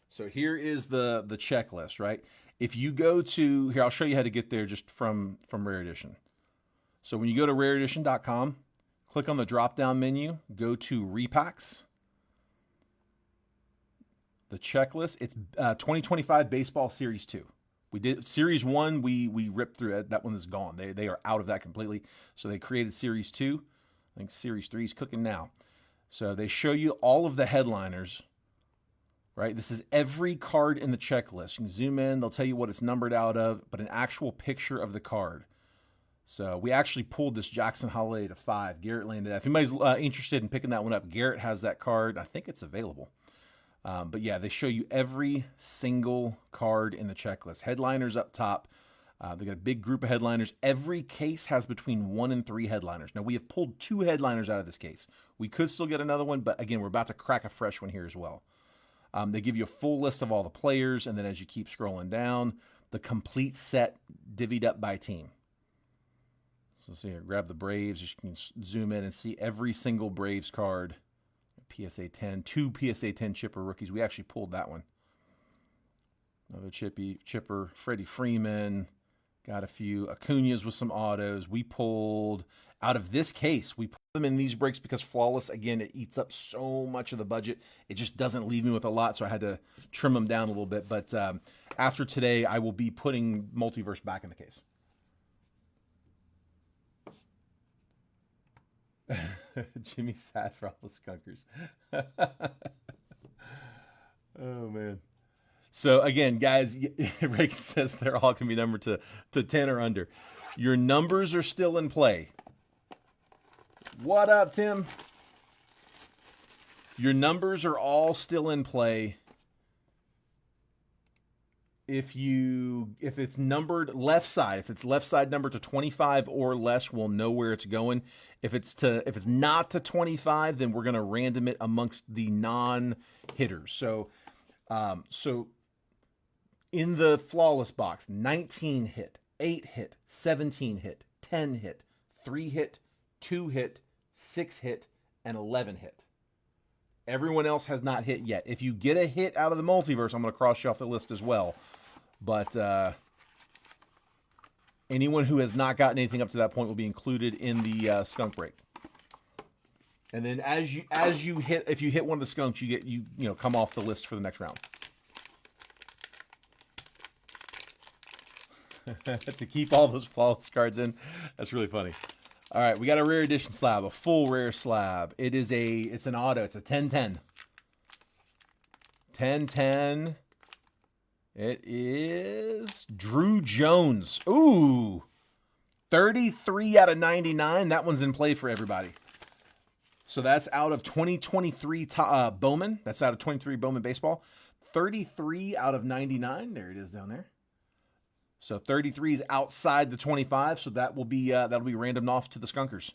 So here is the checklist, right? If you go to, here, I'll show you how to get there just from Rare Edition. So when you go to rareedition.com, click on the drop-down menu, go to Repacks. The checklist, it's 2025 Baseball Series 2. We did Series 1, we ripped through it. That one is gone. They are out of that completely. So they created Series 2. I think Series 3 is cooking now. So they show you all of the headliners. Right, this is every card in the checklist. You can zoom in, they'll tell you what it's numbered out of, but an actual picture of the card. So we actually pulled this Jackson Holiday to 5. Garrett landed that. If anybody's interested in picking that one up, Garrett has that card. I think it's available. But yeah, they show you every single card in the checklist. Headliners up top. They got a big group of headliners. Every case has between 1 and 3 headliners. Now, we have pulled 2 headliners out of this case. We could still get another one, but again, we're about to crack a fresh one here as well. They give you a full list of all the players, and then as you keep scrolling down, the complete set divvied up by team. So see here, grab the Braves. You can zoom in and see every single Braves card. PSA 10, 2 PSA 10 chipper rookies. We actually pulled that one. Another chipper, Freddie Freeman. Got a few Acuñas with some autos. We pulled, out of this case, we put them in these breaks because Flawless, again, it eats up so much of the budget. It just doesn't leave me with a lot, so I had to trim them down a little bit. But after today, I will be putting Multiverse back in the case. Jimmy's sad for all the skunkers. Oh, man. So, again, guys, Reagan says they're all going to be numbered to 10 or under. Your numbers are still in play. What up, Tim? Your numbers are all still in play. If it's numbered left side, if it's left side numbered to 25 or less, we'll know where it's going. If it's not to 25, then we're going to random it amongst the non-hitters. So in the Flawless box, 19 hit, 8 hit, 17 hit, 10 hit, 3 hit, 2 hit, 6 hit, and 11 hit. Everyone else has not hit yet. If you get a hit out of the multiverse, I'm going to cross you off the list as well. But anyone who has not gotten anything up to that point will be included in the skunk break. And then as you hit, if you hit one of the skunks, you come off the list for the next round. To keep all those Flawless cards in. That's really funny. All right, we got a rare edition slab, a full rare slab. It's an auto. It's a 10-10. 10-10. It is Drew Jones. Ooh. 33 out of 99. That one's in play for everybody. So that's out of 2023 Bowman. That's out of 23 Bowman baseball. 33 out of 99. There it is down there. So 33 is outside the 25, so that'll be randomed off to the skunkers.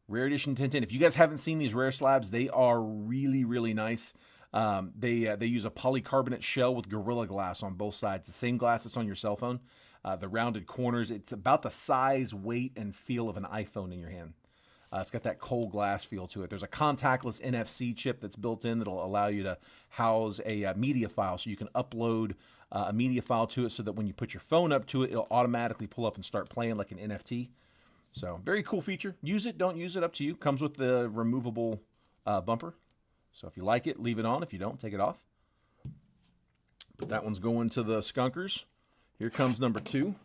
Rare edition 1010. If you guys haven't seen these rare slabs, they are really, really nice. They use a polycarbonate shell with Gorilla Glass on both sides. The same glass that's on your cell phone. The rounded corners. It's about the size, weight, and feel of an iPhone in your hand. It's got that cold glass feel to it. There's a contactless NFC chip that's built in that'll allow you to house a media file, so you can upload a media file to it so that when you put your phone up to it, it'll automatically pull up and start playing like an NFT. So very cool feature. Use it, don't use it, up to you. Comes with the removable bumper. So if you like it, leave it on. If you don't, take it off. But that one's going to the skunkers. Here comes number 2.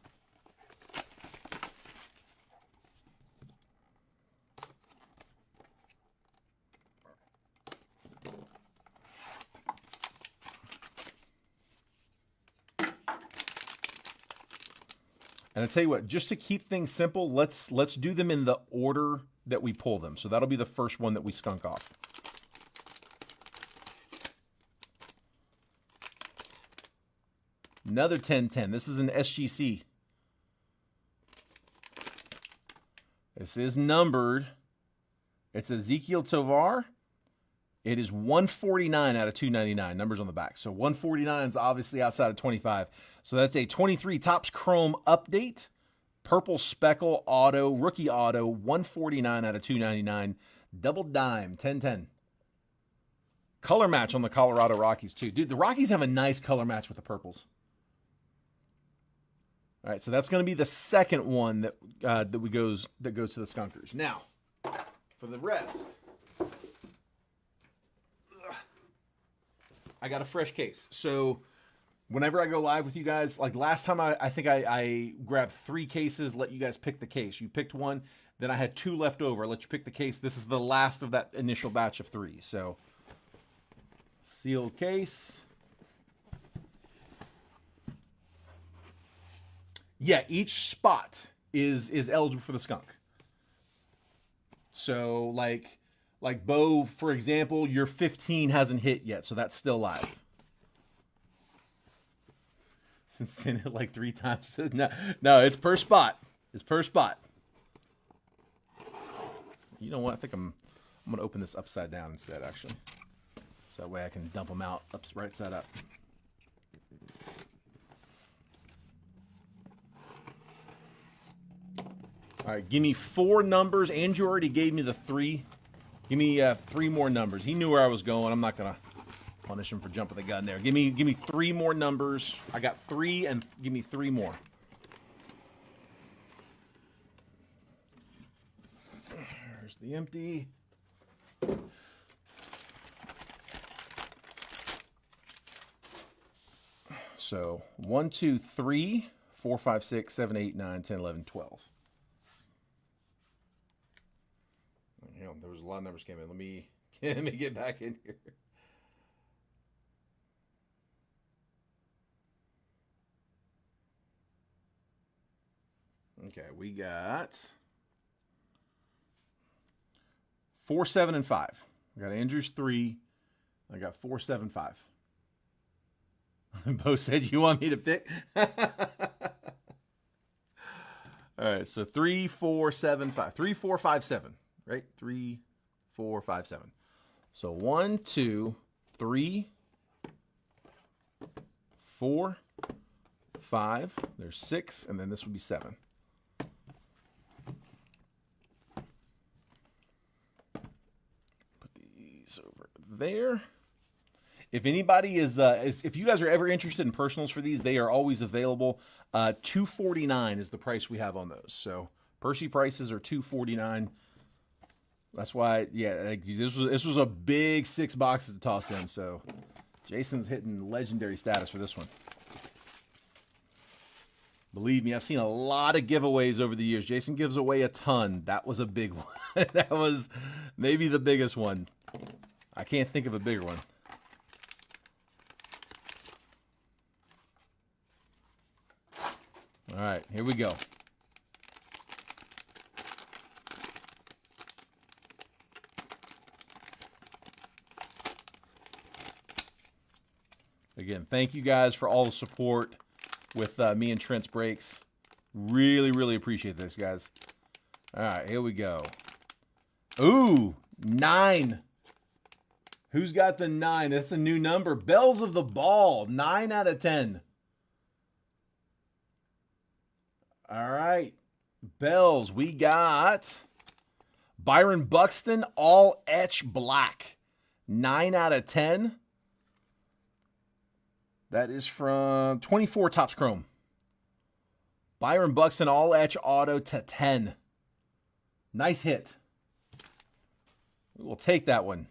And I tell you what, just to keep things simple, let's do them in the order that we pull them. So that'll be the first one that we skunk off. Another 1010. This is an SGC. This is numbered. It's Ezekiel Tovar. It is 149 out of 299. Numbers on the back. So 149 is obviously outside of 25. So that's a 23 Topps Chrome update. Purple Speckle auto, rookie auto, 149 out of 299. Double dime, 1010. Color match on the Colorado Rockies too. Dude, the Rockies have a nice color match with the purples. All right, so that's going to be the second one that goes to the skunkers. Now, for the rest, I got a fresh case. So whenever I go live with you guys, like last time I think I grabbed 3 cases, let you guys pick the case. You picked one, then I had 2 left over. I let you pick the case. This is the last of that initial batch of 3. So sealed case. Yeah, each spot is eligible for the skunk. So like Bo, for example, your 15 hasn't hit yet, so that's still live. Since in it like 3 times. No, it's per spot. It's per spot. You know what? I think I'm gonna open this upside down instead, actually. So that way I can dump them out right side up. All right, give me 4 numbers. Andrew already gave me the 3. Give me 3 more numbers. He knew where I was going. I'm not gonna punish him for jumping the gun there. Give me 3 more numbers. I got 3, and give me 3 more. There's the empty. So 1, 2, 3, 4, 5, 6, 7, 8, 9, 10, 11, 12. You know, there was a lot of numbers came in. Let me get back in here. Okay, we got 4, 7, and 5. I got Andrew's 3. I got 4, 7, 5. Bo said you want me to pick. All right, so 3, 4, 7, 5. 3, 4, 5, 7. Right? 3, 4, 5, 7. So 1, 2, 3, 4, 5. There's 6, and then this would be 7. Put these over there. If anybody if you guys are ever interested in personals for these, they are always available. $249 is the price we have on those. So Percy prices are $249. That's why, yeah, this was a big 6 boxes to toss in. So Jason's hitting legendary status for this one. Believe me, I've seen a lot of giveaways over the years. Jason gives away a ton. That was a big one. That was maybe the biggest one. I can't think of a bigger one. All right, here we go. Again, thank you guys for all the support. with me and Trent's breaks. Really, really appreciate this, guys. All right, here we go. Ooh, 9. Who's got the 9? That's a new number. Bells of the Ball, 9 out of 10. All right, Bells, we got Byron Buxton, all etch black, 9 out of 10. That is from 24 Topps Chrome. Byron Buxton, all etch auto to 10. Nice hit. We'll take that one.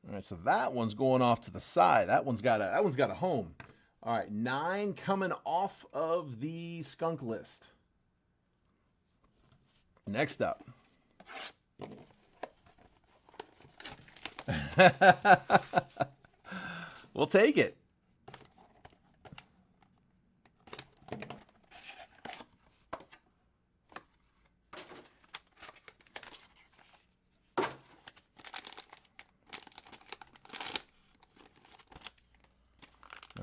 All right, so that one's going off to the side. That one's got a home. All right, 9 coming off of the skunk list. Next up. We'll take it.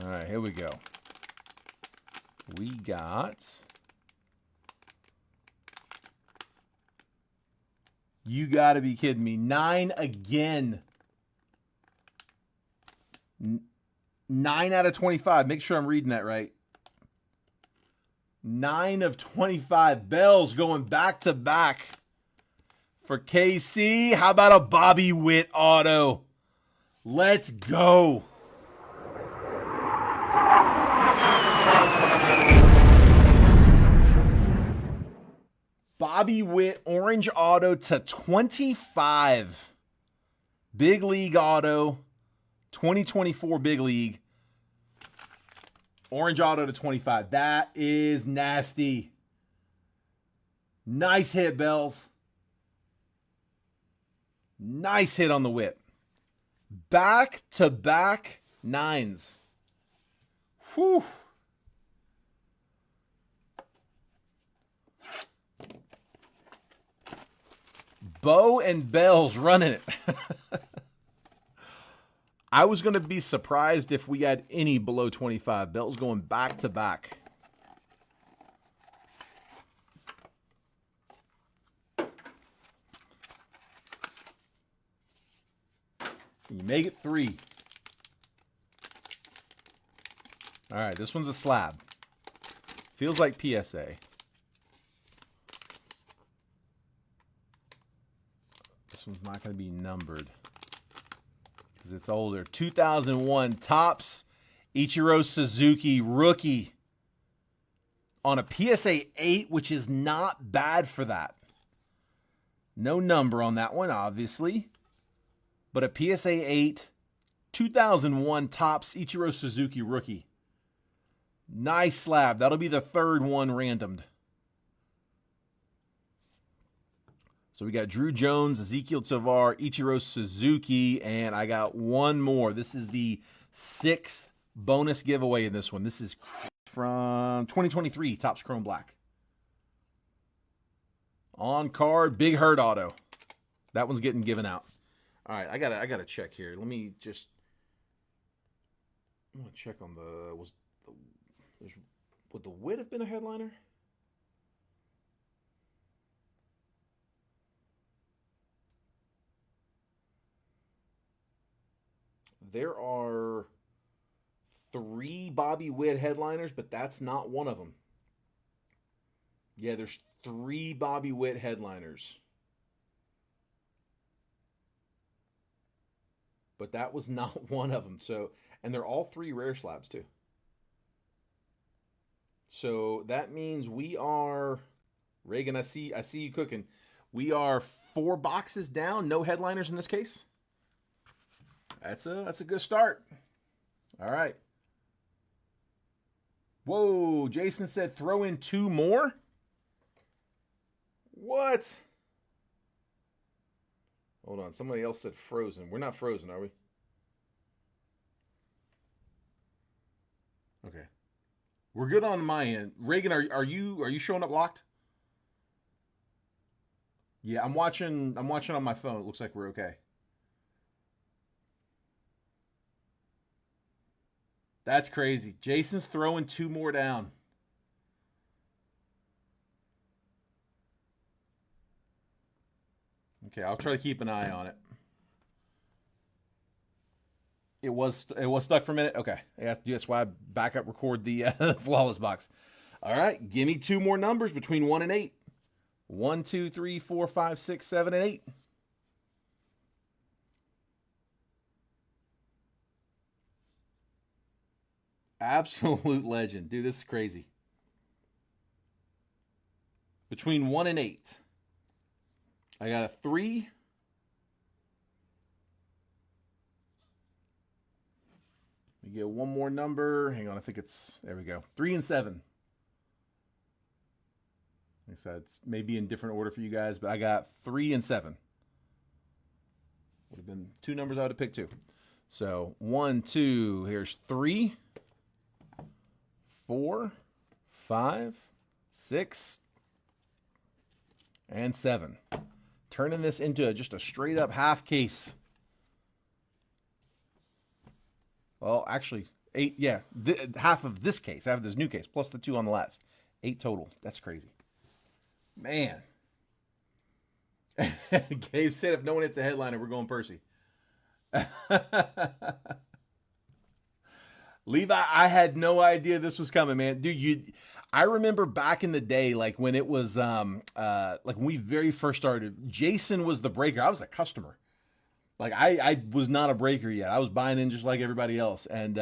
All right, here we go. We got... You got to be kidding me. 9 again. 9 out of 25. Make sure I'm reading that right. 9 of 25. Bells going back to back for KC. How about a Bobby Witt auto? Let's go. Bobby Witt, orange auto to 25. Big League auto. 2024 Big League. Orange auto to 25. That is nasty. Nice hit, Bells. Nice hit on the whip. Back-to-back 9s. Whew. Bo and Bells running it. I was going to be surprised if we had any below 25. Bells going back to back. Can you make it 3? All right, this one's a slab. Feels like PSA. This one's not going to be numbered because it's older. 2001 Topps Ichiro Suzuki rookie on a PSA 8, which is not bad for that. No number on that one, obviously. But a PSA 8, 2001 Topps Ichiro Suzuki rookie. Nice slab. That'll be the third one randomed. So we got Drew Jones, Ezekiel Tovar, Ichiro Suzuki, and I got one more. This is the 6th bonus giveaway in this one. This is from 2023 Topps Chrome Black. On card, Big Hurt auto. That one's getting given out. All right, I gotta check here. Let me just. I'm gonna check on would the Witt have been a headliner? There are 3 Bobby Witt headliners, but that's not one of them. Yeah, there's 3 Bobby Witt headliners. But that was not one of them. So, and they're all 3 rare slabs too. So that means we are, Reagan, I see you cooking. We are 4 boxes down, no headliners in this case. That's a good start. All right. Whoa, Jason said throw in 2 more? What? Hold on, somebody else said frozen. We're not frozen, are we? Okay. We're good on my end. Reagan, are you showing up locked? Yeah, I'm watching on my phone. It looks like we're okay. That's crazy. Jason's throwing 2 more down. Okay, I'll try to keep an eye on it. It was stuck for a minute. Okay, that's why I back up record the flawless box. All right, give me 2 more numbers between 1 and 8. 1, 2, 3, 4, 5, 6, 7, and 8. Absolute legend. Dude, this is crazy. Between 1 and 8. I got a 3. We get one more number. Hang on, I think it's, there we go. 3 and 7. Like I said, it's maybe in different order for you guys, but I got 3 and 7. Would have been 2 numbers I would have picked too. So 1, 2, here's 3, 4, 5, 6, and 7. Turning this into just a straight up half case. Well, actually, 8, yeah. Half of this case, half of this new case, plus the 2 on the last. 8 total. That's crazy. Man. Gabe said if no one hits a headliner, we're going Percy. Levi, I had no idea this was coming, man. Dude, I remember back in the day, like when it was, like when we very first started, Jason was the breaker. I was a customer. Like I was not a breaker yet. I was buying in just like everybody else. And,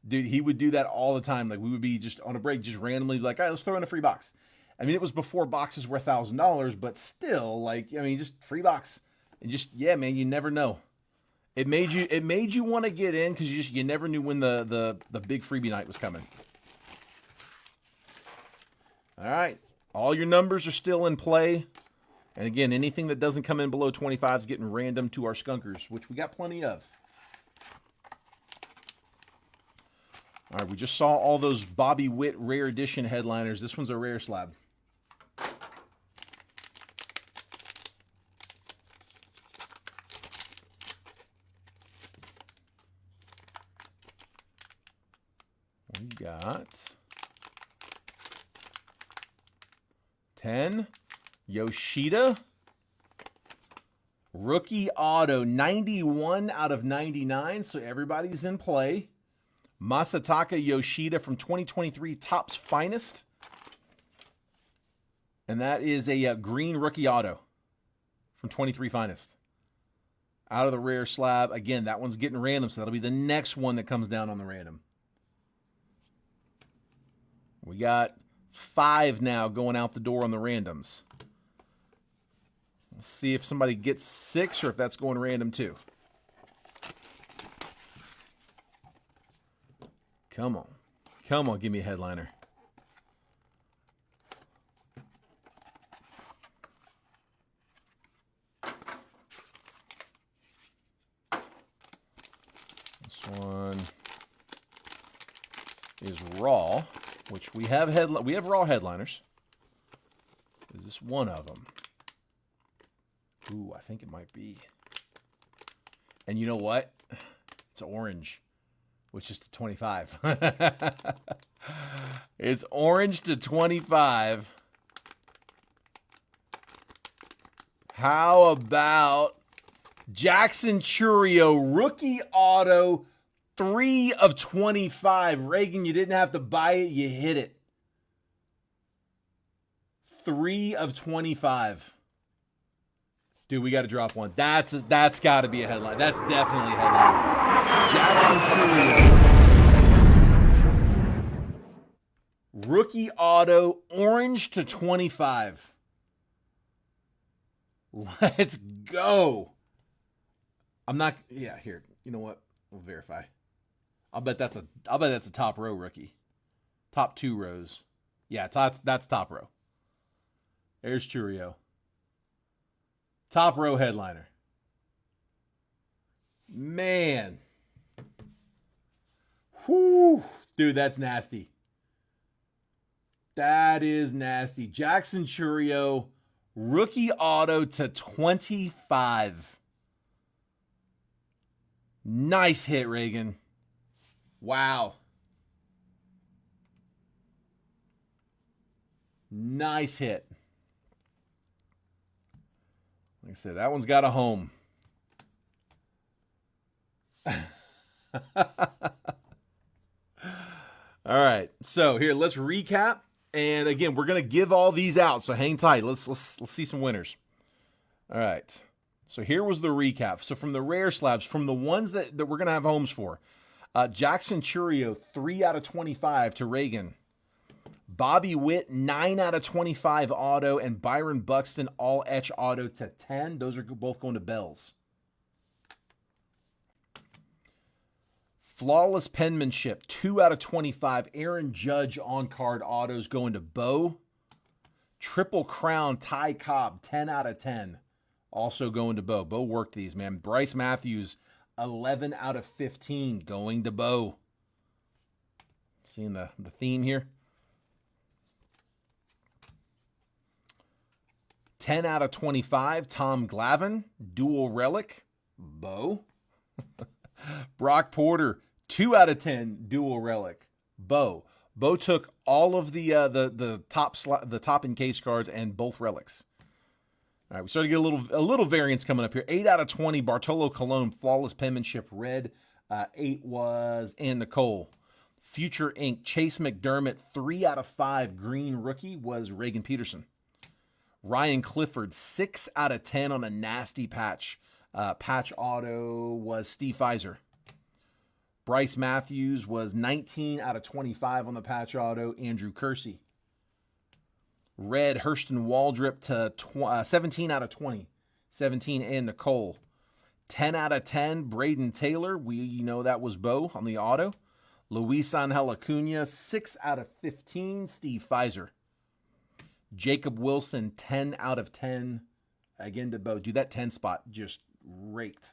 dude, he would do that all the time. Like we would be just on a break, just randomly like, all right, let's throw in a free box. I mean, it was before boxes were $1,000, but still, like, I mean, just free box. And just, yeah, man, you never know. It made you want to get in because you never knew when the big freebie night was coming. All right. All your numbers are still in play. And again, anything that doesn't come in below 25 is getting random to our skunkers, which we got plenty of. All right, we just saw all those Bobby Witt rare edition headliners. This one's a rare slab. We got 10, Yoshida, rookie auto, 91 out of 99, so everybody's in play. Masataka Yoshida from 2023 Topps Finest. And that is a green rookie auto from 23 Finest. Out of the rare slab. Again, that one's getting random, so that'll be the next one that comes down on the random. We got 5 now going out the door on the randoms. Let's see if somebody gets 6 or if that's going random too. Come on. Come on, give me a headliner. This one is raw, which we have raw headliners. Is this one of them? Ooh, I think it might be. And you know what? It's orange, which is to 25. It's orange to 25. How about Jackson Churio, rookie auto, 3 of 25. Reagan, you didn't have to buy it, you hit it. 3 of 25. Dude, we got to drop one. That's got to be a headline. That's definitely a headline. Jackson Churio. Rookie auto, orange to 25. Let's go. I'm not, yeah, here. You know what? We'll verify. I'll bet that's a top row rookie. Top 2 rows. Yeah, that's top row. There's Churio. Top row headliner. Man. Whoo. Dude, that's nasty. That is nasty. Jackson Churio, rookie auto to 25. Nice hit, Reagan. Wow. Nice hit. Like I said, that one's got a home. All right. So here, let's recap. And again, we're gonna give all these out. So hang tight. Let's see some winners. All right. So here was the recap. So from the rare slabs, from the ones that we're gonna have homes for, Jackson Churio 3 out of 25 to Reagan. Bobby Witt 9 out of 25 auto, and Byron Buxton all etch auto to 10. Those are both going to Bells. Flawless penmanship, 2 out of 25. Aaron Judge on-card autos going to Bo. Triple Crown, Ty Cobb, 10 out of 10. Also going to Bo. Bo worked these, man. Bryce Matthews, 11 out of 15 going to Bo. Seeing the theme here? 10 out of 25, Tom Glavine, dual relic, Bo. Brock Porter, 2 out of 10, dual relic, Bo. Bo took all of the top encased cards and both relics. All right, we started to get a little variance coming up here. 8 out of 20, Bartolo Colon, flawless penmanship, red. 8 was Ann Nicole. Future Ink, Chase McDermott, 3 out of 5, green rookie was Reagan Peterson. Ryan Clifford, 6 out of 10 on a nasty patch. Patch auto was Steve Pfizer. Bryce Matthews was 19 out of 25 on the patch auto, Andrew Kersey. Red, Hurston Waldrip to 17 out of 20. 17 and Nicole. 10 out of 10, Braden Taylor. We know that was Bo on the auto. Luis Angel Acuna, 6 out of 15, Steve Pfizer. Jacob Wilson, 10 out of 10. Again to Bo. Dude, that 10 spot just raked.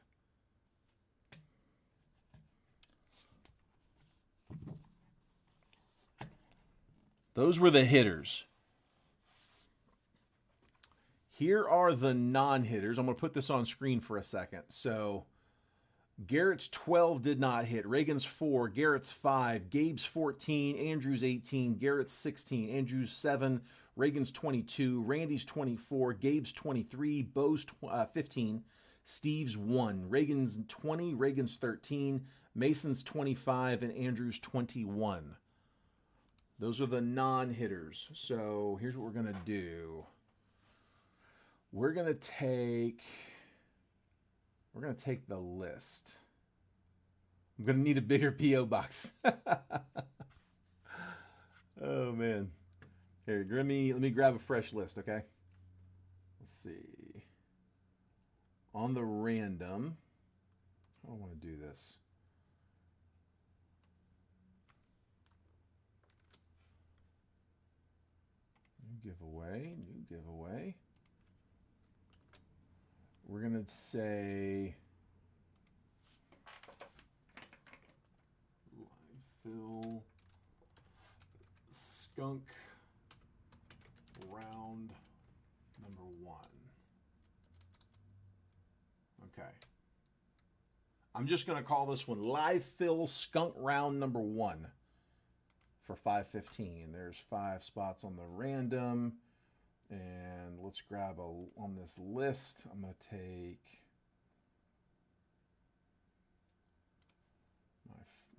Those were the hitters. Here are the non-hitters. I'm going to put this on screen for a second. So Garrett's 12 did not hit. Reagan's 4. Garrett's 5. Gabe's 14. Andrew's 18. Garrett's 16. Andrew's 7. Reagan's 22. Randy's 24. Gabe's 23. Bo's 15. Steve's 1. Reagan's 20. Reagan's 13. Mason's 25. And Andrew's 21. Those are the non-hitters. So here's what we're going to do. We're going to take the list. I'm going to need a bigger P.O. box. Oh, man. Here, let me grab a fresh list, okay? Let's see. On the random, I don't want to do this. New giveaway. We're going to say live fill skunk round number 1. Okay. I'm just going to call this one live fill skunk round number 1 for 515. There's 5 spots on the random. And let's grab on this list. I'm going to take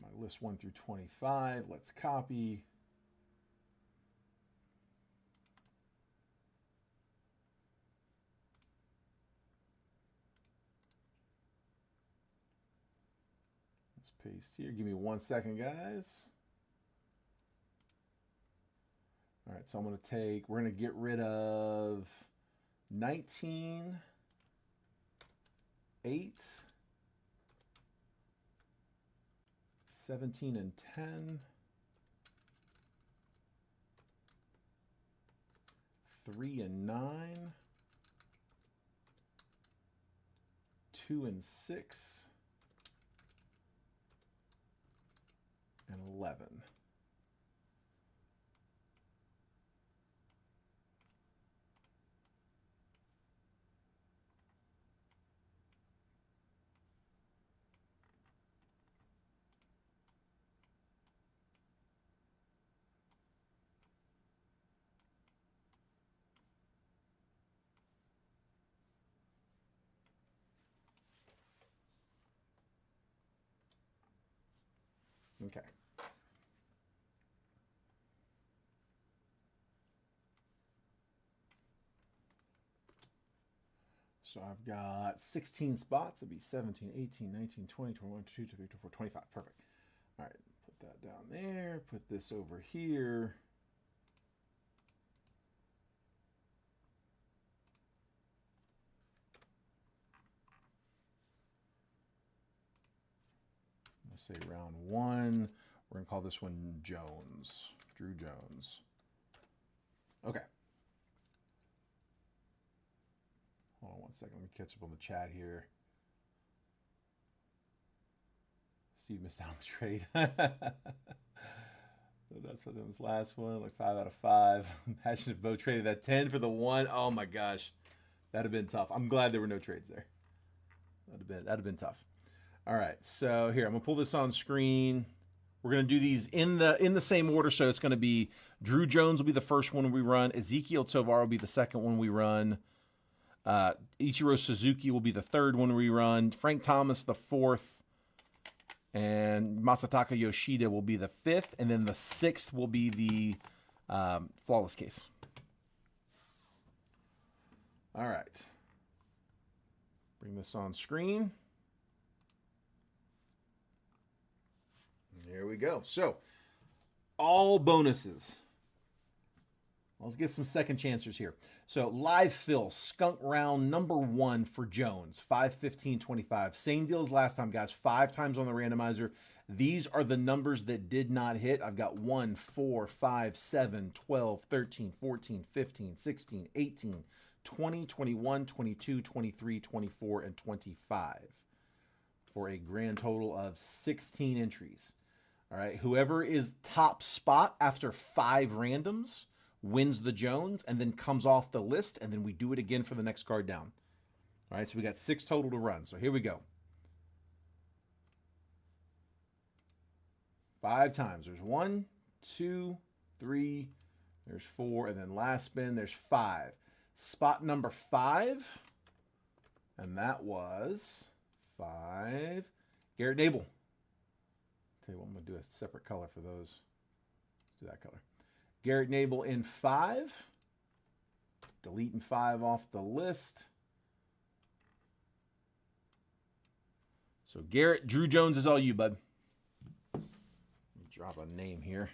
my list 1 through 25. Let's copy. Let's paste here. Give me 1 second, guys. All right, so we're going to get rid of 19, 8, 17 and 10, 3 and 9, 2 and 6, and 11. Okay. So I've got 16 spots. It'll be 17, 18, 19, 20, 21, 22, 23, 24, 25. Perfect. All right, put that down there. Put this over here. Let's say round 1. We're going to call this one Jones. Drew Jones. Okay. Hold on one second. Let me catch up on the chat here. Steve missed out on the trade. So that's for them. This last one, like 5 out of 5. Imagine if Bo traded that 10 for the 1. Oh my gosh. That'd have been tough. I'm glad there were no trades there. That'd have been tough. All right. So here, I'm going to pull this on screen. We're going to do these in the same order. So it's going to be Drew Jones will be the first one we run. Ezekiel Tovar will be the second one we run. Ichiro Suzuki will be the third one we run. Frank Thomas the fourth. And Masataka Yoshida will be the fifth. And then the sixth will be the flawless case. All right. Bring this on screen. There we go. So, all bonuses. Let's get some second chancers here. So, live fill, skunk round number 1 for Jones, 5/15/25. Same deal as last time, guys. 5 times on the randomizer. These are the numbers that did not hit. I've got 1, 4, 5, 7, 12, 13, 14, 15, 16, 18, 20, 21, 22, 23, 24, and 25 for a grand total of 16 entries. All right, whoever is top spot after 5 randoms wins the Jones and then comes off the list, and then we do it again for the next card down. All right, so we got 6 total to run. So here we go. 5 times. There's 1, 2, 3, there's 4, and then last spin, there's 5. Spot number 5, and that was 5. Garrett Nabel. Tell you what, I'm going to do a separate color for those. Let's do that color. Garrett Nabel in 5. Deleting 5 off the list. So Garrett, Drew Jones is all you, bud. Let me drop a name here.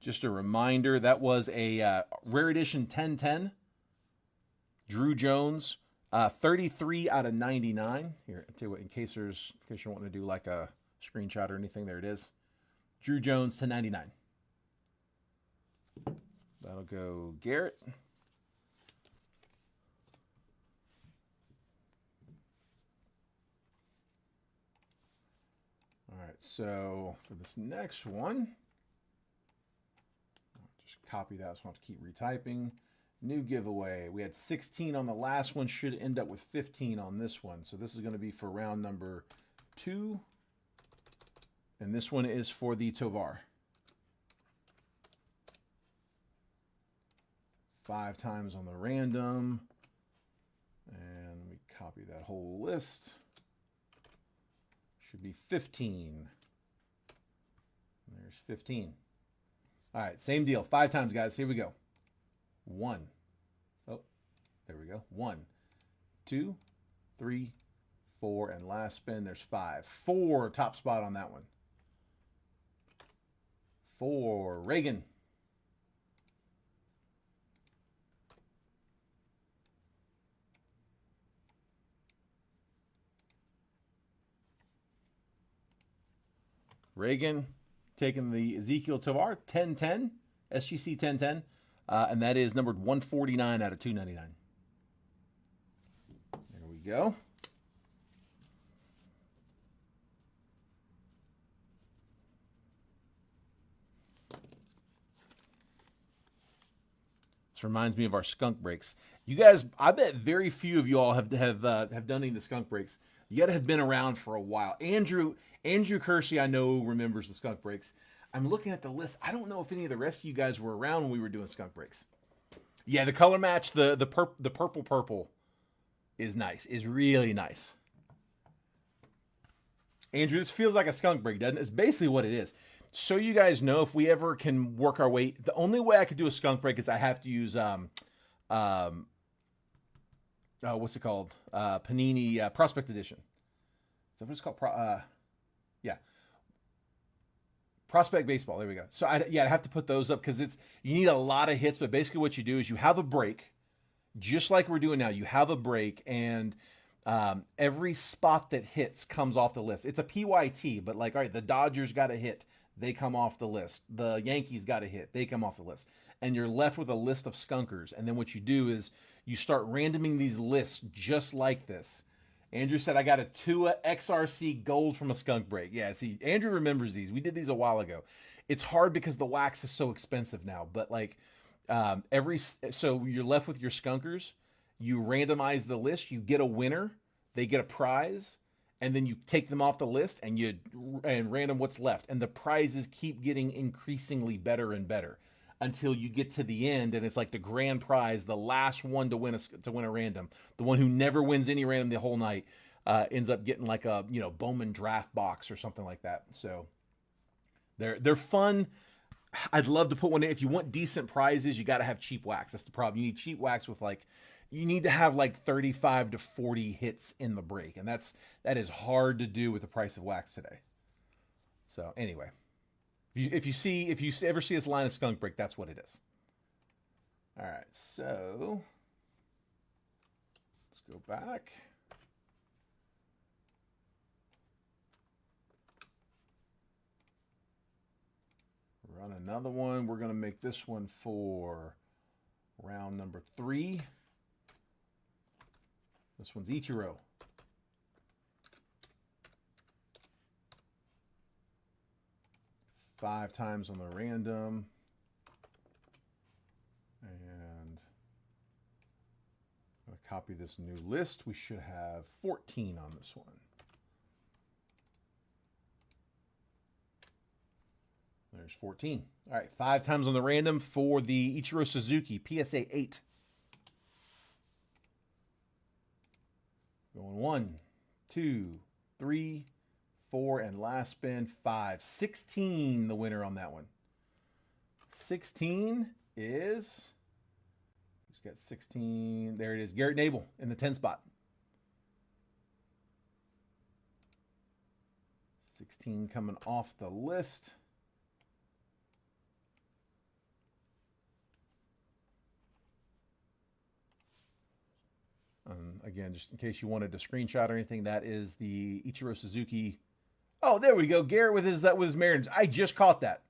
Just a reminder, that was a rare edition 1010. Drew Jones, 33 out of 99. Here, I'll tell you what, in case you're wanting to do like a screenshot or anything, there it is. Drew Jones to 99. That'll go Garrett. All right, so for this next one, I'll just copy that so I don't have to keep retyping. New giveaway. We had 16 on the last one. Should end up with 15 on this one. So this is going to be for round number 2. And this one is for the Tovar. 5 times on the random. And we copy that whole list. Should be 15. And there's 15. All right, same deal. 5 times, guys. Here we go. 1. Oh, there we go. 1, 2, 3, 4, and last spin, there's 5. 4, top spot on that one. 4, Reagan. Reagan taking the Ezekiel Tovar 1010, SGC 1010. And that is numbered 149 out of 299. There we go. This reminds me of our skunk breaks. You guys, I bet very few of you all have done any of the skunk breaks. You got to have been around for a while. Andrew Kersey, I know, remembers the skunk breaks. I'm looking at the list. I don't know if any of the rest of you guys were around when we were doing skunk breaks. Yeah, the color match, the purple. is nice, is really nice. Andrew, this feels like a skunk break, doesn't it? It's basically what it is. So you guys know, if we ever can work our way, the only way I could do a skunk break is I have to use what's it called? Panini Prospect Edition. Is that what it's called? Yeah, Prospect Baseball. There we go. So I'd have to put those up because you need a lot of hits. But basically, what you do is you have a break, just like we're doing now. You have a break, and every spot that hits comes off the list. It's a PYT, but like, all right, the Dodgers got a hit, they come off the list. The Yankees got a hit, they come off the list. And you're left with a list of skunkers. And then what you do is you start randoming these lists just like this. Andrew said, I got a Tua XRC gold from a skunk break. Yeah, see, Andrew remembers these. We did these a while ago. It's hard because the wax is so expensive now. But like so you're left with your skunkers. You randomize the list. You get a winner. They get a prize. And then you take them off the list and random what's left. And the prizes keep getting increasingly better and better until you get to the end, and it's like the grand prize, the last one to win a random. The one who never wins any random the whole night ends up getting like a Bowman draft box or something like that. So they're fun. I'd love to put one in. If you want decent prizes, you got to have cheap wax. That's the problem. You need cheap wax with you need to have like 35 to 40 hits in the break, and that is hard to do with the price of wax today. So anyway. If you ever see this line of skunk break, that's what it is. All right, so let's go back. Run another one. We're going to make this one for round number 3. This one's Ichiro. 5 times on the random. And I'm going to copy this new list. We should have 14 on this one. There's 14. All right, 5 times on the random for the Ichiro Suzuki PSA 8. Going 1, 2, 3, 4, and last spin 5. 16 the winner on that one. 16 is, who's got 16? There it is, Garrett Nabel in the 10 spot. 16 coming off the list. Again, just in case you wanted to screenshot or anything, that is the Ichiro Suzuki. Oh, there we go. Garrett with his Mariners. I just caught that.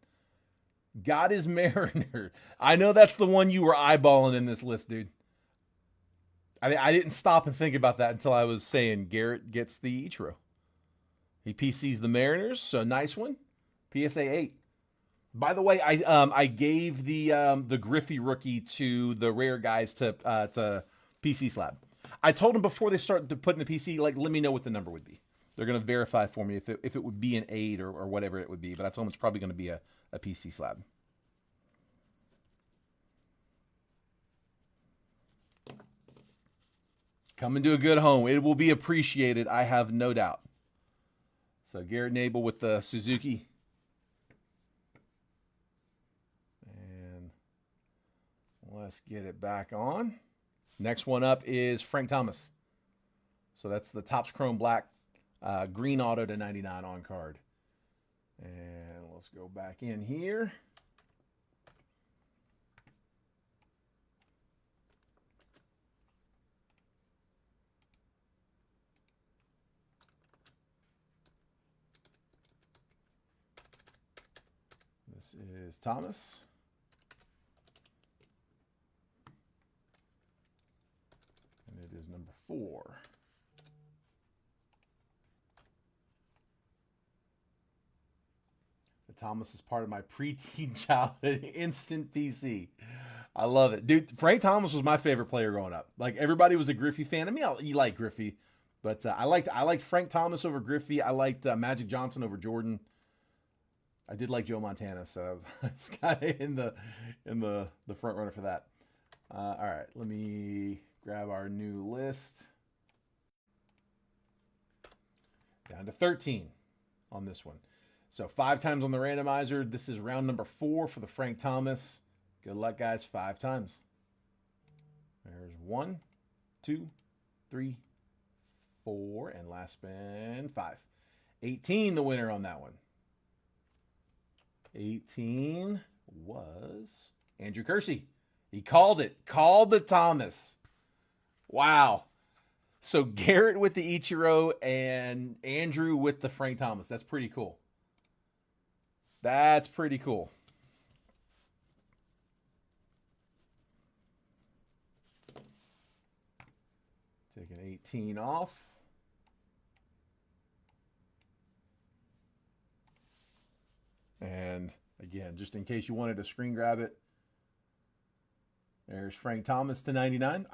Got his Mariner. I know that's the one you were eyeballing in this list, dude. I didn't stop and think about that until I was saying Garrett gets the Ichiro. He PCs the Mariners, so nice one. PSA 8. By the way, I gave the Griffey rookie to the rare guys to PC slab. I told them before they start to put in the PC, like, let me know what the number would be. They're going to verify for me if it would be an 8 or whatever it would be. But I told them it's probably going to be a PC slab. Coming to a good home. It will be appreciated, I have no doubt. So Garrett Nabel with the Suzuki. And let's get it back on. Next one up is Frank Thomas. So that's the Topps Chrome Black green auto to 99 on card. And let's go back in here. This is Thomas. And it is number 4. The Thomas is part of my preteen childhood instant PC. I love it. Dude, Frank Thomas was my favorite player growing up. Like, everybody was a Griffey fan. I mean, you like Griffey, but I liked Frank Thomas over Griffey. I liked Magic Johnson over Jordan. I did like Joe Montana, so I was kind of in the front runner for that. All right, let me grab our new list. Down to 13 on this one. So 5 times on the randomizer. This is round number 4 for the Frank Thomas. Good luck, guys. 5 times. There's 1, 2, 3, 4, and last spin 5. 18, the winner on that one. 18 was Andrew Kersey. He called it. Called the Thomas. Wow. So Garrett with the Ichiro and Andrew with the Frank Thomas. That's pretty cool. That's pretty cool. Taking 18 off. And again, just in case you wanted to screen grab it, there's Frank Thomas to 99.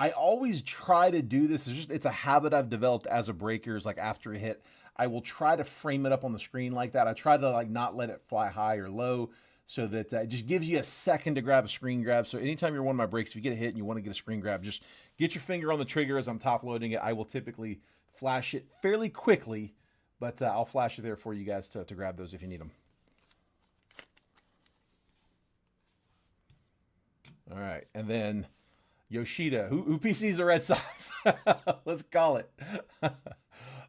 I always try to do this. It's a habit I've developed as a breaker. Is like after a hit, I will try to frame it up on the screen like that. I try to like not let it fly high or low, so that it just gives you a second to grab a screen grab. So anytime you're one of my breaks, if you get a hit and you want to get a screen grab, just get your finger on the trigger as I'm top loading it. I will typically flash it fairly quickly, but I'll flash it there for you guys to grab those if you need them. All right, and then Yoshida, who PCs the Red Sox? Let's call it.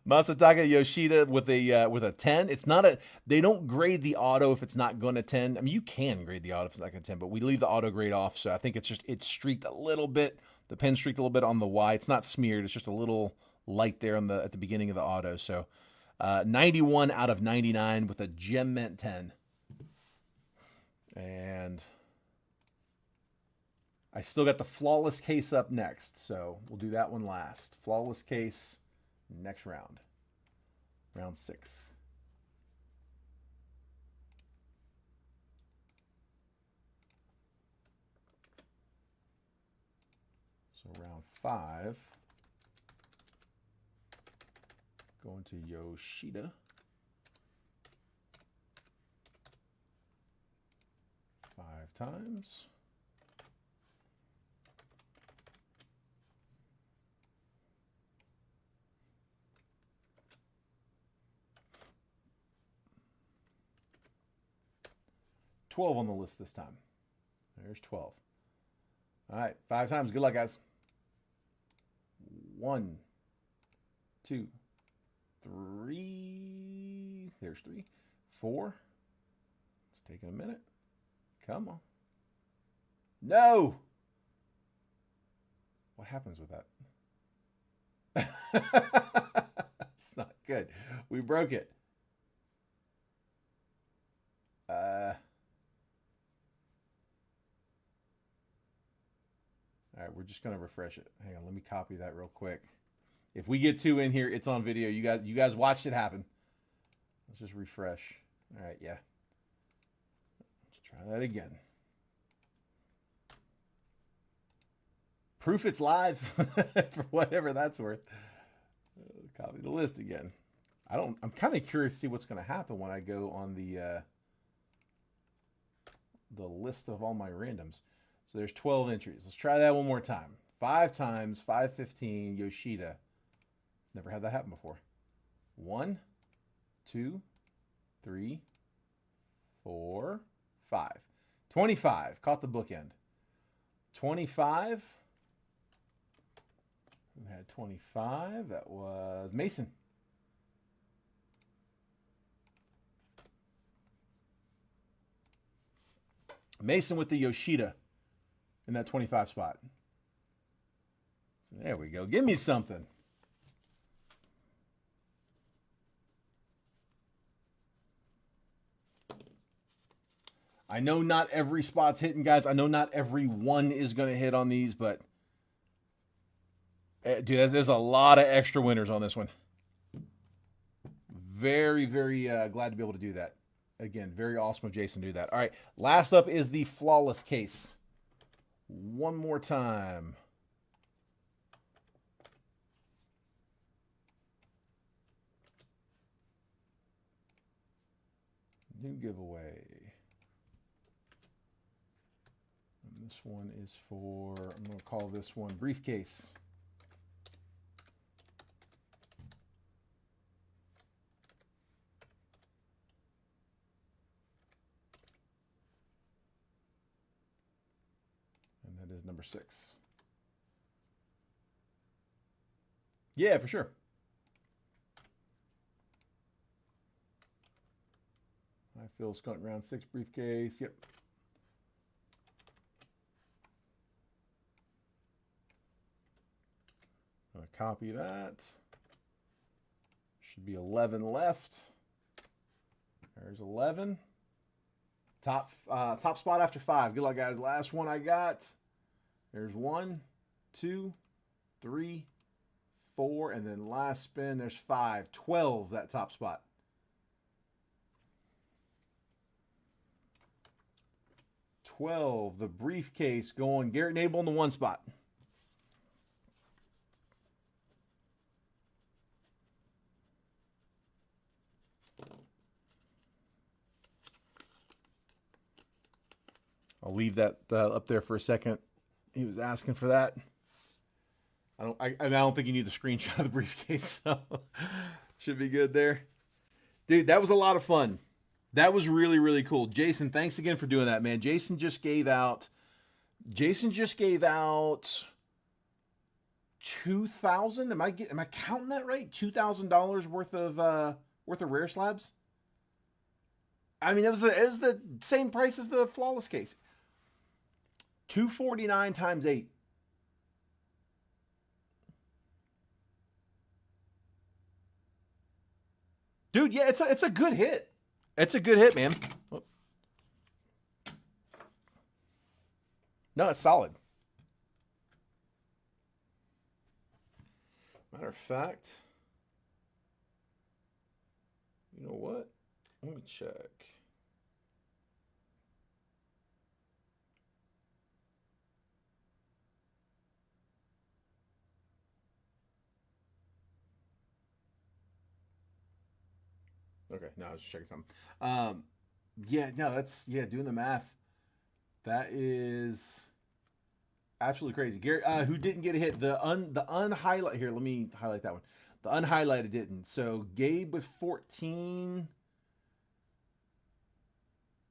Masataka Yoshida with a 10. It's not a. They don't grade the auto if it's not going to 10. I mean, you can grade the auto if it's not going to 10, but we leave the auto grade off. So I think it's streaked a little bit. The pen streaked a little bit on the Y. It's not smeared. It's just a little light there at the beginning of the auto. So 91 out of 99 with a gem mint 10. And I still got the flawless case up next, so we'll do that one last. Flawless case, next round. Round 6. So round 5. Going to Yoshida. 5 times. $12 on the list this time. There's 12. All right, 5 times. Good luck, guys. 1, 2, 3. There's 3. 4. It's taking a minute. Come on. No! What happens with that? It's not good. We broke it. All right, we're just going to refresh it. Hang on, let me copy that real quick. If we get 2 in here, it's on video. You guys watched it happen. Let's just refresh. All right, yeah. Let's try that again. Proof it's live for whatever that's worth. Copy the list again. I'm kind of curious to see what's going to happen when I go on the list of all my randoms. So there's 12 entries. Let's try that one more time. 5 times, 515, Yoshida. Never had that happen before. 1, 2, 3, 4, 5. 25. Caught the bookend. 25. Who had 25? That was Mason. Mason with the Yoshida in that 25 spot. So there we go. Give me something. I know not every spot's hitting, guys. I know not every one is going to hit on these, but dude, there's a lot of extra winners on this one. Very, very glad to be able to do that. Again, very awesome of Jason to do that. All right, last up is the flawless case. One more time. New giveaway. And this one is for, I'm going to call this one briefcase. number 6. Yeah, for sure. I feel skunk round 6 briefcase. Yep. I'm gonna copy that. Should be 11 left. There's 11. Top spot after 5. Good luck, guys. Last one I got. There's 1, 2, 3, 4, and then last spin, there's 5. 12, that top spot. The briefcase going Garrett Nabel in the 1 spot. I'll leave that up there for a second. He was asking for that. I don't think you need the screenshot of the briefcase, so should be good there. Dude, that was a lot of fun. That was really, really cool. Jason, thanks again for doing that, man. Jason just gave out 2,000. Am I counting that right? $2,000 worth of rare slabs. I mean, it was the same price as the flawless case. 249 times 8. Dude, yeah, it's a good hit. It's a good hit, man. No, it's solid. Matter of fact, you know what? Let me check. Okay, no, I was just checking something. Yeah, no, doing the math. That is absolutely crazy. Gary, who didn't get a hit? The unhighlight here. Let me highlight that one. The unhighlighted didn't. So Gabe with 14.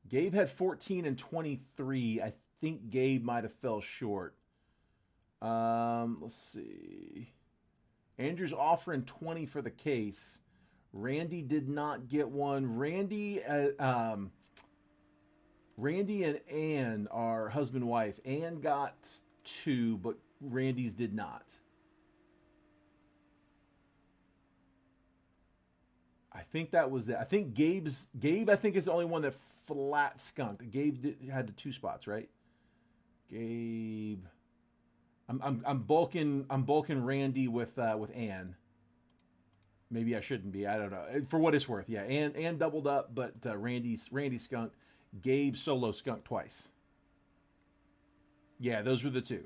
Gabe had 14 and 23. I think Gabe might have fell short. Let's see. Andrew's offering 20 for the case. Randy did not get one. Randy and Ann are husband and wife. Ann got 2, but Randy's did not. I think that was it. I think Gabe I think is the only one that flat skunked. Gabe had the 2 spots, right? Gabe. I'm bulking Randy with Ann. Maybe I shouldn't be. I don't know. For what it's worth, yeah. Ann doubled up, but Randy skunked. Gabe solo skunked twice. Yeah, those were the 2.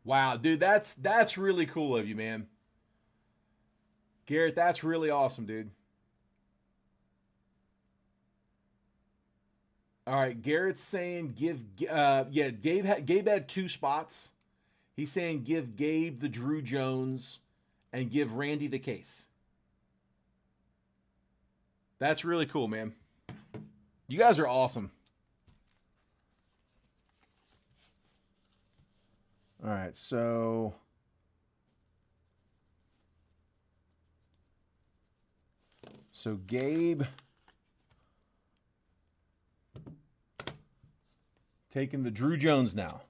Wow, dude, that's really cool of you, man. Garrett, that's really awesome, dude. All right, Garrett's saying Gabe had 2 spots. He's saying give Gabe the Drew Jones and give Randy the case. That's really cool, man. You guys are awesome. All right, so Gabe taking the Drew Jones now.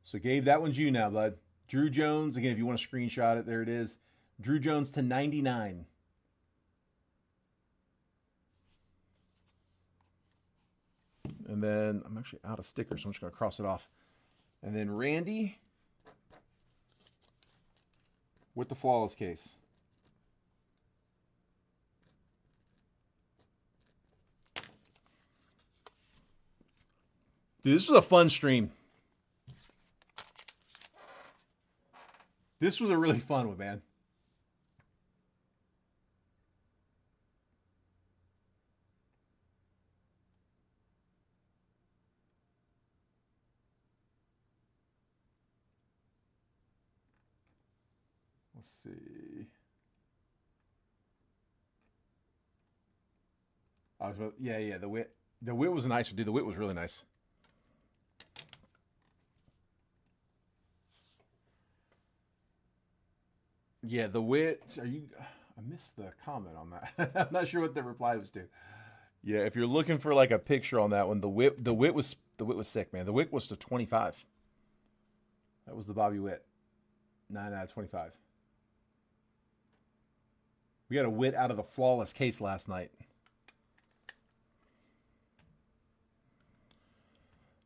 So Gabe, that one's you now, bud. Drew Jones, again, if you want to screenshot it, there it is. Drew Jones to 99. And then I'm actually out of stickers, so I'm just going to cross it off. And then Randy with the flawless case. Dude, this was a fun stream. This was a really fun one, man. Let's see. Yeah, the wit. The wit was a nice one, dude. The wit was really nice. Yeah, the wit. Are you? I missed the comment on that. I'm not sure what the reply was to. Yeah, if you're looking for like a picture on that one, the wit was sick, man. The wit was to 25. That was the Bobby Witt. 9 out of 25. We got a wit out of the flawless case last night.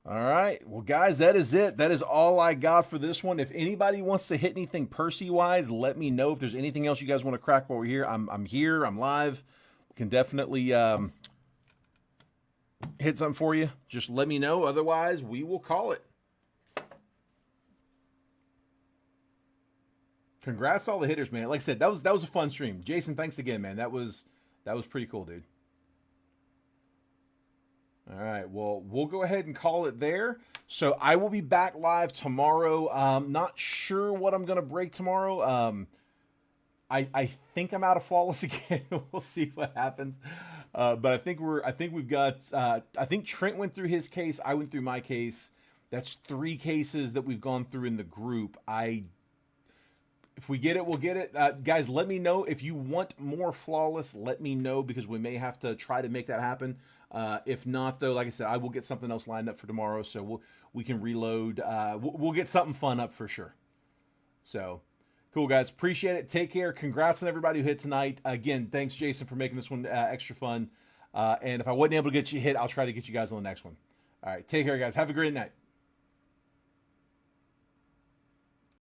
All right. Well, guys, that is it. That is all I got for this one. If anybody wants to hit anything Percy-wise, let me know. If there's anything else you guys want to crack while we're here, I'm here. I'm live. We can definitely hit something for you. Just let me know. Otherwise, we will call it. Congrats to all the hitters, man. Like I said, that was a fun stream. Jason, thanks again, man. That was pretty cool, dude. All right, well, we'll go ahead and call it there. So I will be back live tomorrow. Not sure what I'm going to break tomorrow. I think I'm out of flawless again. We'll see what happens. But I think we've got. I think Trent went through his case. I went through my case. That's 3 cases that we've gone through in the group. If we get it, we'll get it. Guys, let me know if you want more flawless. Let me know because we may have to try to make that happen. If not, though, like I said, I will get something else lined up for tomorrow, so we can reload. We'll get something fun up for sure. So, cool, guys. Appreciate it. Take care. Congrats on everybody who hit tonight. Again, thanks, Jason, for making this one extra fun. And if I wasn't able to get you hit, I'll try to get you guys on the next one. All right, take care, guys. Have a great night.